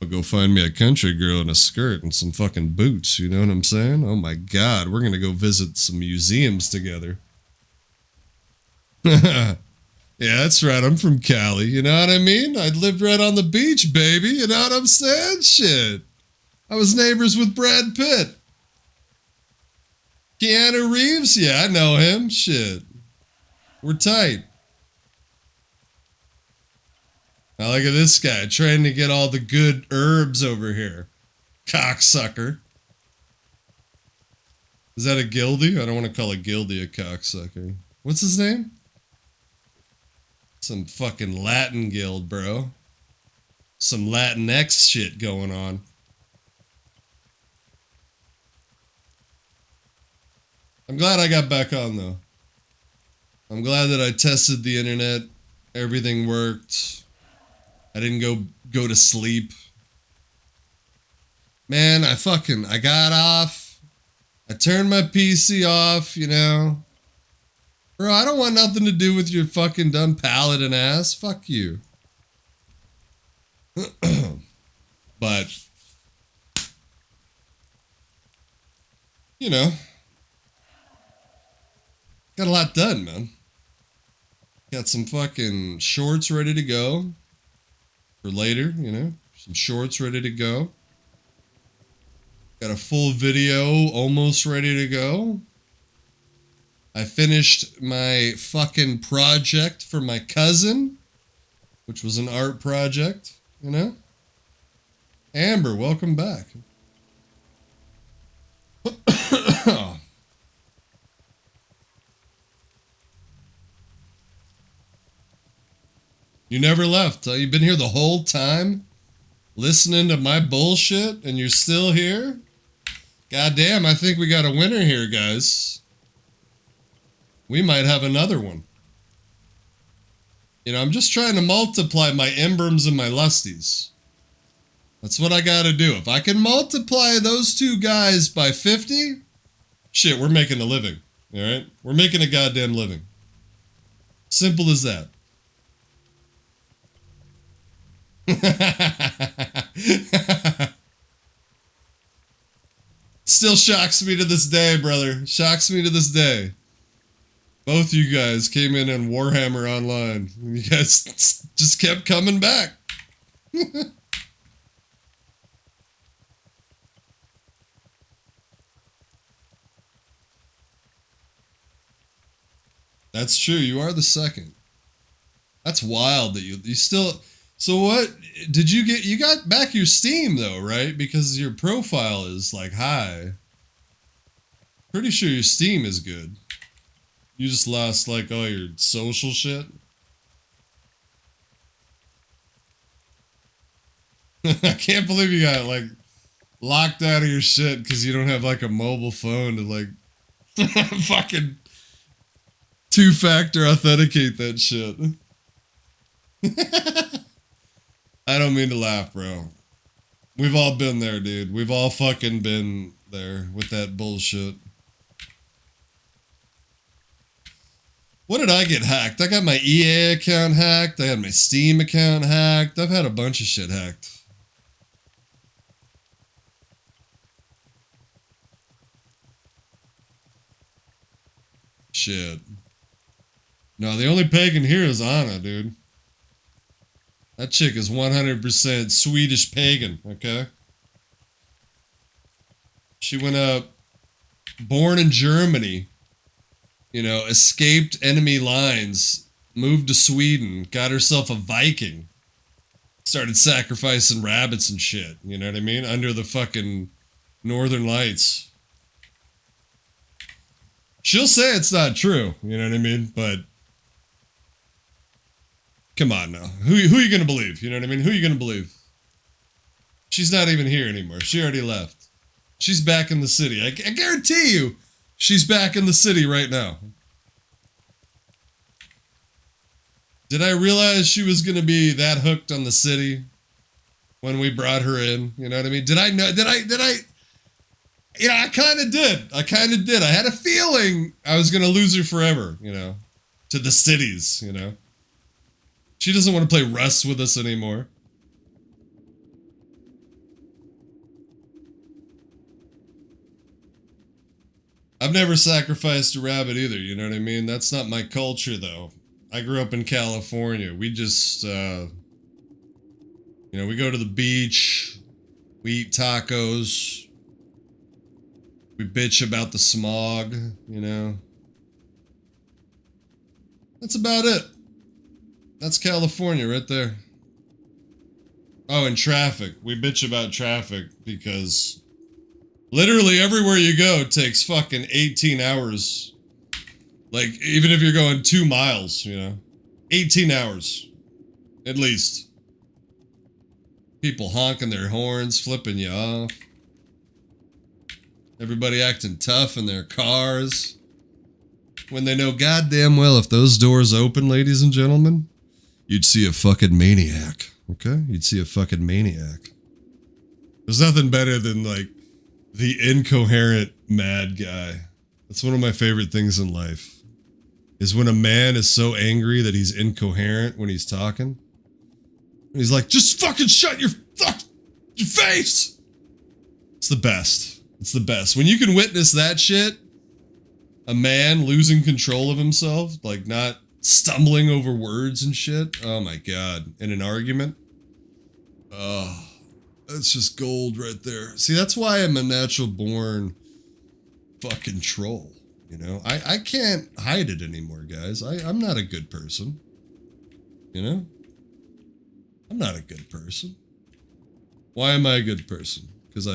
I'll go find me a country girl in a skirt and some fucking boots, you know what I'm saying? Oh my god, we're gonna go visit some museums together. Yeah, that's right, I'm from Cali, you know what I mean? I lived right on the beach, baby, you know what I'm saying? Shit. I was neighbors with Brad Pitt. Keanu Reeves? Yeah, I know him, shit. We're tight. Now look at this guy, trying to get all the good herbs over here. Cocksucker. Is that a guildie? I don't want to call a guildie a cocksucker. What's his name? Some fucking Latin guild, bro. Some Latinx shit going on. I'm glad I got back on, though. I'm glad that I tested the internet. Everything worked. I didn't go to sleep. Man, I got off. I turned my PC off, you know. Bro, I don't want nothing to do with your fucking dumb paladin ass. Fuck you. But, you know, got a lot done, man. Got some fucking shorts ready to go. For later, you know, some shorts ready to go. Got a full video almost ready to go. I finished my fucking project for my cousin, which was an art project, you know. Amber, welcome back. You never left. You've been here the whole time. listening to my bullshit and you're still here? Goddamn, I think we got a winner here, guys. We might have another one. You know, I'm just trying to multiply my Embrams and my Lusties. That's what I gotta do. If I can multiply those two guys by 50, shit, we're making a living. Alright? We're making a goddamn living. Simple as that. Still shocks me to this day, brother. Shocks me to this day. Both you guys came in on Warhammer Online. You guys just kept coming back. That's true. You are the second. That's wild that you still... So what did you get? You got back your Steam though, right? Because your profile is like high. Pretty sure your Steam is good. You just lost like all your social shit. I can't believe you got like locked out of your shit because you don't have like a mobile phone to like fucking two-factor authenticate that shit. I don't mean to laugh, bro. We've all been there, dude. We've all fucking been there with that bullshit. What did I get hacked? I got my EA account hacked. I had my Steam account hacked. I've had a bunch of shit hacked. Shit. No, the only pagan here is Anna, dude. That chick is 100% Swedish pagan, okay? She went up, born in Germany, you know, escaped enemy lines, moved to Sweden, got herself a Viking, started sacrificing rabbits and shit, you know what I mean? Under the fucking Northern Lights. She'll say it's not true, you know what I mean? But come on now. Who you gonna believe? You know what I mean? Who you gonna believe? She's not even here anymore. She already left. She's back in the city. I guarantee you, she's back in the city right now. Did I realize she was gonna be that hooked on the city when we brought her in? You know what I mean? Did I know? Did I? You know, I kind of did. I had a feeling I was gonna lose her forever. You know, to the cities. You know. She doesn't want to play Rust with us anymore. I've never sacrificed a rabbit either, you know what I mean? That's not my culture, though. I grew up in California. We just, you know, we go to the beach. We eat tacos. We bitch about the smog, you know? That's about it. That's California right there. Oh, and traffic. We bitch about traffic because literally everywhere you go takes fucking 18 hours. Like, even if you're going 2 miles, you know? 18 hours. At least. People honking their horns, flipping you off. Everybody acting tough in their cars. When they know goddamn well if those doors open, ladies and gentlemen, you'd see a fucking maniac, okay? You'd see a fucking maniac. There's nothing better than, like, the incoherent mad guy. That's one of my favorite things in life. Is when a man is so angry that he's incoherent when he's talking. He's like, just fucking shut your face! It's the best. It's the best. When you can witness that shit, a man losing control of himself, like not stumbling over words and shit. Oh my god. In an argument. Oh, that's just gold right there. See, that's why I'm a natural born fucking troll. You know, I can't hide it anymore, guys. I'm not a good person. You know? I'm not a good person. Why am I a good person? Because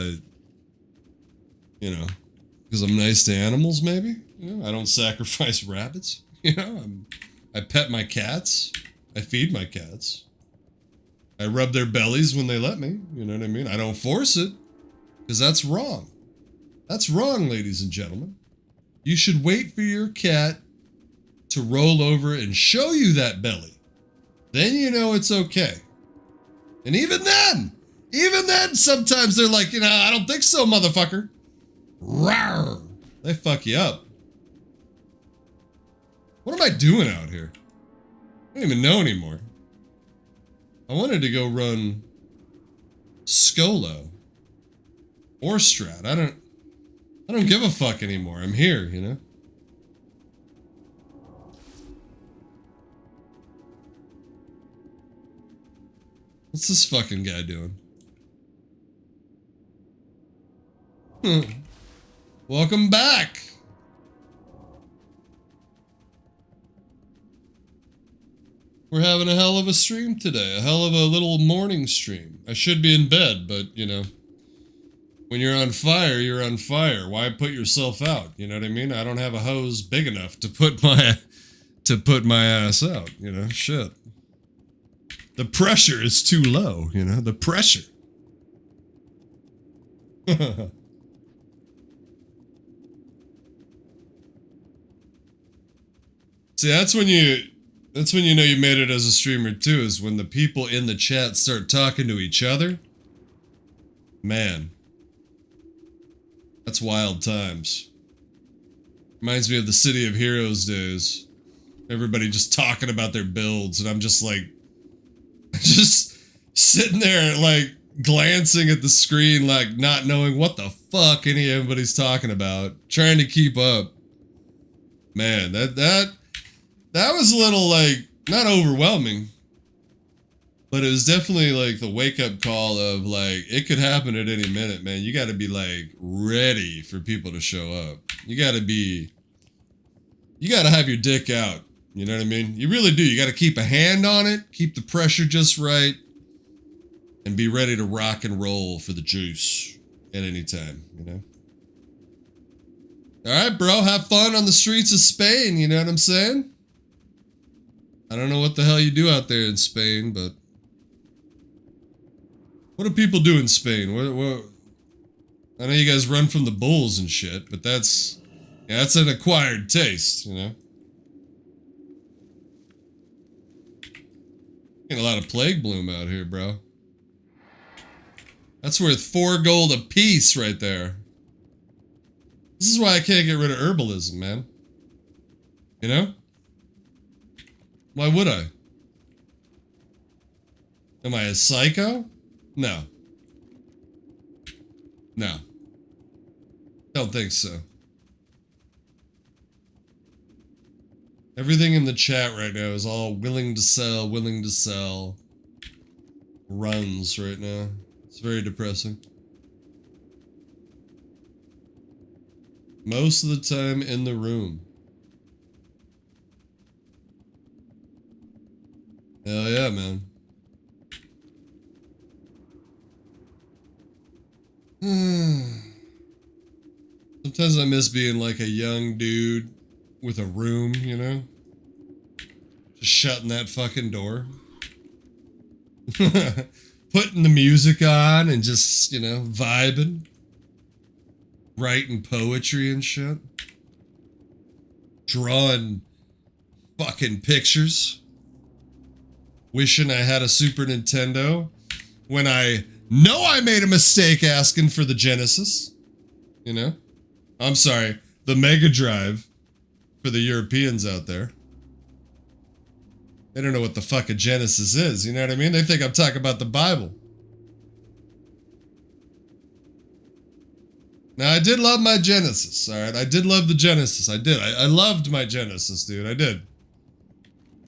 because I'm nice to animals, maybe? You know, I don't sacrifice rabbits. You know, I pet my cats. I feed my cats. I rub their bellies when they let me. You know what I mean? I don't force it, because that's wrong. That's wrong, ladies and gentlemen. You should wait for your cat to roll over and show you that belly. Then you know it's okay. And even then, sometimes they're like, I don't think so, motherfucker. Rawr. They fuck you up. What am I doing out here? I don't even know anymore. I wanted to go run Skolo or Strat. I don't give a fuck anymore. I'm here, you know? What's this fucking guy doing? Welcome back! We're having a hell of a stream today. A hell of a little morning stream. I should be in bed, but, when you're on fire, you're on fire. Why put yourself out? You know what I mean? I don't have a hose big enough to put my ass out, Shit. The pressure is too low, the pressure. See, that's when you know you made it as a streamer too, is when the people in the chat start talking to each other. Man. That's wild times. Reminds me of the City of Heroes days. Everybody just talking about their builds, and I'm just like, just sitting there, like, glancing at the screen, like, not knowing what the fuck anybody's talking about, trying to keep up. Man, that was a little, like, not overwhelming, but it was definitely, like, the wake-up call of, like, it could happen at any minute, man. You gotta be, like, ready for people to show up. You gotta have your dick out. You know what I mean? You really do. You gotta keep a hand on it, keep the pressure just right, and be ready to rock and roll for the juice at any time, Alright, bro, have fun on the streets of Spain, you know what I'm saying? I don't know what the hell you do out there in Spain, but... What do people do in Spain? What? I know you guys run from the bulls and shit, but that's an acquired taste, Getting a lot of plague bloom out here, bro. That's worth 4 gold a piece right there. This is why I can't get rid of herbalism, man. Why would I? Am I a psycho? No. No. Don't think so. Everything in the chat right now is all willing to sell runs right now. It's very depressing. Most of the time in the room. Hell yeah, man. Sometimes I miss being like a young dude with a room, Just shutting that fucking door. Putting the music on and just, vibing. Writing poetry and shit. Drawing fucking pictures. Wishing I had a Super Nintendo when I know I made a mistake asking for the Genesis. I'm sorry, the Mega Drive for the Europeans out there. They don't know what the fuck a Genesis is, you know what I mean? They think I'm talking about the Bible. Now, I did love my Genesis, alright? I did love the Genesis, I did. I loved my Genesis, dude, I did.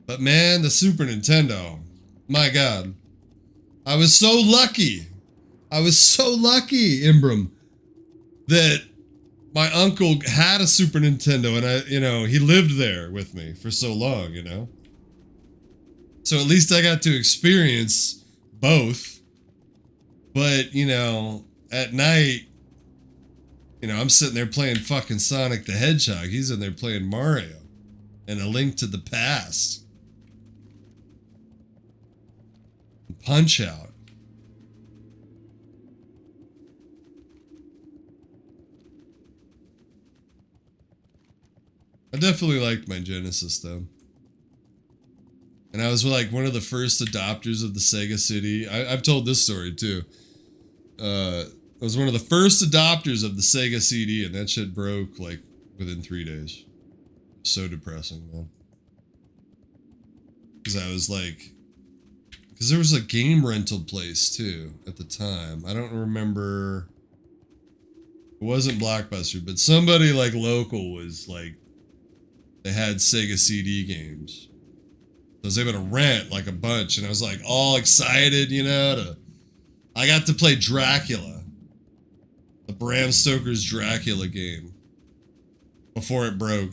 But man, the Super Nintendo, my god. I was so lucky, Imbram, that my uncle had a Super Nintendo and he lived there with me for so long, So at least I got to experience both. But, at night, I'm sitting there playing fucking Sonic the Hedgehog. He's in there playing Mario and A Link to the Past. Punch Out. I definitely liked my Genesis though. And I was like one of the first adopters of the Sega CD. I've told this story too. I was one of the first adopters of the Sega CD, and that shit broke like within 3 days. So depressing, man. Because I was like, because there was a game rental place too at the time. I don't remember. It wasn't Blockbuster, but somebody like local was like, they had Sega CD games. So I was able to rent like a bunch, and I was like all excited, you know, I got to play Dracula. The Bram Stoker's Dracula game. Before it broke.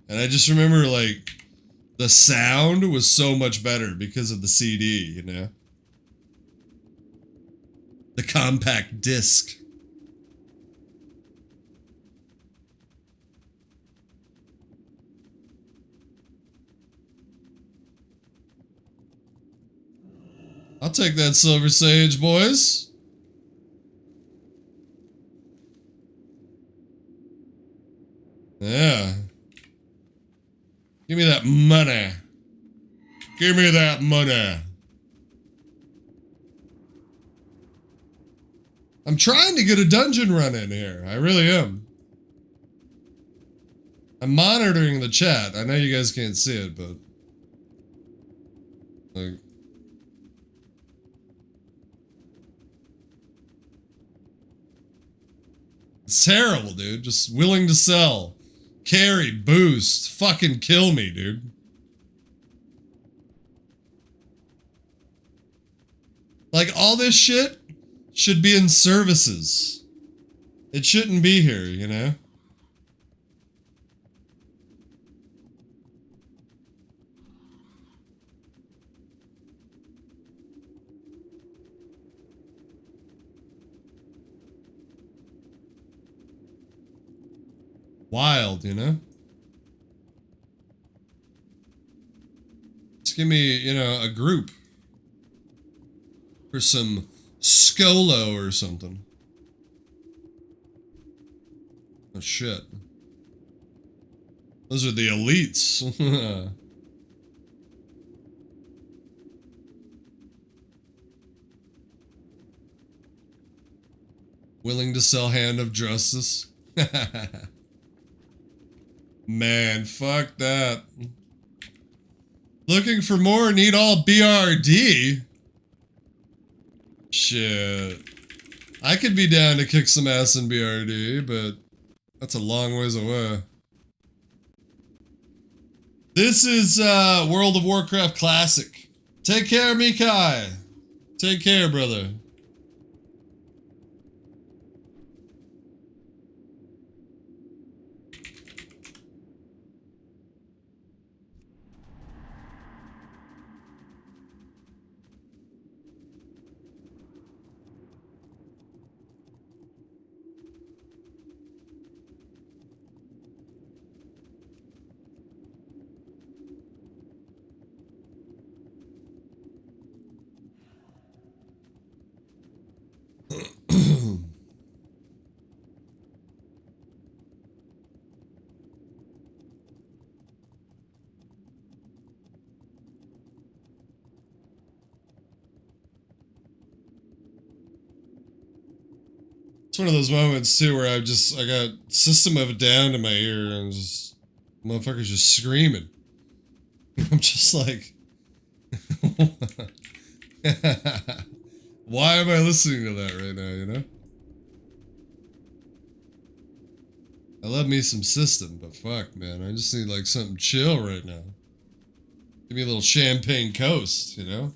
And I just remember like, the sound was so much better because of the CD, you know? The compact disc. I'll take that Silver Sage, boys. Yeah. Give me that money. Give me that money. I'm trying to get a dungeon run in here. I really am. I'm monitoring the chat. I know you guys can't see it, but... like... it's terrible, dude. Just willing to sell. Carry, boost, fucking kill me, dude. Like, all this shit should be in services. It shouldn't be here, you know? Wild, you know? Just give me, you know, a group. Or some Skolo or something. Oh shit. Those are the elites. Willing to sell Hand of Justice. Man, fuck that. Looking for more, need all BRD? Shit. I could be down to kick some ass in BRD, but that's a long ways away. This is World of Warcraft Classic. Take care, Mikai. Take care, brother. It's one of those moments too where I got System of a Down in my ear and just motherfuckers just screaming. I'm just like, why am I listening to that right now, you know? I love me some System, but fuck, man, I just need like something chill right now. Give me a little Champagne Coast, you know?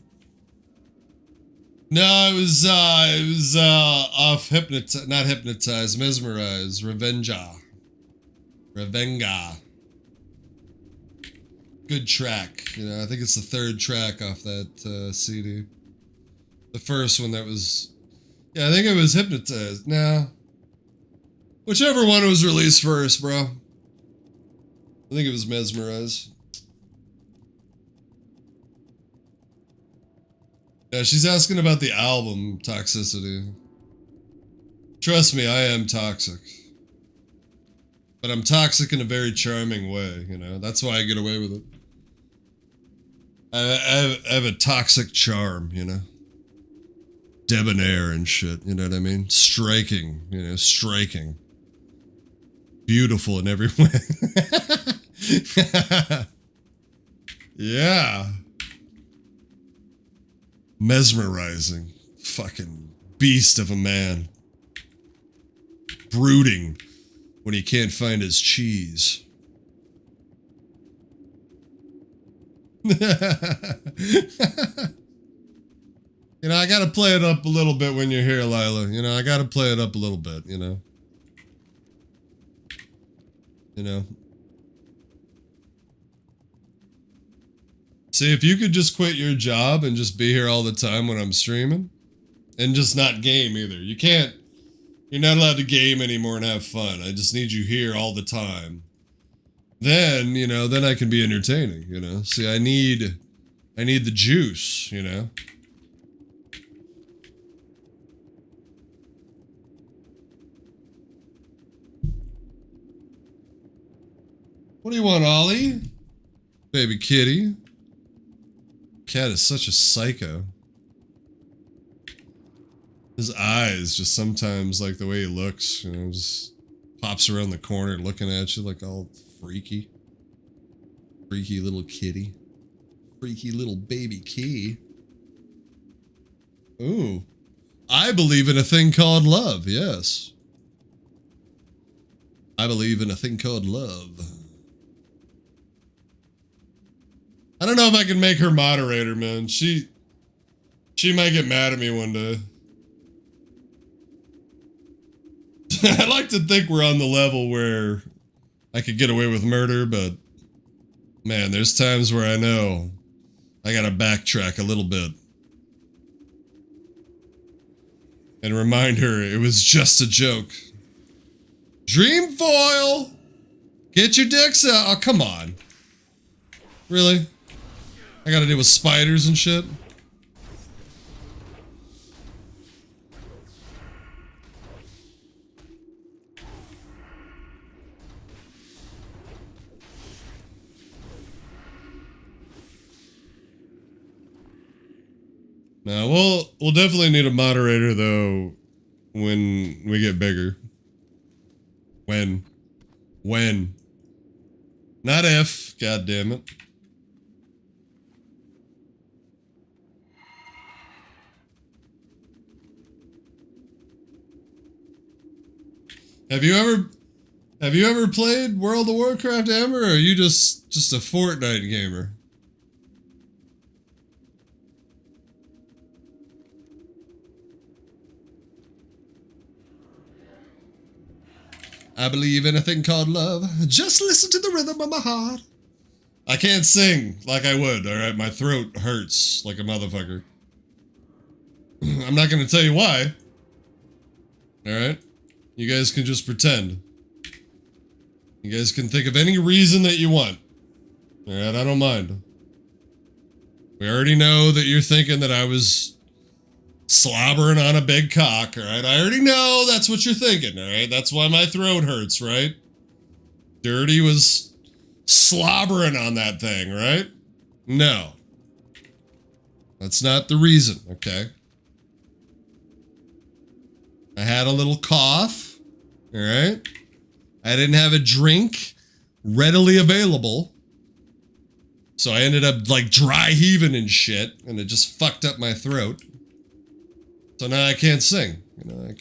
No, it was off not Hypnotize, Mesmerize, Revenga. Good track, you know, I think it's the third track off that CD. The first one that was, yeah, I think it was Hypnotize, no. Whichever one was released first, bro. I think it was Mesmerize. Yeah, she's asking about the album Toxicity. Trust me, I am toxic. But I'm toxic in a very charming way, you know? That's why I get away with it. I have a toxic charm, you know? Debonair and shit, you know what I mean? Striking, you know, striking. Beautiful in every way. Yeah. Mesmerizing. Fucking beast of a man. Brooding when he can't find his cheese. You know, I gotta play it up a little bit when you're here, Lila. You know, I gotta play it up a little bit, you know? You know? See, if you could just quit your job and just be here all the time when I'm streaming, and just not game either. You can't, you're not allowed to game anymore and have fun. I just need you here all the time. Then, you know, then I can be entertaining, you know? See, I need the juice, you know? What do you want, Ollie? Baby kitty. Cat is such a psycho. His eyes, just sometimes, like the way he looks, you know, just pops around the corner looking at you like all freaky. Freaky little kitty. Freaky little baby key. Ooh. I believe in a thing called love, yes. I believe in a thing called love. I don't know if I can make her moderator, man. She might get mad at me one day. I like to think we're on the level where I could get away with murder, but man, there's times where I know I gotta backtrack a little bit. And remind her it was just a joke. Dream foil! Get your dicks out! Oh, come on. Really? I gotta deal with spiders and shit? Now, we'll definitely need a moderator, though, when we get bigger. When. Not if, god damn it. Have you ever played World of Warcraft, Amber, or are you just a Fortnite gamer? I believe in a thing called love. Just listen to the rhythm of my heart. I can't sing like I would, alright? My throat hurts like a motherfucker. I'm not gonna tell you why. Alright? You guys can just pretend. You guys can think of any reason that you want. Alright, I don't mind. We already know that you're thinking that I was slobbering on a big cock, alright? I already know that's what you're thinking, alright? That's why my throat hurts, right? Dirty was slobbering on that thing, right? No. That's not the reason, okay? I had a little cough, alright? I didn't have a drink readily available. So I ended up like dry heaving and shit, and it just fucked up my throat. So now I can't sing, you know, I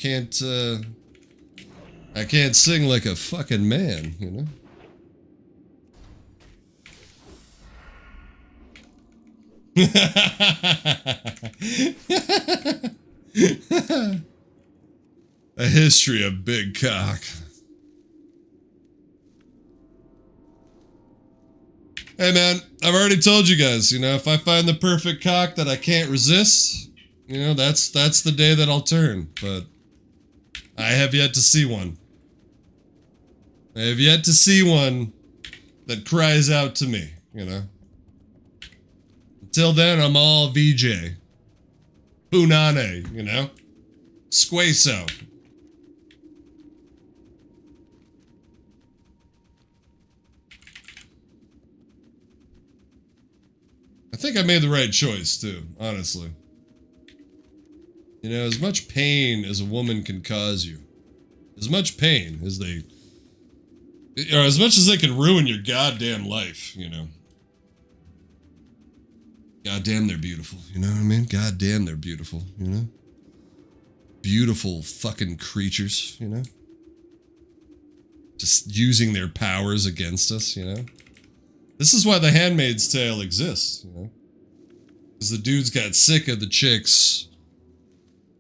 can't sing like a fucking man, you know? A history of big cock. Hey man, I've already told you guys, you know, if I find the perfect cock that I can't resist, you know, that's the day that I'll turn, but I have yet to see one. I have yet to see one that cries out to me, you know. Until then, I'm all VJ. Punane, you know? Squeso. I think I made the right choice, too, honestly. You know, as much pain as a woman can cause you, as much pain as they... or as much as they can ruin your goddamn life, you know. Goddamn, they're beautiful, you know what I mean? Goddamn, they're beautiful, you know? Beautiful fucking creatures, you know? Just using their powers against us, you know? This is why The Handmaid's Tale exists, you know? Because the dudes got sick of the chicks,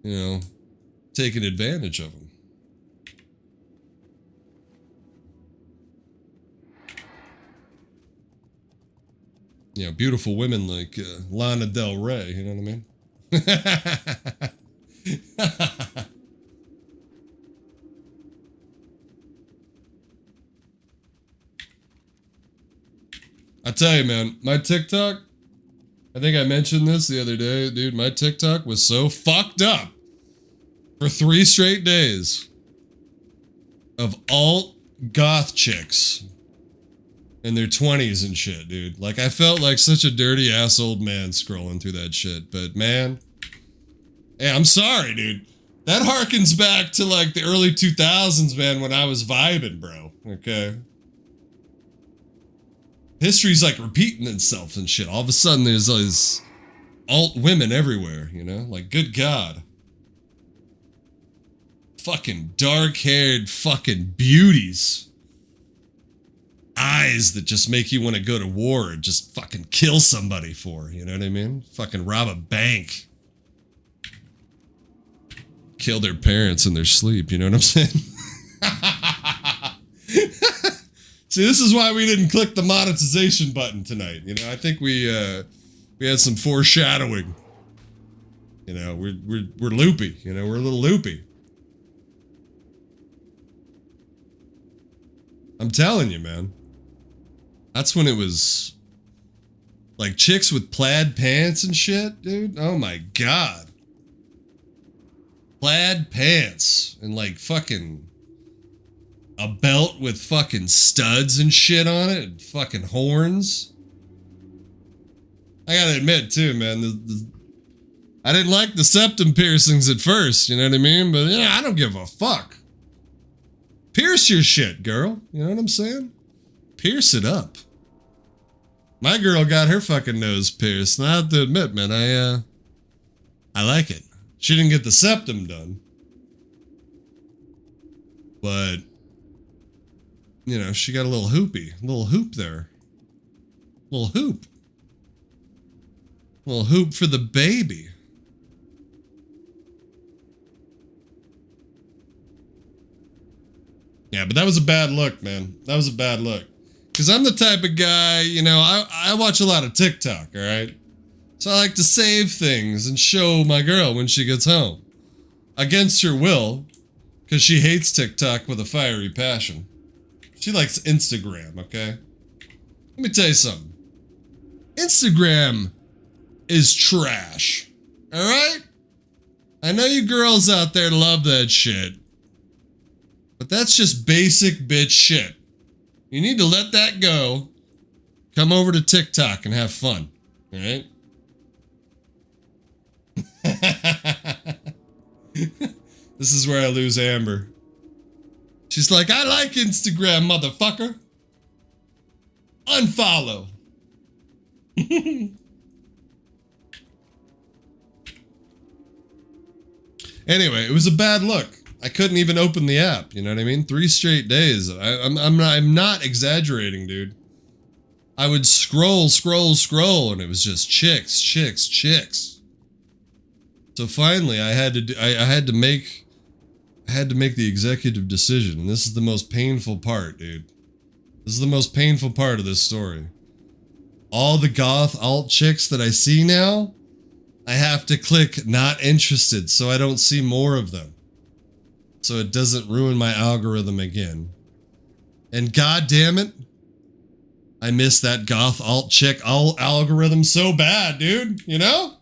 you know, taking advantage of them. You know, beautiful women like Lana Del Rey, you know what I mean? I tell you, man, my TikTok, I think I mentioned this the other day, dude, my TikTok was so fucked up for 3 straight days of alt goth chicks in their 20s and shit, dude. Like, I felt like such a dirty ass old man scrolling through that shit. But, man, hey, I'm sorry, dude. That harkens back to, like, the early 2000s, man, when I was vibing, bro. Okay? History's, like, repeating itself and shit. All of a sudden, there's these alt women everywhere, you know? Like, good God. Fucking dark-haired fucking beauties. Eyes that just make you want to go to war and just fucking kill somebody for, you know what I mean? Fucking rob a bank. Kill their parents in their sleep, you know what I'm saying? See, this is why we didn't click the monetization button tonight, you know? I think we had some foreshadowing. You know, we're loopy, you know, we're a little loopy. I'm telling you, man. That's when it was like chicks with plaid pants and shit, dude. Oh my God. Plaid pants and like fucking a belt with fucking studs and shit on it and fucking horns. I gotta admit too, man, I didn't like the septum piercings at first, you know what I mean? But yeah, I don't give a fuck. Pierce your shit, girl. You know what I'm saying? Pierce it up. My girl got her fucking nose pierced, and I have to admit, man, I like it. She didn't get the septum done. But, you know, she got a little hoopy. A little hoop there. Little hoop. Little hoop for the baby. Yeah, but that was a bad look, man. That was a bad look. Because I'm the type of guy, you know, I watch a lot of TikTok, alright? So I like to save things and show my girl when she gets home. Against her will, because she hates TikTok with a fiery passion. She likes Instagram, okay? Let me tell you something. Instagram is trash, alright? I know you girls out there love that shit. But that's just basic bitch shit. You need to let that go. Come over to TikTok and have fun. Alright? This is where I lose Amber. She's like, I like Instagram, motherfucker. Unfollow. Anyway, it was a bad look. I couldn't even open the app, you know what I mean? 3 straight days. I'm not exaggerating, dude. I would scroll, and it was just chicks. So finally, I had to make the executive decision, and this is the most painful part, dude. This is the most painful part of this story. All the goth alt chicks that I see now, I have to click not interested so I don't see more of them. So it doesn't ruin my algorithm again. And god damn it, I miss that goth alt chick algorithm so bad, dude, you know?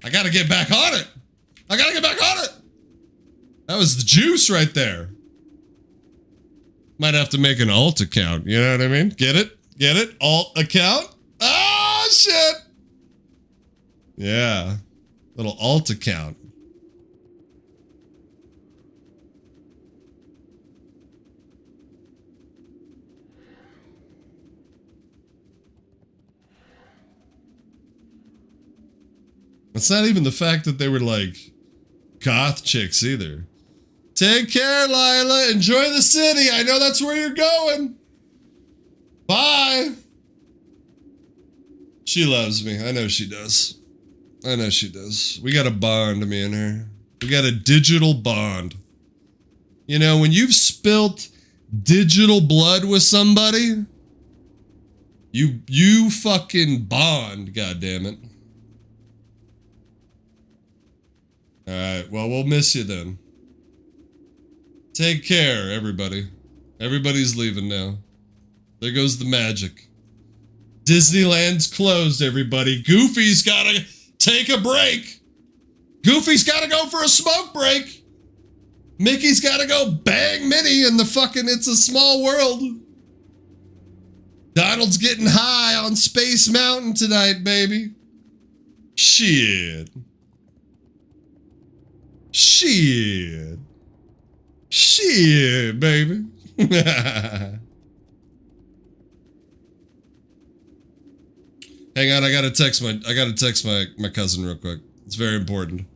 I gotta get back on it. I gotta get back on it. That was the juice right there. Might have to make an alt account. You know what I mean? Get it? Get it? Alt account? Oh, shit. Yeah. Little alt account. It's not even the fact that they were like goth chicks either. Take care, Lila. Enjoy the city. I know that's where you're going. Bye. She loves me. I know she does. I know she does. We got a bond, me and her. We got a digital bond. You know, when you've spilt digital blood with somebody, you fucking bond, goddammit. Alright, well, we'll miss you then. Take care, everybody. Everybody's leaving now. There goes the magic. Disneyland's closed, everybody. Goofy's gotta take a break. Goofy's gotta go for a smoke break. Mickey's gotta go bang Minnie in the fucking It's a Small World. Donald's getting high on Space Mountain tonight, baby. Shit. Shit. Shit, baby. Hang on, I gotta text my cousin real quick. It's very important.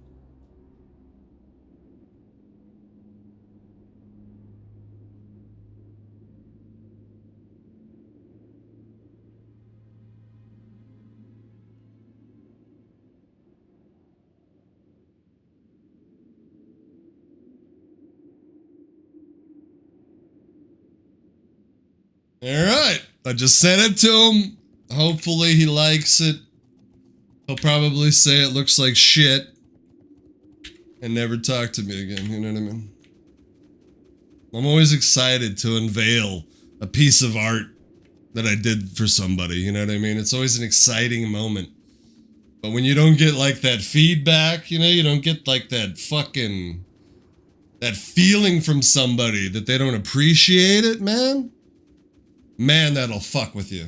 Alright, I just sent it to him. Hopefully he likes it. He'll probably say it looks like shit. And never talk to me again, you know what I mean? I'm always excited to unveil a piece of art that I did for somebody, you know what I mean? It's always an exciting moment. But when you don't get like that feedback, you know, you don't get like that fucking... that feeling from somebody that they don't appreciate it, man. Man, that'll fuck with you.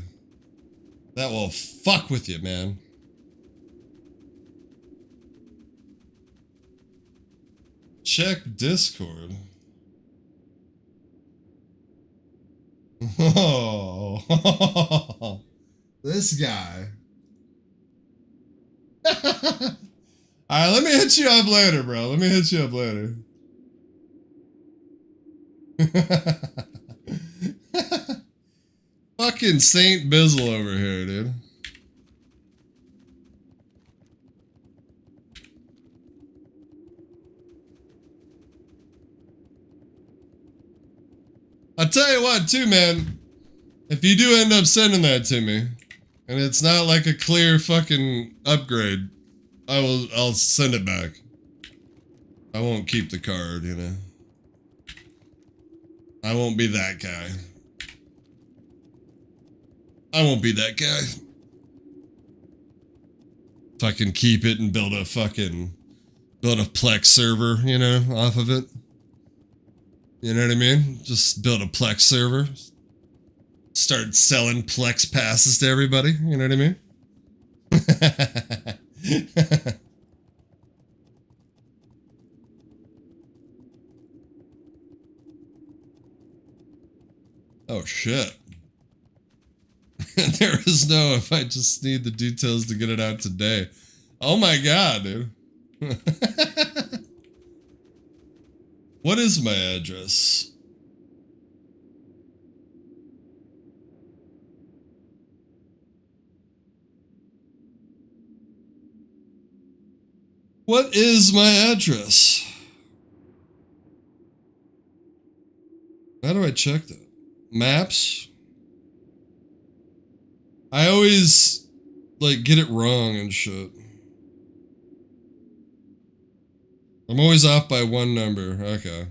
That will fuck with you, man. Check Discord. Oh, this guy. Alright, let me hit you up later, bro. Let me hit you up later. Fucking Saint Bizzle over here, dude. I'll tell you what, too, man. If you do end up sending that to me, and it's not like a clear fucking upgrade, I'll send it back. I won't keep the card, you know. I won't be that guy. I won't be that guy. Fucking keep it and build a Plex server, you know, off of it. You know what I mean? Just build a Plex server. Start selling Plex passes to everybody, you know what I mean? Oh shit. There is no if I just need the details to get it out today. Oh my god, dude. What is my address? What is my address? How do I check that? Maps? I always, like, get it wrong and shit. I'm always off by one number. Okay.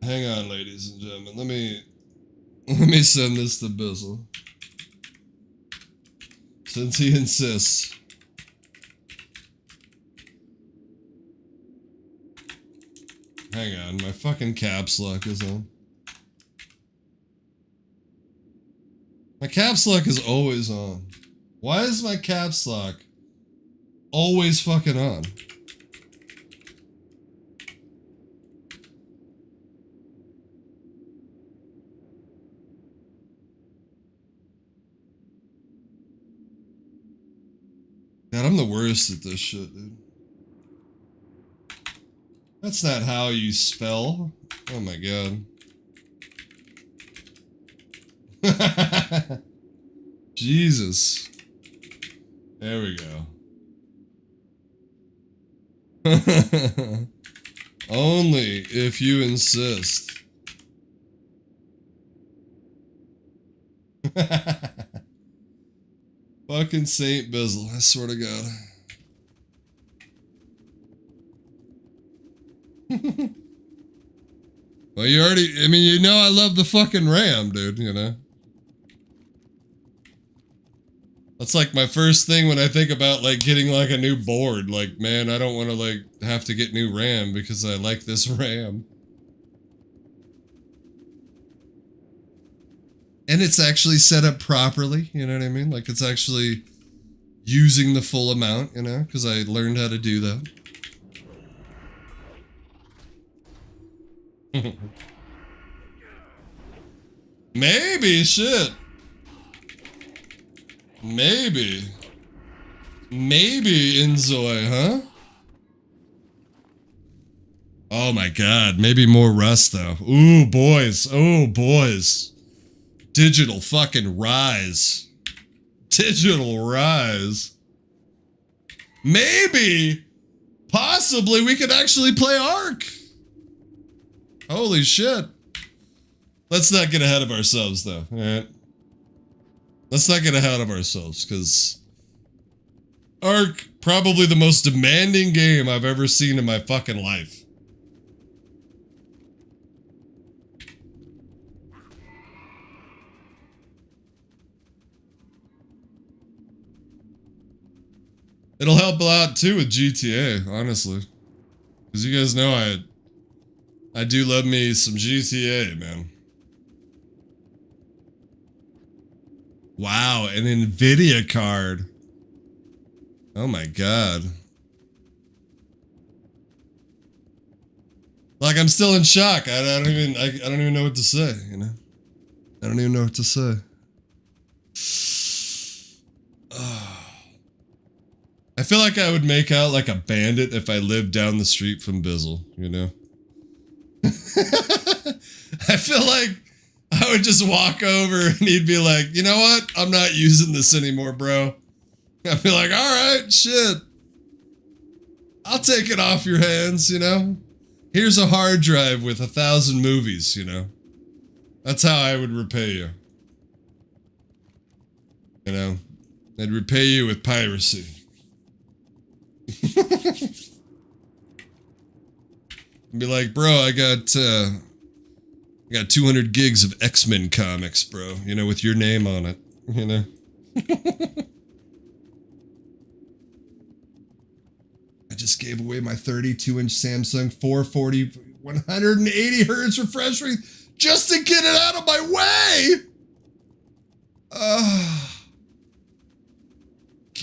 Hang on, ladies and gentlemen. Let me send this to Bizzle. Since he insists. Hang on, my fucking caps lock is on. My caps lock is always on. Why is my caps lock always fucking on? God, I'm the worst at this shit, dude. That's not how you spell. Oh my god. Jesus. There we go. Only if you insist. Fucking Saint Bizzle, I swear to God. Well, you already, I mean, you know I love the fucking RAM, dude, you know? That's like my first thing when I think about, like, getting, like, a new board. Like, man, I don't want to, like, have to get new RAM because I like this RAM. And it's actually set up properly, you know what I mean? Like, it's actually using the full amount, you know? Because I learned how to do that. Maybe, shit. Maybe. Maybe Inzoi, huh? Oh my god, maybe more Rust though. Ooh, boys. Oh, boys. Digital fucking rise. Digital rise. Maybe, possibly we could actually play Ark. Holy shit. Let's not get ahead of ourselves though, alright? Let's not get ahead of ourselves, because Ark, probably the most demanding game I've ever seen in my fucking life. It'll help a lot too with GTA, honestly. Because you guys know I do love me some GTA, man. Wow, an Nvidia card. Oh my god. Like, I'm still in shock. I don't even know what to say, you know? I don't even know what to say. I feel like I would make out like a bandit if I lived down the street from Bizzle, you know? I feel like I would just walk over and he'd be like, you know what? I'm not using this anymore, bro. I'd be like, alright, shit. I'll take it off your hands, you know? Here's a hard drive with 1,000 movies, you know? That's how I would repay you. You know? I'd repay you with piracy. Be like, bro, I got 200 gigs of X-Men comics, bro. You know, with your name on it. You know? I just gave away my 32-inch Samsung 440 180 hertz refresh rate just to get it out of my way!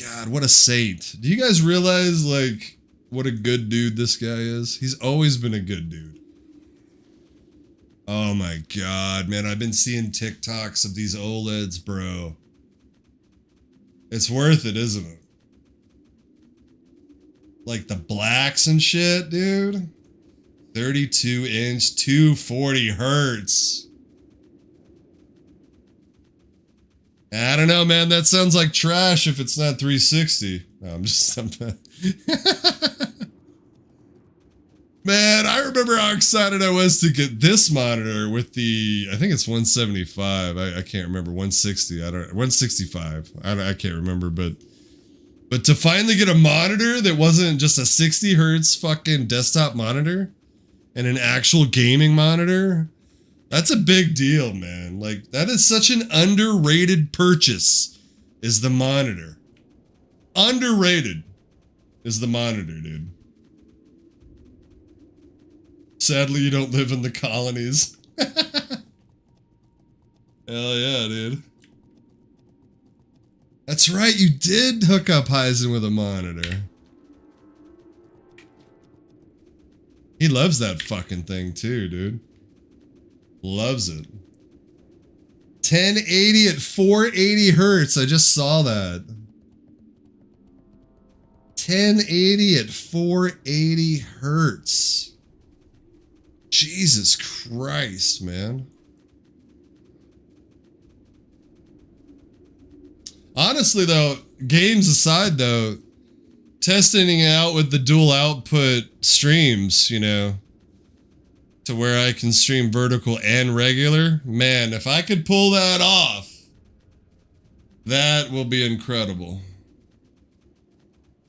God, what a saint. Do you guys realize, like, what a good dude this guy is? He's always been a good dude. Oh my god, man, I've been seeing TikToks of these OLEDs, bro. It's worth it, isn't it? Like the blacks and shit, dude. 32-inch, 240 hertz. I don't know, man. That sounds like trash if it's not 360. No, I'm just... Man, I remember how excited I was to get this monitor with the... I think it's 175. I can't remember. 160. 165. I can't remember, but to finally get a monitor that wasn't just a 60 hertz fucking desktop monitor and an actual gaming monitor... That's a big deal, man. Like, that is such an underrated purchase, is the monitor. Underrated is the monitor, dude. Sadly, you don't live in the colonies. Hell yeah, dude. That's right, you did hook up Heisen with a monitor. He loves that fucking thing too, dude. Loves it. 1080 at 480 hertz. I just saw that. 1080 at 480 hertz. Jesus Christ, man. Honestly, though, games aside, though, testing it out with the dual output streams, you know, to where I can stream vertical and regular, man, if I could pull that off, that will be incredible.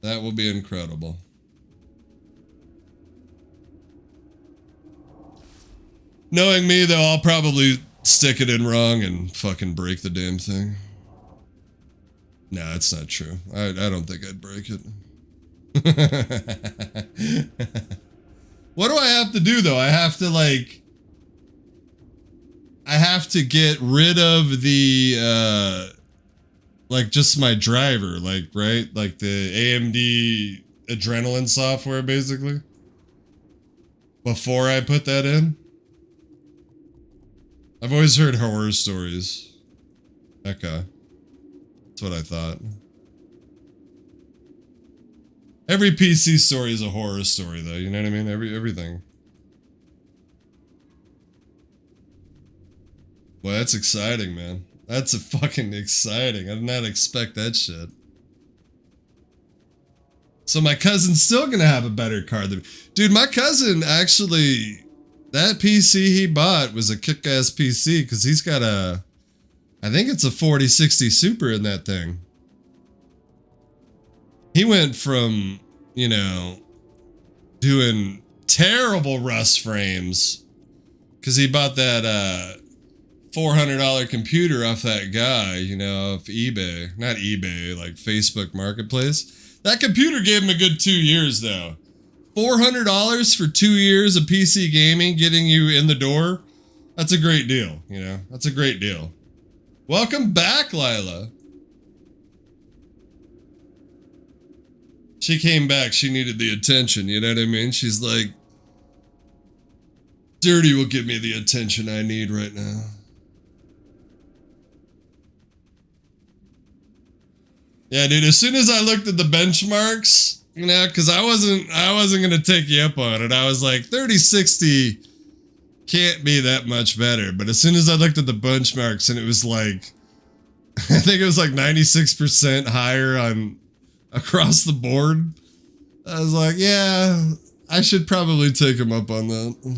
That will be incredible. Knowing me, though, I'll probably stick it in wrong and fucking break the damn thing. No, that's not true. I don't think I'd break it. What do I have to do, though? I have to, like... I have to get rid of the, like, just my driver, like, right? Like, the AMD Adrenalin software, basically. Before I put that in. I've always heard horror stories. Okay. That's what I thought. Every PC story is a horror story, though. You know what I mean? Everything. Well, that's exciting, man. That's a fucking exciting. I did not expect that shit. So my cousin's still gonna have a better card than me. Dude, my cousin actually... That PC he bought was a kick-ass PC, because he's got a... I think it's a 4060 Super in that thing. He went from, you know, doing terrible Rust frames, because he bought that $400 computer off that guy, you know, off eBay. Not eBay, like Facebook Marketplace. That computer gave him a good 2 years, though. $400 for 2 years of PC gaming, getting you in the door. That's a great deal, you know? That's a great deal. Welcome back, Lila. She came back. She needed the attention, you know what I mean? She's like, Dirty will give me the attention I need right now. Yeah, dude, as soon as I looked at the benchmarks... You know, because I wasn't gonna take you up on it. I was like, 3060 can't be that much better. But as soon as I looked at the benchmarks and it was like, I think it was like 96% higher on across the board, I was like, yeah, I should probably take him up on that.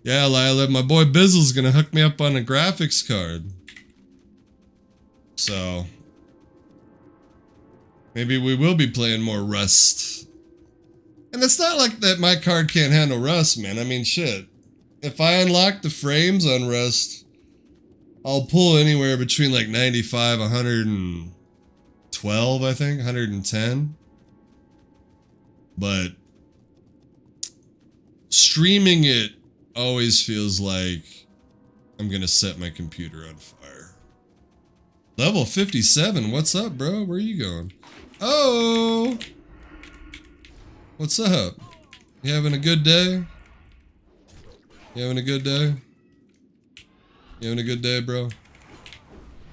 Yeah, Lila, my boy Bizzle's gonna hook me up on a graphics card. So, maybe we will be playing more Rust. And it's not like that my card can't handle Rust, man. I mean, shit. If I unlock the frames on Rust, I'll pull anywhere between like 95, 112, I think, 110. But streaming it always feels like I'm gonna set my computer on fire. Level 57, what's up, bro? Where are you going? Oh! What's up? You having a good day? You having a good day? You having a good day, bro?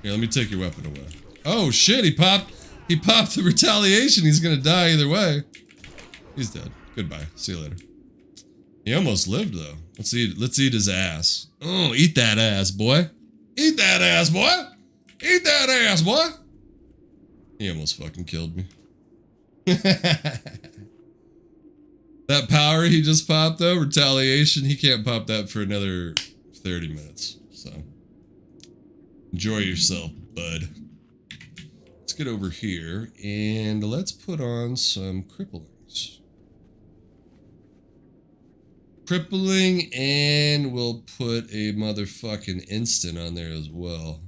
Here, let me take your weapon away. Oh shit, he popped the retaliation. He's gonna die either way. He's dead. Goodbye. See you later. He almost lived though. Let's eat his ass. Oh, eat that ass, boy. Eat that ass, boy! Eat that ass, boy! He almost fucking killed me. That power he just popped though, retaliation, he can't pop that for another 30 minutes. So, enjoy yourself, bud. Let's get over here and let's put on some cripplings. Crippling, and we'll put a motherfucking instant on there as well.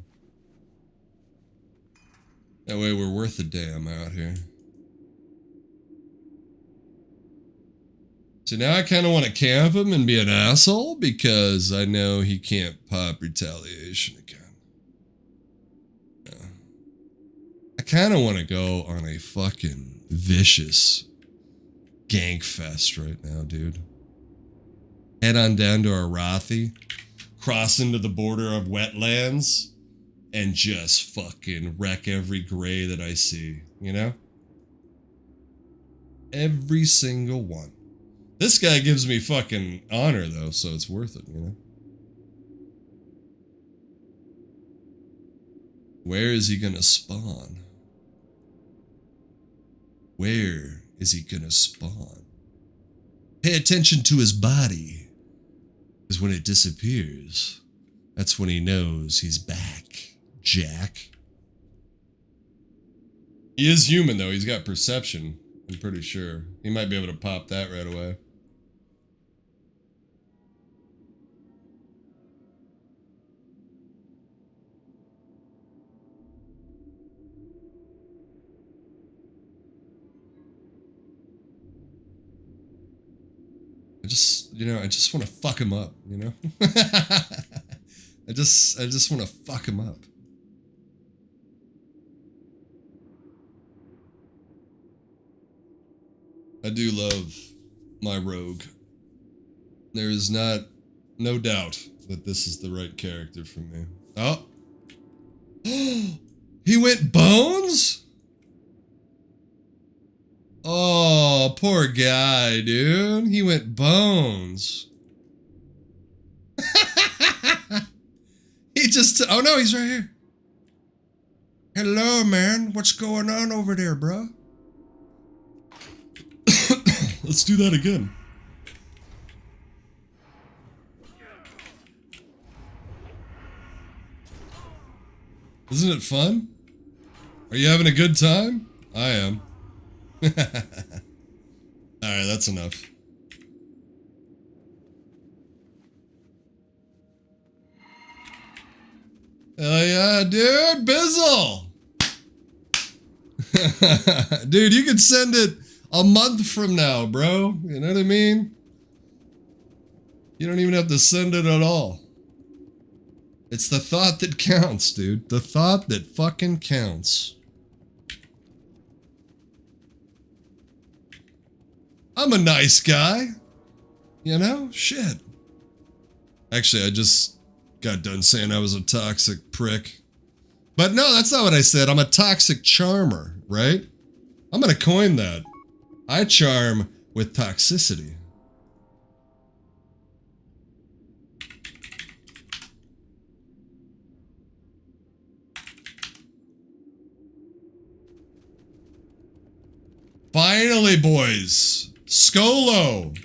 That way we're worth a damn out here. So now I kind of want to camp him and be an asshole because I know he can't pop retaliation again. Yeah. I kind of want to go on a fucking vicious gank fest right now, dude. Head on down to Arathi, cross into the border of wetlands, and just fucking wreck every gray that I see, you know? Every single one. This guy gives me fucking honor, though, so it's worth it, you know? Where is he gonna spawn? Where is he gonna spawn? Pay attention to his body, because when it disappears, that's when he knows he's back, Jack. He is human, though. He's got perception, I'm pretty sure. He might be able to pop that right away. I just want to fuck him up, you know? I just want to fuck him up. I do love my rogue. There is no doubt that this is the right character for me. Oh. He went Bones? Oh, poor guy, dude. He went Bones. He just... Oh, no, he's right here. Hello, man. What's going on over there, bro? Let's do that again. Isn't it fun? Are you having a good time? I am. Alright, that's enough. Hell yeah, dude! Bizzle! Dude, you could send it a month from now, bro. You know what I mean? You don't even have to send it at all. It's the thought that counts, dude. The thought that fucking counts. I'm a nice guy. You know? Shit. Actually, I just got done saying I was a toxic prick. But no, that's not what I said. I'm a toxic charmer, right? I'm gonna coin that. I charm with toxicity. Finally, boys. Skolo.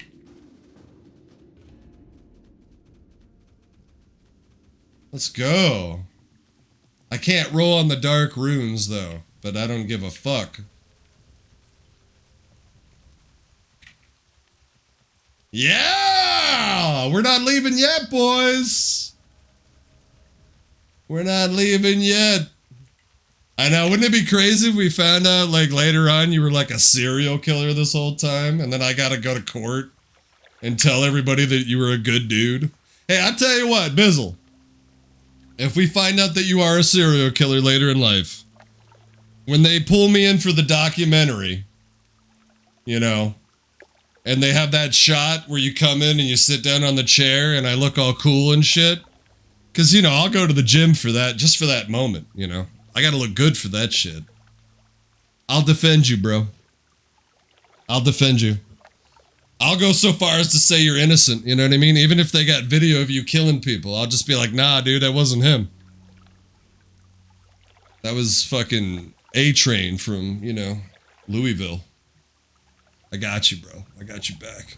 Let's go. I can't roll on the dark runes, though, but I don't give a fuck. Yeah! We're not leaving yet, boys. We're not leaving yet. I know, wouldn't it be crazy if we found out, like, later on you were, like, a serial killer this whole time, and then I gotta go to court and tell everybody that you were a good dude? Hey, I'll tell you what, Bizzle. If we find out that you are a serial killer later in life, when they pull me in for the documentary, you know, and they have that shot where you come in and you sit down on the chair and I look all cool and shit, because, you know, I'll go to the gym for that, just for that moment, you know. I gotta look good for that shit. I'll defend you, bro. I'll defend you. I'll go so far as to say you're innocent, you know what I mean? Even if they got video of you killing people, I'll just be like, nah, dude, that wasn't him. That was fucking A-Train from, you know, Louisville. I got you, bro. I got you back.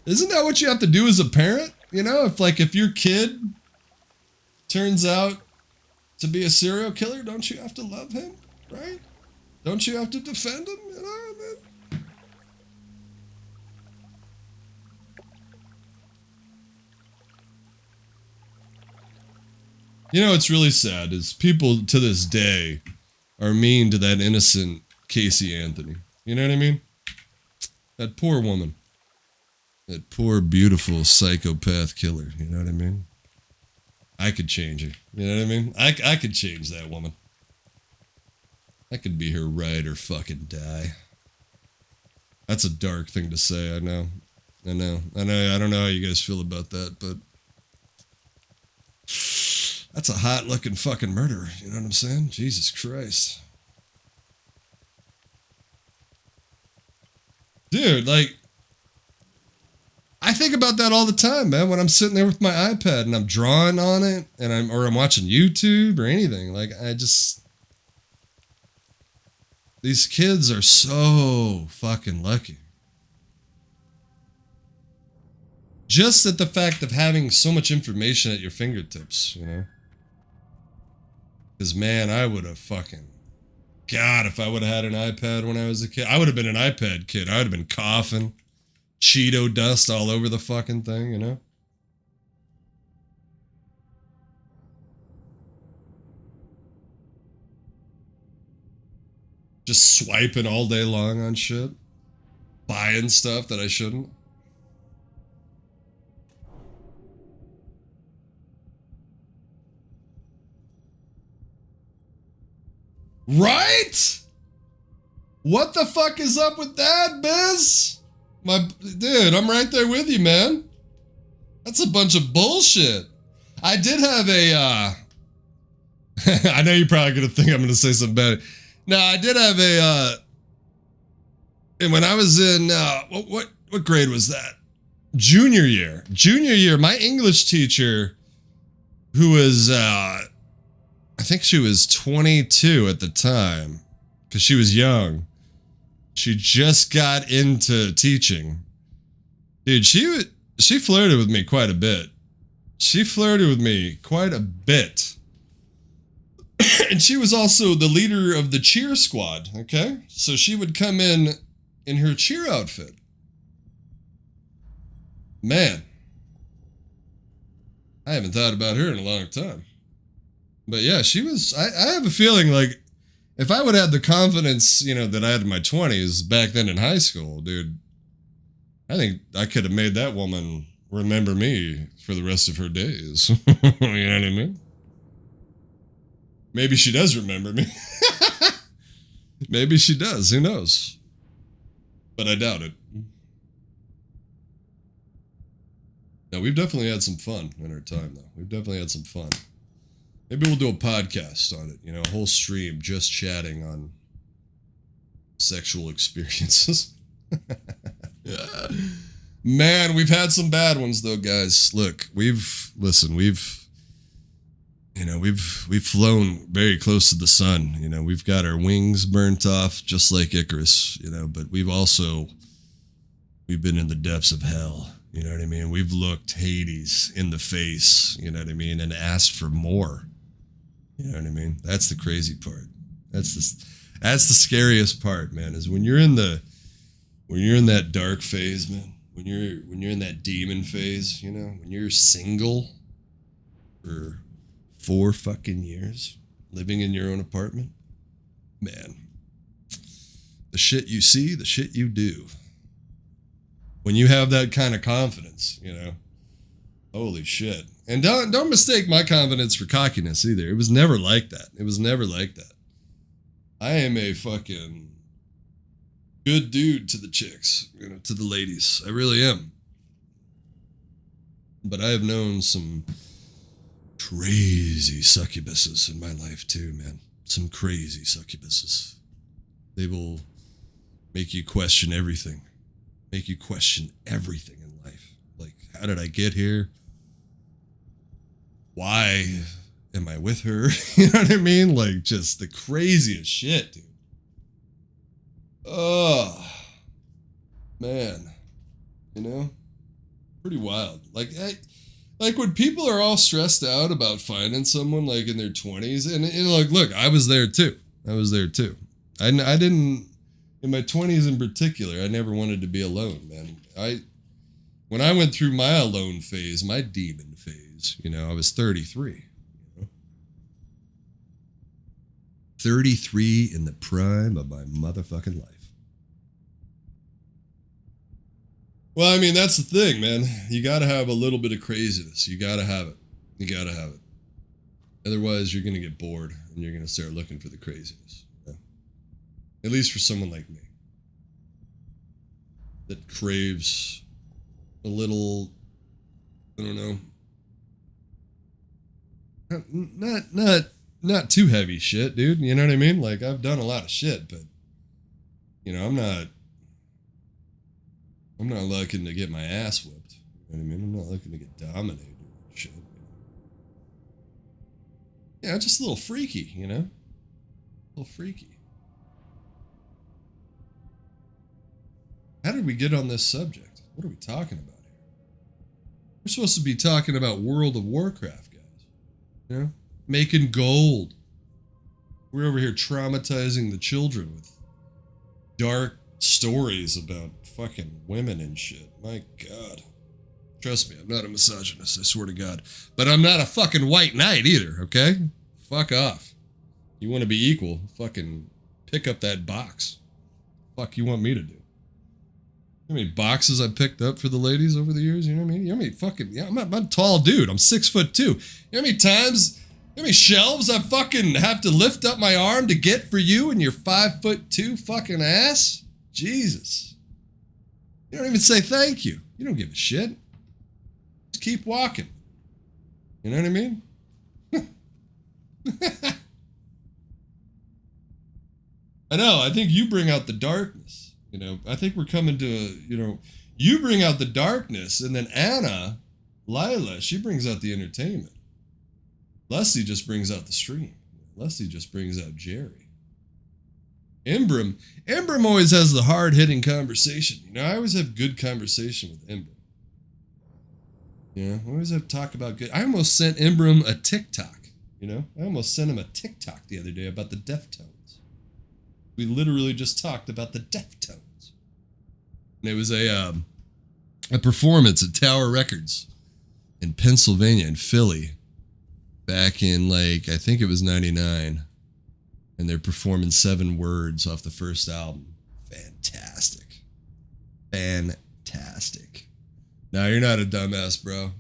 Isn't that what you have to do as a parent? You know, if your kid turns out to be a serial killer, don't you have to love him, right? Don't you have to defend him, you know, man? You know, what's really sad is people to this day are mean to that innocent Casey Anthony. You know what I mean? That poor woman. That poor, beautiful psychopath killer. You know what I mean? I could change her. You know what I mean? I could change that woman. I could be her ride or fucking die. That's a dark thing to say, I know. I don't know how you guys feel about that, but that's a hot looking fucking murderer. You know what I'm saying? Jesus Christ. Dude, like, I think about that all the time, man, when I'm sitting there with my iPad and I'm drawing on it and I'm watching YouTube or anything. Like, these kids are so fucking lucky. Just at the fact of having so much information at your fingertips, you know? Because, man, I would have fucking... God, if I would have had an iPad when I was a kid, I would have been an iPad kid. I would have been coughing, Cheeto dust all over the fucking thing, you know? Just swiping all day long on shit. Buying stuff that I shouldn't. Right? What the fuck is up with that, Biz? Dude, I'm right there with you, man. That's a bunch of bullshit. I did have a, I know you're probably gonna think I'm gonna say something bad. No, I did have and when I was in, what grade was that? Junior year, my English teacher, who was, I think she was 22 at the time, because she was young. She just got into teaching. Dude, she flirted with me quite a bit. And she was also the leader of the cheer squad, okay? So she would come in her cheer outfit. Man, I haven't thought about her in a long time. But yeah, she was, I have a feeling like if I would have the confidence, you know, that I had in my 20s back then in high school, dude, I think I could have made that woman remember me for the rest of her days. You know what I mean? Maybe she does remember me. Maybe she does, who knows? But I doubt it. No, we've definitely had some fun in our time, though. We've definitely had some fun. Maybe we'll do a podcast on it, you know, a whole stream just chatting on sexual experiences. Yeah. Man, we've had some bad ones though, guys. Look, we've flown very close to the sun, you know, we've got our wings burnt off just like Icarus, you know, but we've been in the depths of hell. You know what I mean? We've looked Hades in the face, you know what I mean, and asked for more. You know what I mean? That's the crazy part. That's the scariest part, man, is when you're in that dark phase, man. When you're in that demon phase, you know, when you're single for 4 fucking years, living in your own apartment, man. The shit you see, the shit you do. When you have that kind of confidence, you know, holy shit. And don't mistake my confidence for cockiness either. It was never like that. I am a fucking good dude to the chicks, you know, to the ladies. I really am. But I have known some crazy succubuses in my life too, man. Some crazy succubuses. They will make you question everything. Make you question everything in life. Like, how did I get here? Why am I with her? You know what I mean? Like, just the craziest shit, dude. Oh, man. You know? Pretty wild. Like when people are all stressed out about finding someone, like, in their 20s, and like, look, I was there too. I didn't, in my 20s in particular, I never wanted to be alone, man. When I went through my alone phase, my demon phase, you know, I was 33. You know? 33 in the prime of my motherfucking life. Well, I mean, that's the thing, man. You got to have a little bit of craziness. You got to have it. You got to have it. Otherwise, you're going to get bored and you're going to start looking for the craziness. Yeah. At least for someone like me that craves a little, I don't know, not too heavy shit, dude. You know what I mean? Like, I've done a lot of shit, but you know, I'm not looking to get my ass whipped. You know what I mean? I'm not looking to get dominated or shit. Yeah, just a little freaky, you know? A little freaky. How did we get on this subject? What are we talking about here? We're supposed to be talking about World of Warcraft, guys. You know? Making gold. We're over here traumatizing the children with dark stories about fucking women and shit. My God. Trust me, I'm not a misogynist, I swear to God. But I'm not a fucking white knight either, okay? Fuck off. You want to be equal, fucking pick up that box. Fuck you want me to do? You know how many boxes I picked up for the ladies over the years? You know what I mean? You know how many fucking... Yeah, I'm a tall dude. I'm 6'2". You know how many times... You know how many shelves I fucking have to lift up my arm to get for you and your 5'2" fucking ass? Jesus. You don't even say thank you. You don't give a shit. Just keep walking. You know what I mean? I know. I think you bring out the darkness. You know, I think we're coming to, you know, you bring out the darkness, and then Anna, Lila, she brings out the entertainment. Leslie just brings out the stream. Leslie just brings out Jerry. Imbram always has the hard-hitting conversation. You know, I always have good conversation with Imbram. Yeah, I always have to talk about good. I almost sent Imbram a TikTok, you know? I almost sent him a TikTok the other day about the Deftones. We literally just talked about the Deftones. And it was a performance at Tower Records in Pennsylvania, in Philly, back in, like, I think it was 99. And they're performing 7 Words off the first album. Fantastic. Fantastic. Now, you're not a dumbass, bro.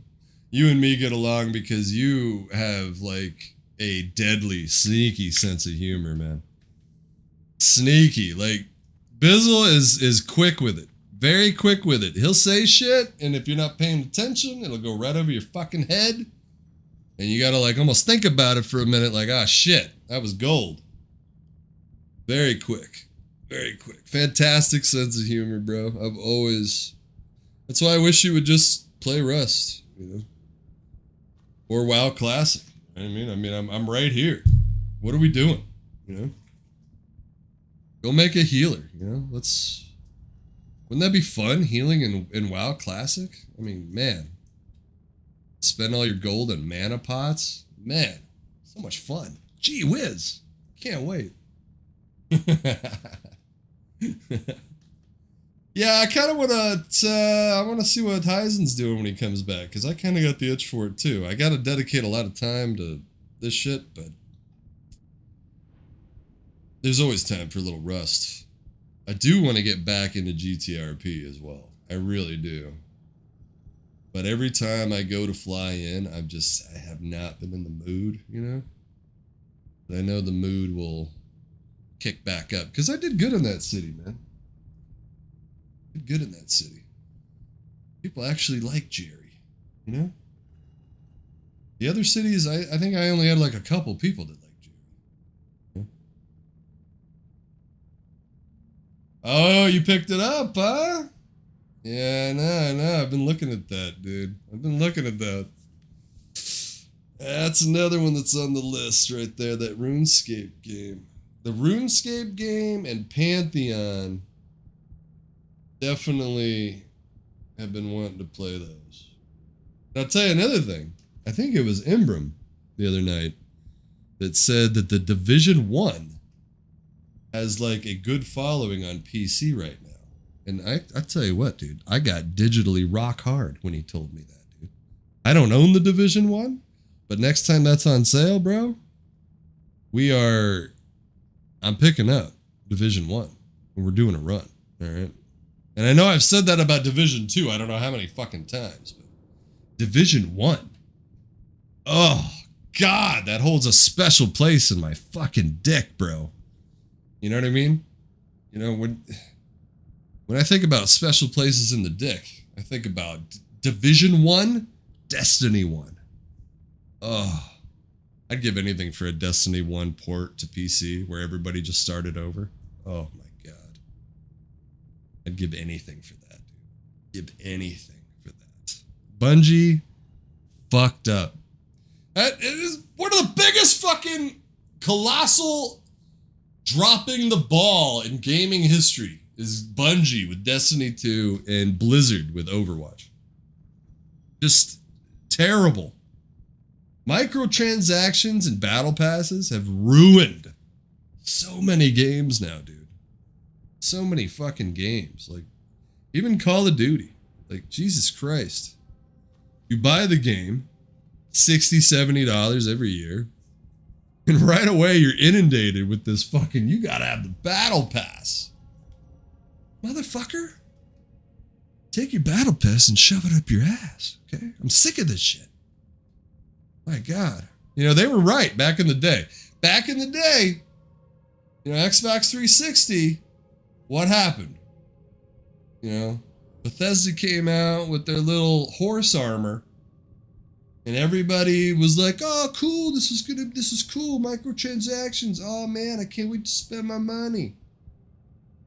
You and me get along because you have, like, a deadly, sneaky sense of humor, man. Sneaky. Like, Bizzle is quick with it. Very quick with it. He'll say shit, and if you're not paying attention, it'll go right over your fucking head. And you gotta, like, almost think about it for a minute, like, ah, shit, that was gold. Very quick. Very quick. Fantastic sense of humor, bro. I've always... That's why I wish you would just play Rust, you know? Or WoW Classic. You know what I mean? I'm right here. What are we doing? You know? Go make a healer, you know? Wouldn't that be fun, healing in WoW Classic? I mean, man. Spend all your gold in mana pots? Man, so much fun. Gee whiz. Can't wait. Yeah, I kind of want to see what Heisen's doing when he comes back, because I kind of got the itch for it too. I got to dedicate a lot of time to this shit, but there's always time for a little Rust. I do want to get back into GTRP as well. I really do. But every time I go to fly in, I have not been in the mood, you know? But I know the mood will kick back up, because I did good in that city, man. Did good in that city. People actually like Jerry, you know? The other cities, I think I only had like a couple people that like Jerry. Yeah. Oh, you picked it up, huh? Yeah, I know. I've been looking at that, dude. I've been looking at that. That's another one that's on the list right there, that RuneScape game. The RuneScape game and Pantheon definitely have been wanting to play those. And I'll tell you another thing. I think it was Imbram the other night that said that the Division 1 has like a good following on PC right now. And I tell you what, dude, I got digitally rock hard when he told me that, dude. I don't own the Division 1, but next time that's on sale, bro, we are I'm picking up Division 1. And we're doing a run. All right. And I know I've said that about Division 2. I don't know how many fucking times. But Division 1. Oh, God. That holds a special place in my fucking dick, bro. You know what I mean? You know, when I think about special places in the dick, I think about Division 1, Destiny 1. Oh, I'd give anything for a Destiny 1 port to PC where everybody just started over. Oh my God. I'd give anything for that, dude. Give anything for that. Bungie fucked up. That is one of the biggest fucking colossal dropping the ball in gaming history is Bungie with Destiny 2 and Blizzard with Overwatch. Just terrible. Microtransactions and battle passes have ruined so many games now, dude. So many fucking games. Like, even Call of Duty. Like, Jesus Christ. You buy the game, $60, $70 every year, and right away you're inundated with this fucking, you gotta have the battle pass. Motherfucker. Take your battle pass and shove it up your ass, okay? I'm sick of this shit. My God. You know, they were right back in the day. Back in the day, you know, Xbox 360, what happened? You know, Bethesda came out with their little horse armor, and everybody was like, oh, cool, this is cool, microtransactions. Oh, man, I can't wait to spend my money.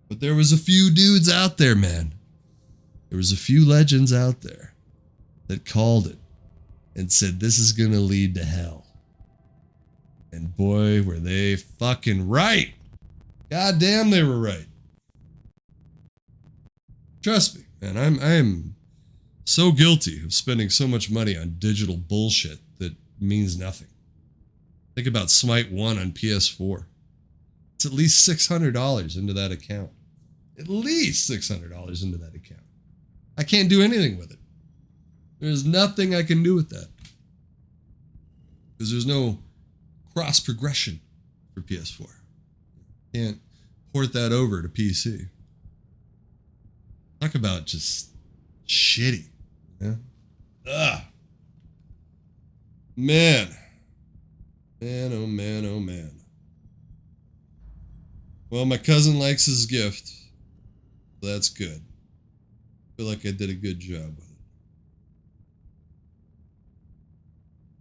But there was a few dudes out there, man. There was a few legends out there that called it and said, this is going to lead to hell. And boy, were they fucking right. God damn, they were right. Trust me, man, I am so guilty of spending so much money on digital bullshit that means nothing. Think about Smite 1 on PS4. It's at least $600 into that account. At least $600 into that account. I can't do anything with it. There's nothing I can do with that. Because there's no cross progression for PS4. Can't port that over to PC. Talk about just shitty. Yeah. Ugh. Man. Man, oh man, oh man. Well, my cousin likes his gift. So that's good. I feel like I did a good job with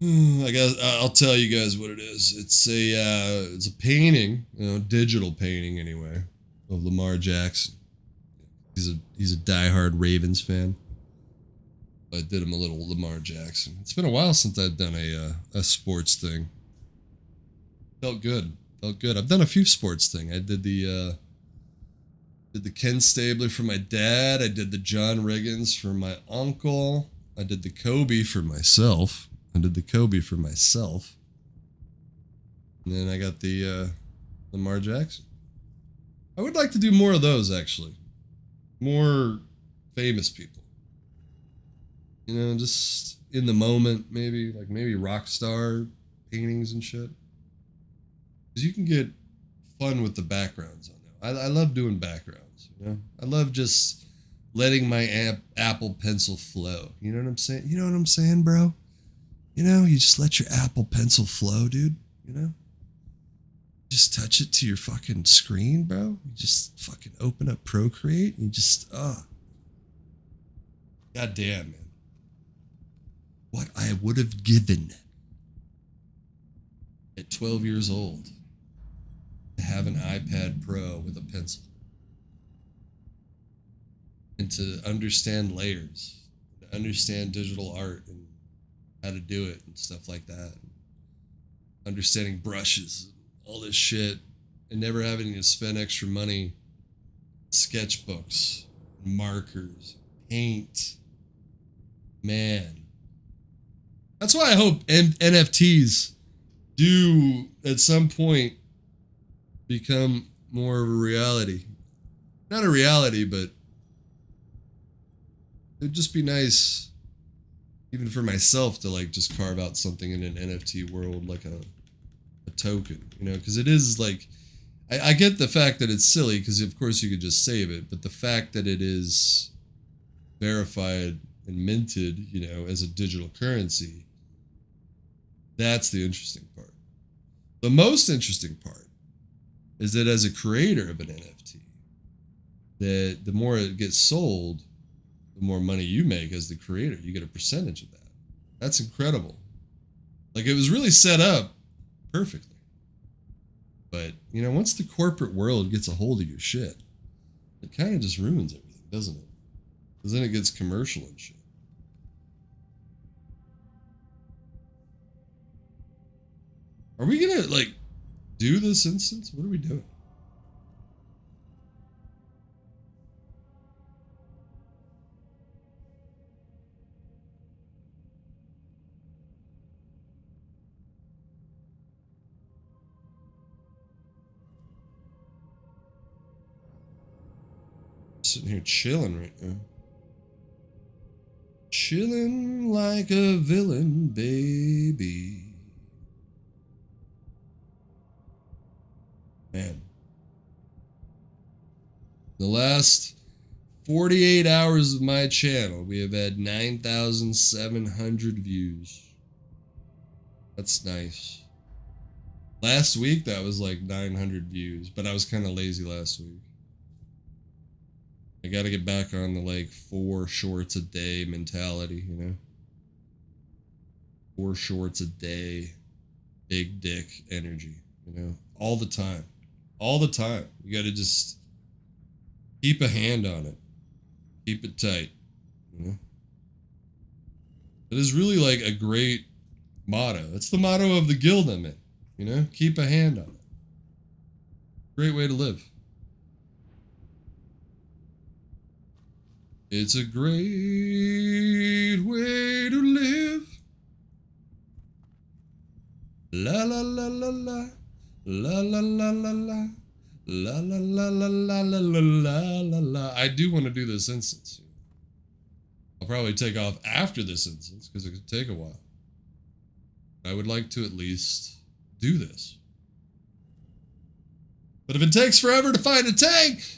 it. I'll tell you guys what it is. It's a painting, you know, digital painting anyway, of Lamar Jackson. He's a diehard Ravens fan. I did him a little Lamar Jackson. It's been a while since I've done a sports thing. Felt good. I've done a few sports things. I did the Ken Stabler for my dad. I did the John Riggins for my uncle. I did the Kobe for myself. And then I got the Lamar Jackson. I would like to do more of those, actually. More famous people. You know, just in the moment, maybe. Like maybe rock star paintings and shit. Because you can get fun with the backgrounds on there. I love doing backgrounds, you know? I love just letting my Apple Pencil flow. You know what I'm saying? You know what I'm saying, bro? You know, you just let your Apple Pencil flow, dude. You know? Just touch it to your fucking screen, bro. You just fucking open up Procreate and you just, God damn, man. What I would have given at 12 years old to have an iPad Pro with a pencil. And to understand layers, to understand digital art and how to do it and stuff like that. Understanding brushes, all this shit, and never having to spend extra money, sketchbooks, markers, paint. Man. That's why I hope NFTs do at some point become more of a reality. Not a reality, but it'd just be nice, even for myself, to like just carve out something in an NFT world, like a token, you know, because it is like, I get the fact that it's silly because of course you could just save it, but the fact that it is verified and minted, you know, as a digital currency, that's the interesting part. The most interesting part is that as a creator of an NFT, that the more it gets sold, the more money you make as the creator. You get a percentage of that. That's incredible. Like, it was really set up perfectly. But, you know, once the corporate world gets a hold of your shit, it kind of just ruins everything, doesn't it? Because then it gets commercial and shit. Are we gonna, like, do this instance? What are we doing? Sitting here chilling right now. Chilling like a villain, baby. Man. The last 48 hours of my channel, we have had 9,700 views. That's nice. Last week, that was like 900 views, but I was kind of lazy last week. I gotta get back on the, like, 4 shorts a day mentality, you know? 4 shorts a day, big dick energy, you know? All the time. All the time. You gotta just keep a hand on it. Keep it tight, you know? It is really, like, a great motto. It's the motto of the guild I'm in, you know? Keep a hand on it. Great way to live. It's a great way to live. La la la la la. La la la la la. La la la la la la la la la. I do want to do this instance. I'll probably take off after this instance because it could take a while. I would like to at least do this. But if it takes forever to find a tank,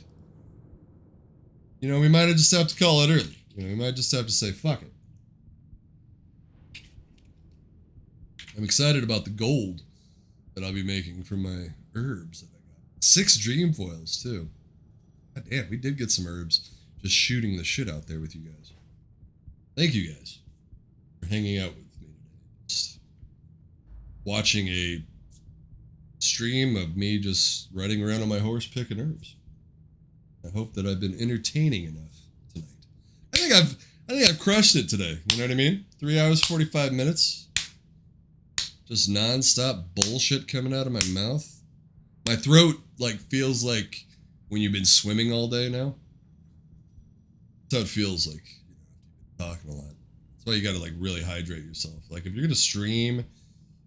you know, we might just have to call it early. You know, we might just have to say, fuck it. I'm excited about the gold that I'll be making from my herbs that I got. 6 dream foils, too. God damn, we did get some herbs just shooting the shit out there with you guys. Thank you guys for hanging out with me today. Just watching a stream of me just riding around on my horse picking herbs. I hope that I've been entertaining enough tonight. I think I've crushed it today. You know what I mean? 3 hours, 45 minutes. Just non-stop bullshit coming out of my mouth. My throat, like, feels like when you've been swimming all day now. That's how it feels like, you know, you've been talking a lot. That's why you gotta, like, really hydrate yourself. Like, if you're gonna stream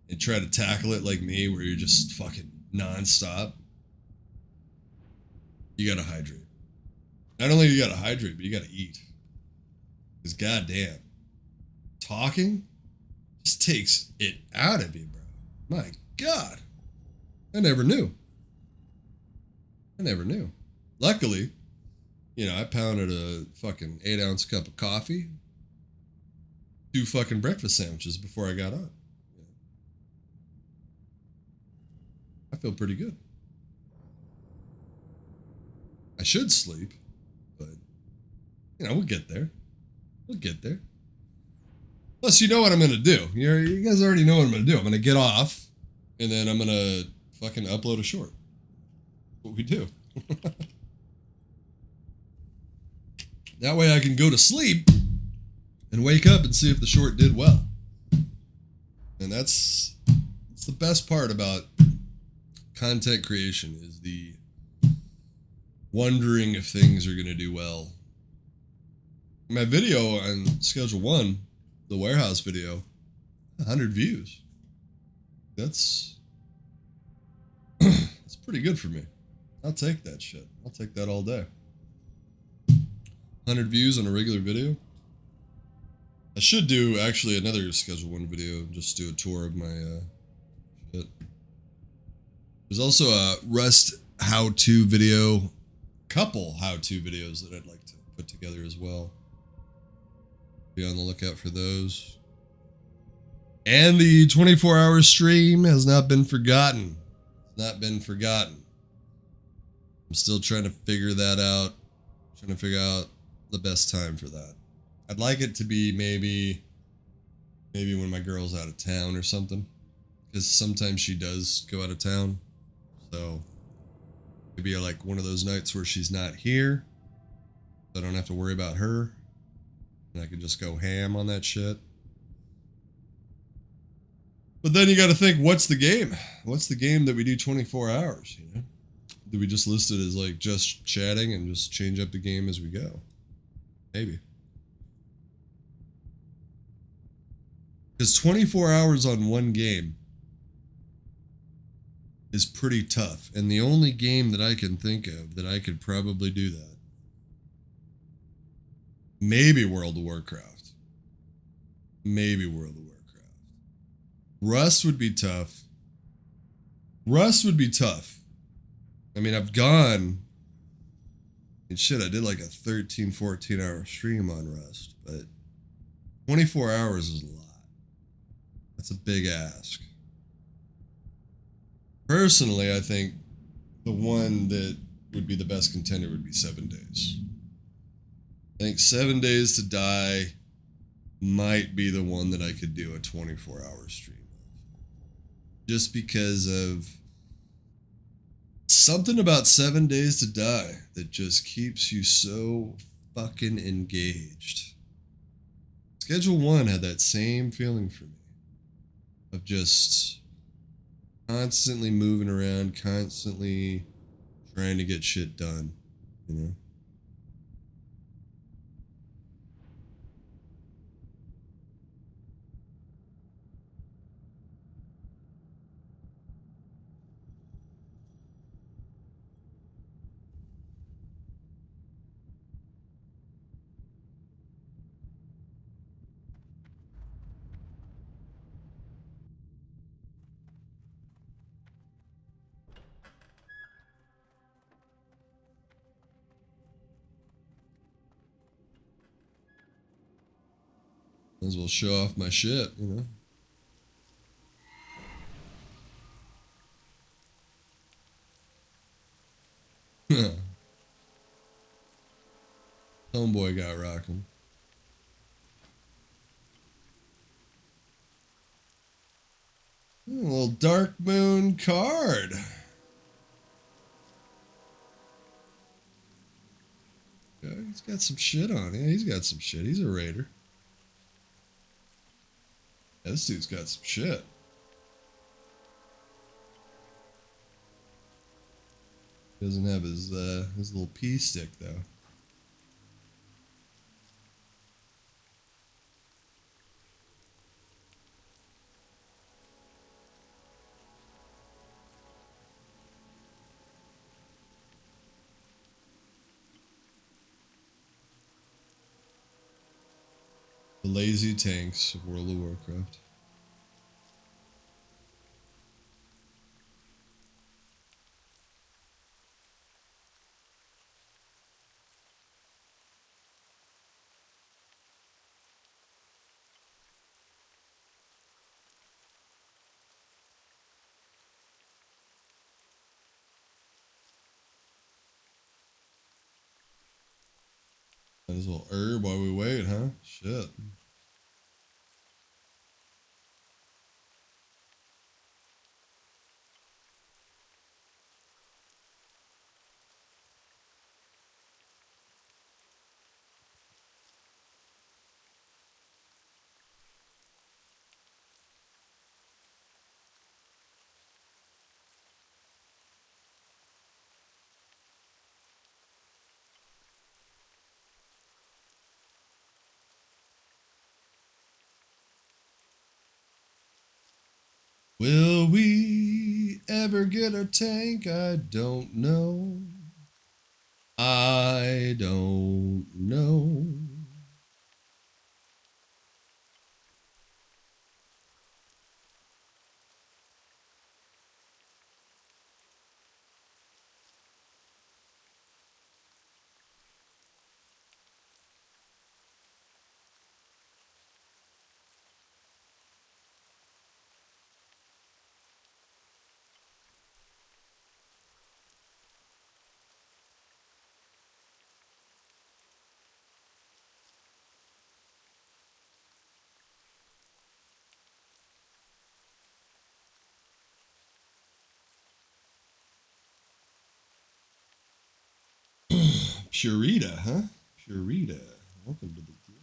and try to tackle it like me, where you're just fucking non-stop, you gotta hydrate. Not only you gotta hydrate, but you gotta eat. Because goddamn, talking just takes it out of you, bro. My God. I never knew. Luckily, you know, I pounded a fucking 8-ounce cup of coffee, 2 fucking breakfast sandwiches before I got on. I feel pretty good. I should sleep, but, you know, we'll get there. We'll get there. Plus, you know what I'm going to do. You guys already know what I'm going to do. I'm going to get off, and then I'm going to fucking upload a short. What we do. That way I can go to sleep and wake up and see if the short did well. And that's the best part about content creation, is the wondering if things are going to do well. My video on Schedule 1, the warehouse video, 100 views. That's pretty good for me. I'll take that shit. I'll take that all day. 100 views on a regular video. I should do actually another Schedule 1 video, just do a tour of my shit. There's also a Rust how-to video, couple how-to videos that I'd like to put together as well. Be on the lookout for those. And the 24-hour stream has not been forgotten. It's not been forgotten. I'm still trying to figure that out. Trying to figure out the best time for that. I'd like it to be maybe when my girl's out of town or something. Because sometimes she does go out of town. So maybe like one of those nights where she's not here. So I don't have to worry about her. And I can just go ham on that shit. But then you got to think, what's the game? What's the game that we do 24 hours, you know? Do we just list it as like just chatting and just change up the game as we go? Maybe. Because 24 hours on one game is pretty tough. And the only game that I can think of that I could probably do that, maybe World of Warcraft. Maybe World of Warcraft. Rust would be tough. Rust would be tough. I mean, I've gone... And shit, I did like a 13, 14 hour stream on Rust. But 24 hours is a lot. That's a big ask. Personally, I think the one that would be the best contender would be 7 days. I think 7 days to die might be the one that I could do a 24-hour stream of. Just because of something about 7 days to die that just keeps you so fucking engaged. Schedule 1 had that same feeling for me. Of just constantly moving around, constantly trying to get shit done, you know? Might as well show off my shit, you know? Homeboy got rocking. A little Dark Moon card. Yeah, he's got some shit on. Yeah, he's got some shit. He's a raider. Yeah, this dude's got some shit. Doesn't have his little pea stick though. The lazy tanks of World of Warcraft. Might as well herb while we wait, huh? Shit. Will we ever get a tank? I don't know. I don't know. Purita, huh? Purita. Welcome to the game.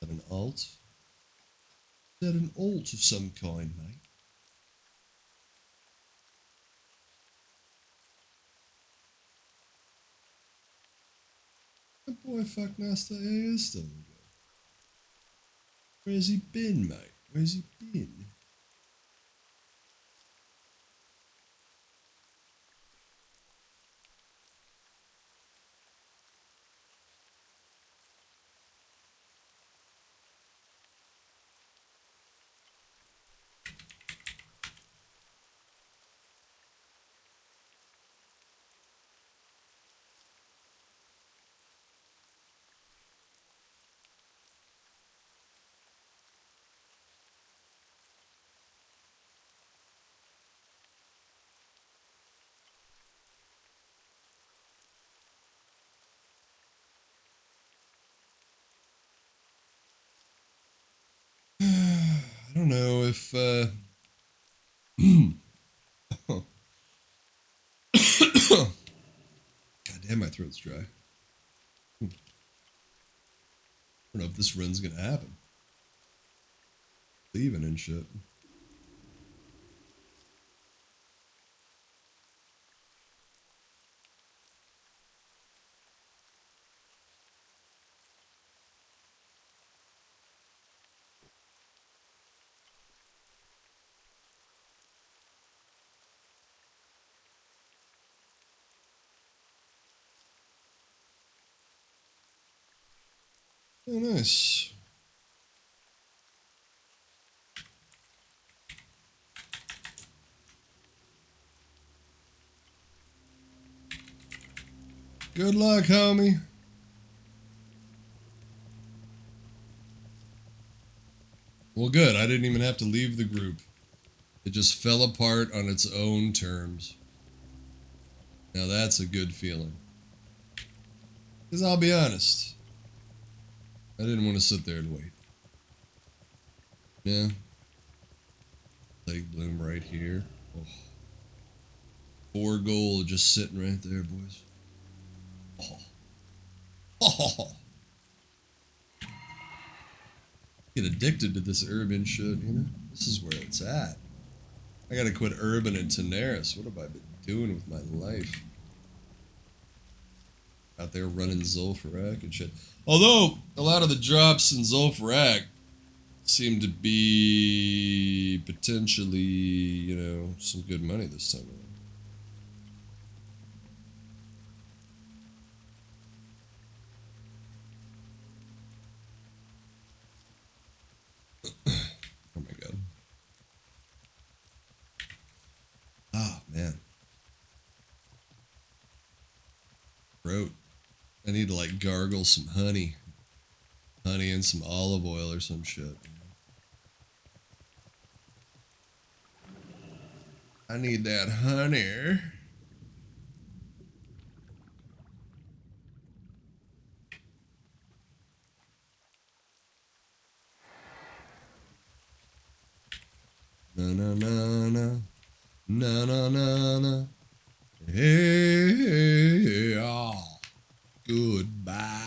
Is that an alt? Is that an alt of some kind, mate? That boy fuck Nasta is still go. Where's he been, mate? Where's he been? I don't know if God damn, my throat's dry. I don't know if this run's gonna happen. Leaving and shit. Oh, nice. Good luck, homie. Well, good. I didn't even have to leave the group. It just fell apart on its own terms. Now that's a good feeling. Because I'll be honest, I didn't want to sit there and wait. Yeah. Lake Bloom right here. Oh. 4 gold just sitting right there, boys. Oh. Oh. Get addicted to this urban shit, you know? This is where it's at. I gotta quit urban and Tenaris. What have I been doing with my life? Out there running Zul'Farrak and shit. Although, a lot of the drops in Zul'Farrak seem to be potentially, you know, some good money this time around. Oh my god. Ah, man. Throat. I need to like gargle some honey. Honey and some olive oil or some shit. I need that honey. Na na na na. Na na na na. Hey, oh. Goodbye.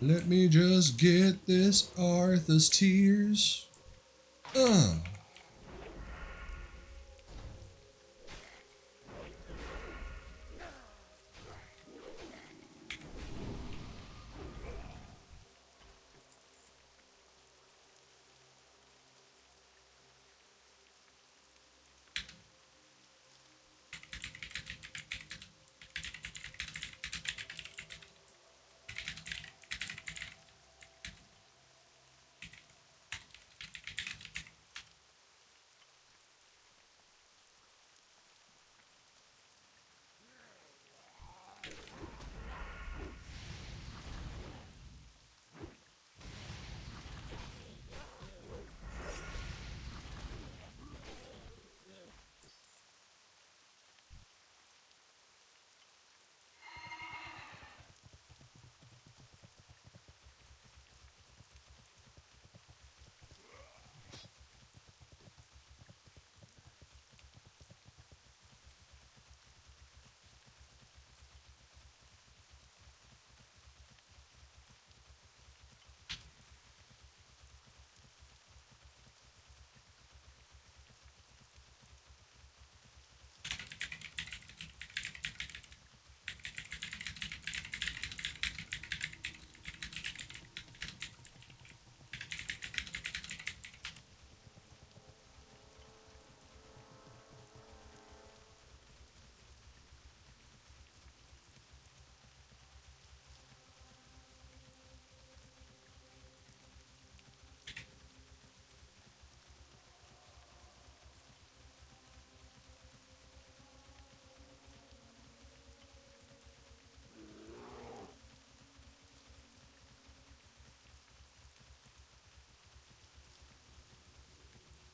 Let me just get this Arthur's tears.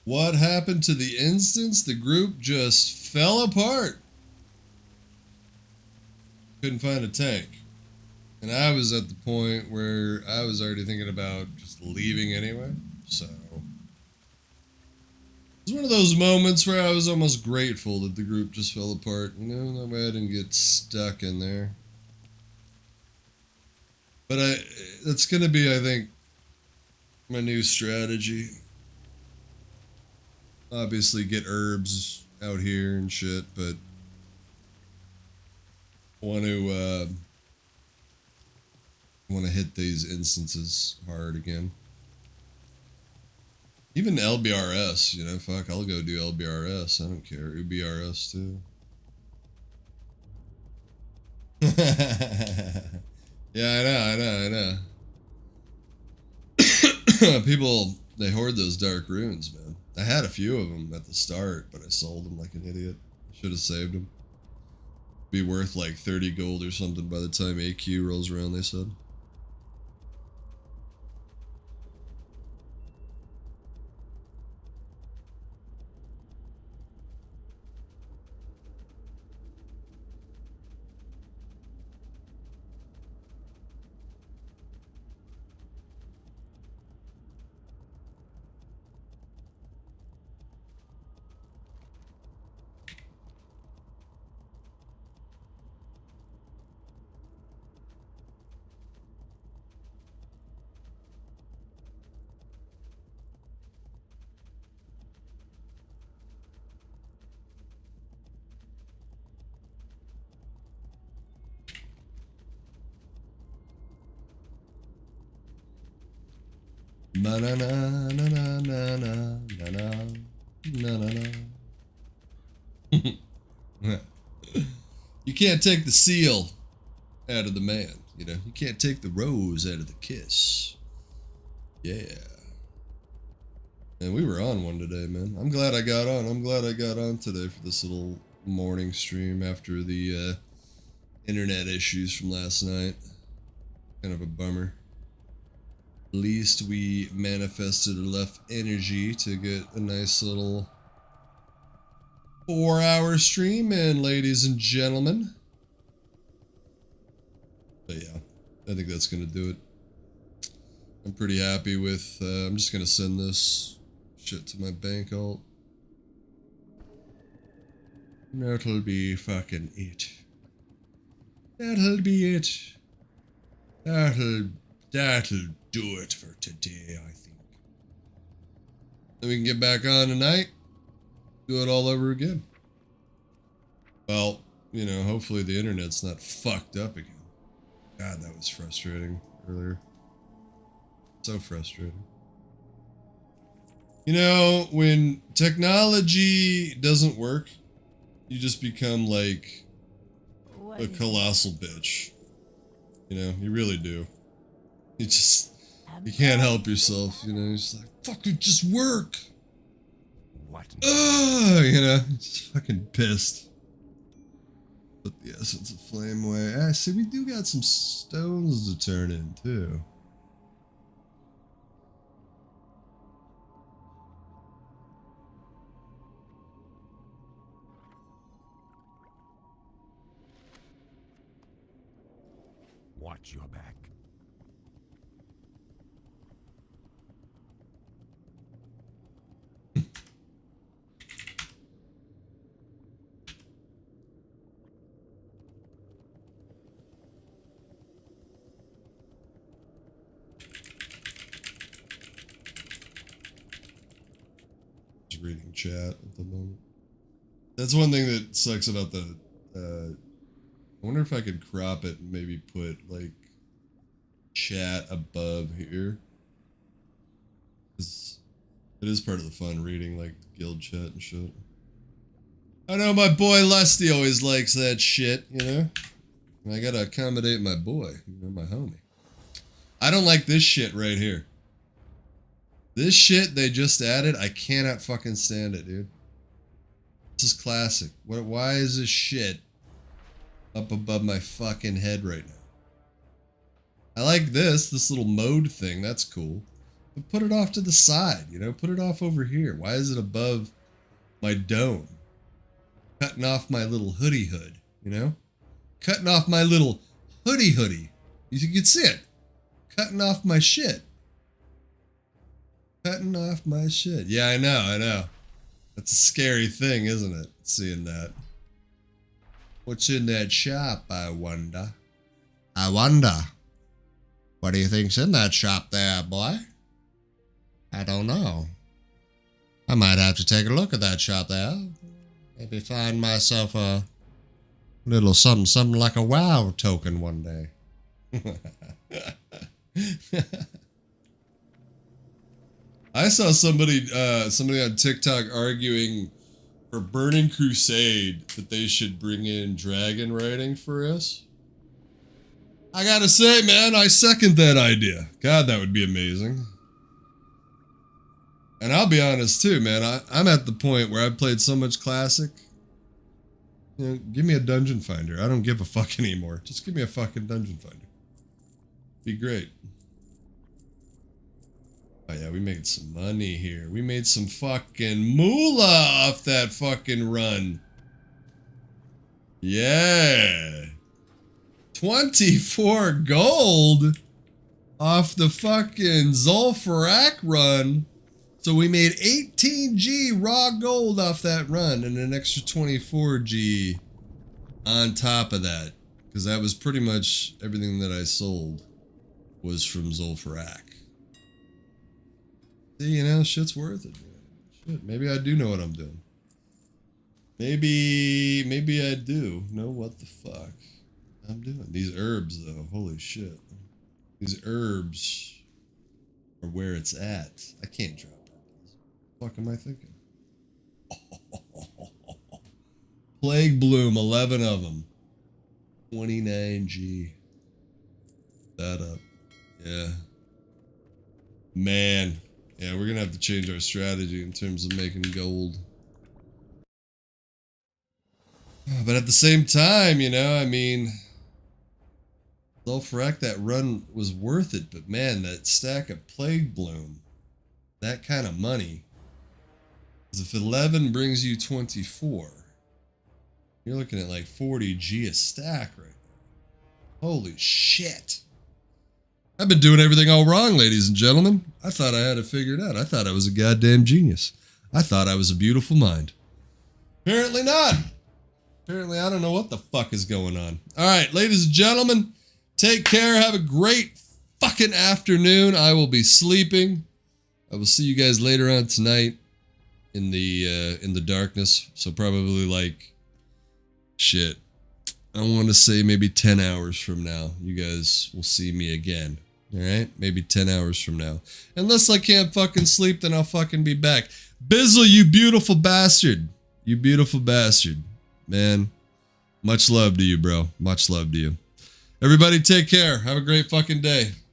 What happened to the instance? The group just fell apart. Couldn't find a tank. And I was at the point where I was already thinking about just leaving anyway. So it was one of those moments where I was almost grateful that the group just fell apart. You know, that way I didn't get stuck in there. But that's going to be, I think, my new strategy. Obviously get herbs out here and shit, but want to hit these instances hard again. Even LBRS, you know, fuck, I'll go do LBRS. I don't care. UBRS too. Yeah, I know. People, they hoard those dark runes, man. I had a few of them at the start, but I sold them like an idiot. Should have saved them. Be worth like 30 gold or something by the time AQ rolls around, they said. Na na na na na na na na na na. You can't take the seal out of the man, you know. You can't take the rose out of the kiss. Yeah. And we were on one today, man. I'm glad I got on. I'm glad I got on today for this little morning stream after the internet issues from last night. Kind of a bummer. At least we manifested enough energy to get a nice little 4-hour stream in, ladies and gentlemen. But yeah, I think that's gonna do it. I'm pretty happy with, I'm just gonna send this shit to my bank alt. That'll be fucking it. That'll be it. That'll do it for today, I think. Then we can get back on tonight. Do it all over again. Well, you know, hopefully the internet's not fucked up again. God, that was frustrating earlier. So frustrating. You know, when technology doesn't work, you just become like a colossal bitch. You know, you really do. You can't help yourself, you know, you're just like, fuck it, just work. What? You know, just fucking pissed. Put the essence of flame away. Ah, see, we do got some stones to turn in, too. Watch your back. Just reading chat at the moment. That's one thing that sucks about the, I wonder if I could crop it and maybe put, like, chat above here. 'Cause it is part of the fun reading, like, guild chat and shit. I know my boy Lusty always likes that shit, you know? And I gotta accommodate my boy, you know, my homie. I don't like this shit right here. This shit they just added, I cannot fucking stand it, dude. This is classic. Why is this shit up above my fucking head right now? I like this little mode thing, that's cool. But put it off to the side, you know? Put it off over here. Why is it above my dome? Cutting off my little hoodie hood, you know? Cutting off my little hoodie. You can see it. Cutting off my shit. Cutting off my shit. Yeah, I know. That's a scary thing, isn't it? Seeing that. What's in that shop, I wonder? What do you think's in that shop there, boy? I don't know. I might have to take a look at that shop there. Maybe find myself a little something like a WoW token one day. I saw somebody on TikTok arguing for Burning Crusade that they should bring in dragon riding for us. I gotta say, man, I second that idea. God, that would be amazing. And I'll be honest too, man. I'm at the point where I've played so much Classic. You know, give me a dungeon finder. I don't give a fuck anymore. Just give me a fucking dungeon finder. Be great. Oh yeah, we made some money here. We made some fucking moolah off that fucking run. Yeah. 24 gold off the fucking Zul'Farrak run. So we made 18G raw gold off that run and an extra 24G on top of that. Because that was pretty much everything that I sold was from Zul'Farrak. See, you know, shit's worth it. Shit, maybe I do know what I'm doing. Maybe I do know what the fuck I'm doing. These herbs, though, holy shit. These herbs are where it's at. I can't drop herbs. What the fuck am I thinking? Plague Bloom, 11 of them. 29G. That up. Yeah. Man. Yeah, we're gonna have to change our strategy in terms of making gold. But at the same time, you know, I mean, Zul'Farrak, that run was worth it, but man, that stack of Plague Bloom, that kind of money. Because if 11 brings you 24, you're looking at like 40G a stack right now. Holy shit. I've been doing everything all wrong, ladies and gentlemen. I thought I had it figured out. I thought I was a goddamn genius. I thought I was a beautiful mind. Apparently not. Apparently I don't know what the fuck is going on. Alright, ladies and gentlemen, take care. Have a great fucking afternoon. I will be sleeping. I will see you guys later on tonight in the darkness. So probably like, shit, I want to say maybe 10 hours from now. You guys will see me again. Alright? Maybe 10 hours from now. Unless I can't fucking sleep, then I'll fucking be back. Bizzle, you beautiful bastard. You beautiful bastard. Man, much love to you, bro. Much love to you. Everybody take care. Have a great fucking day.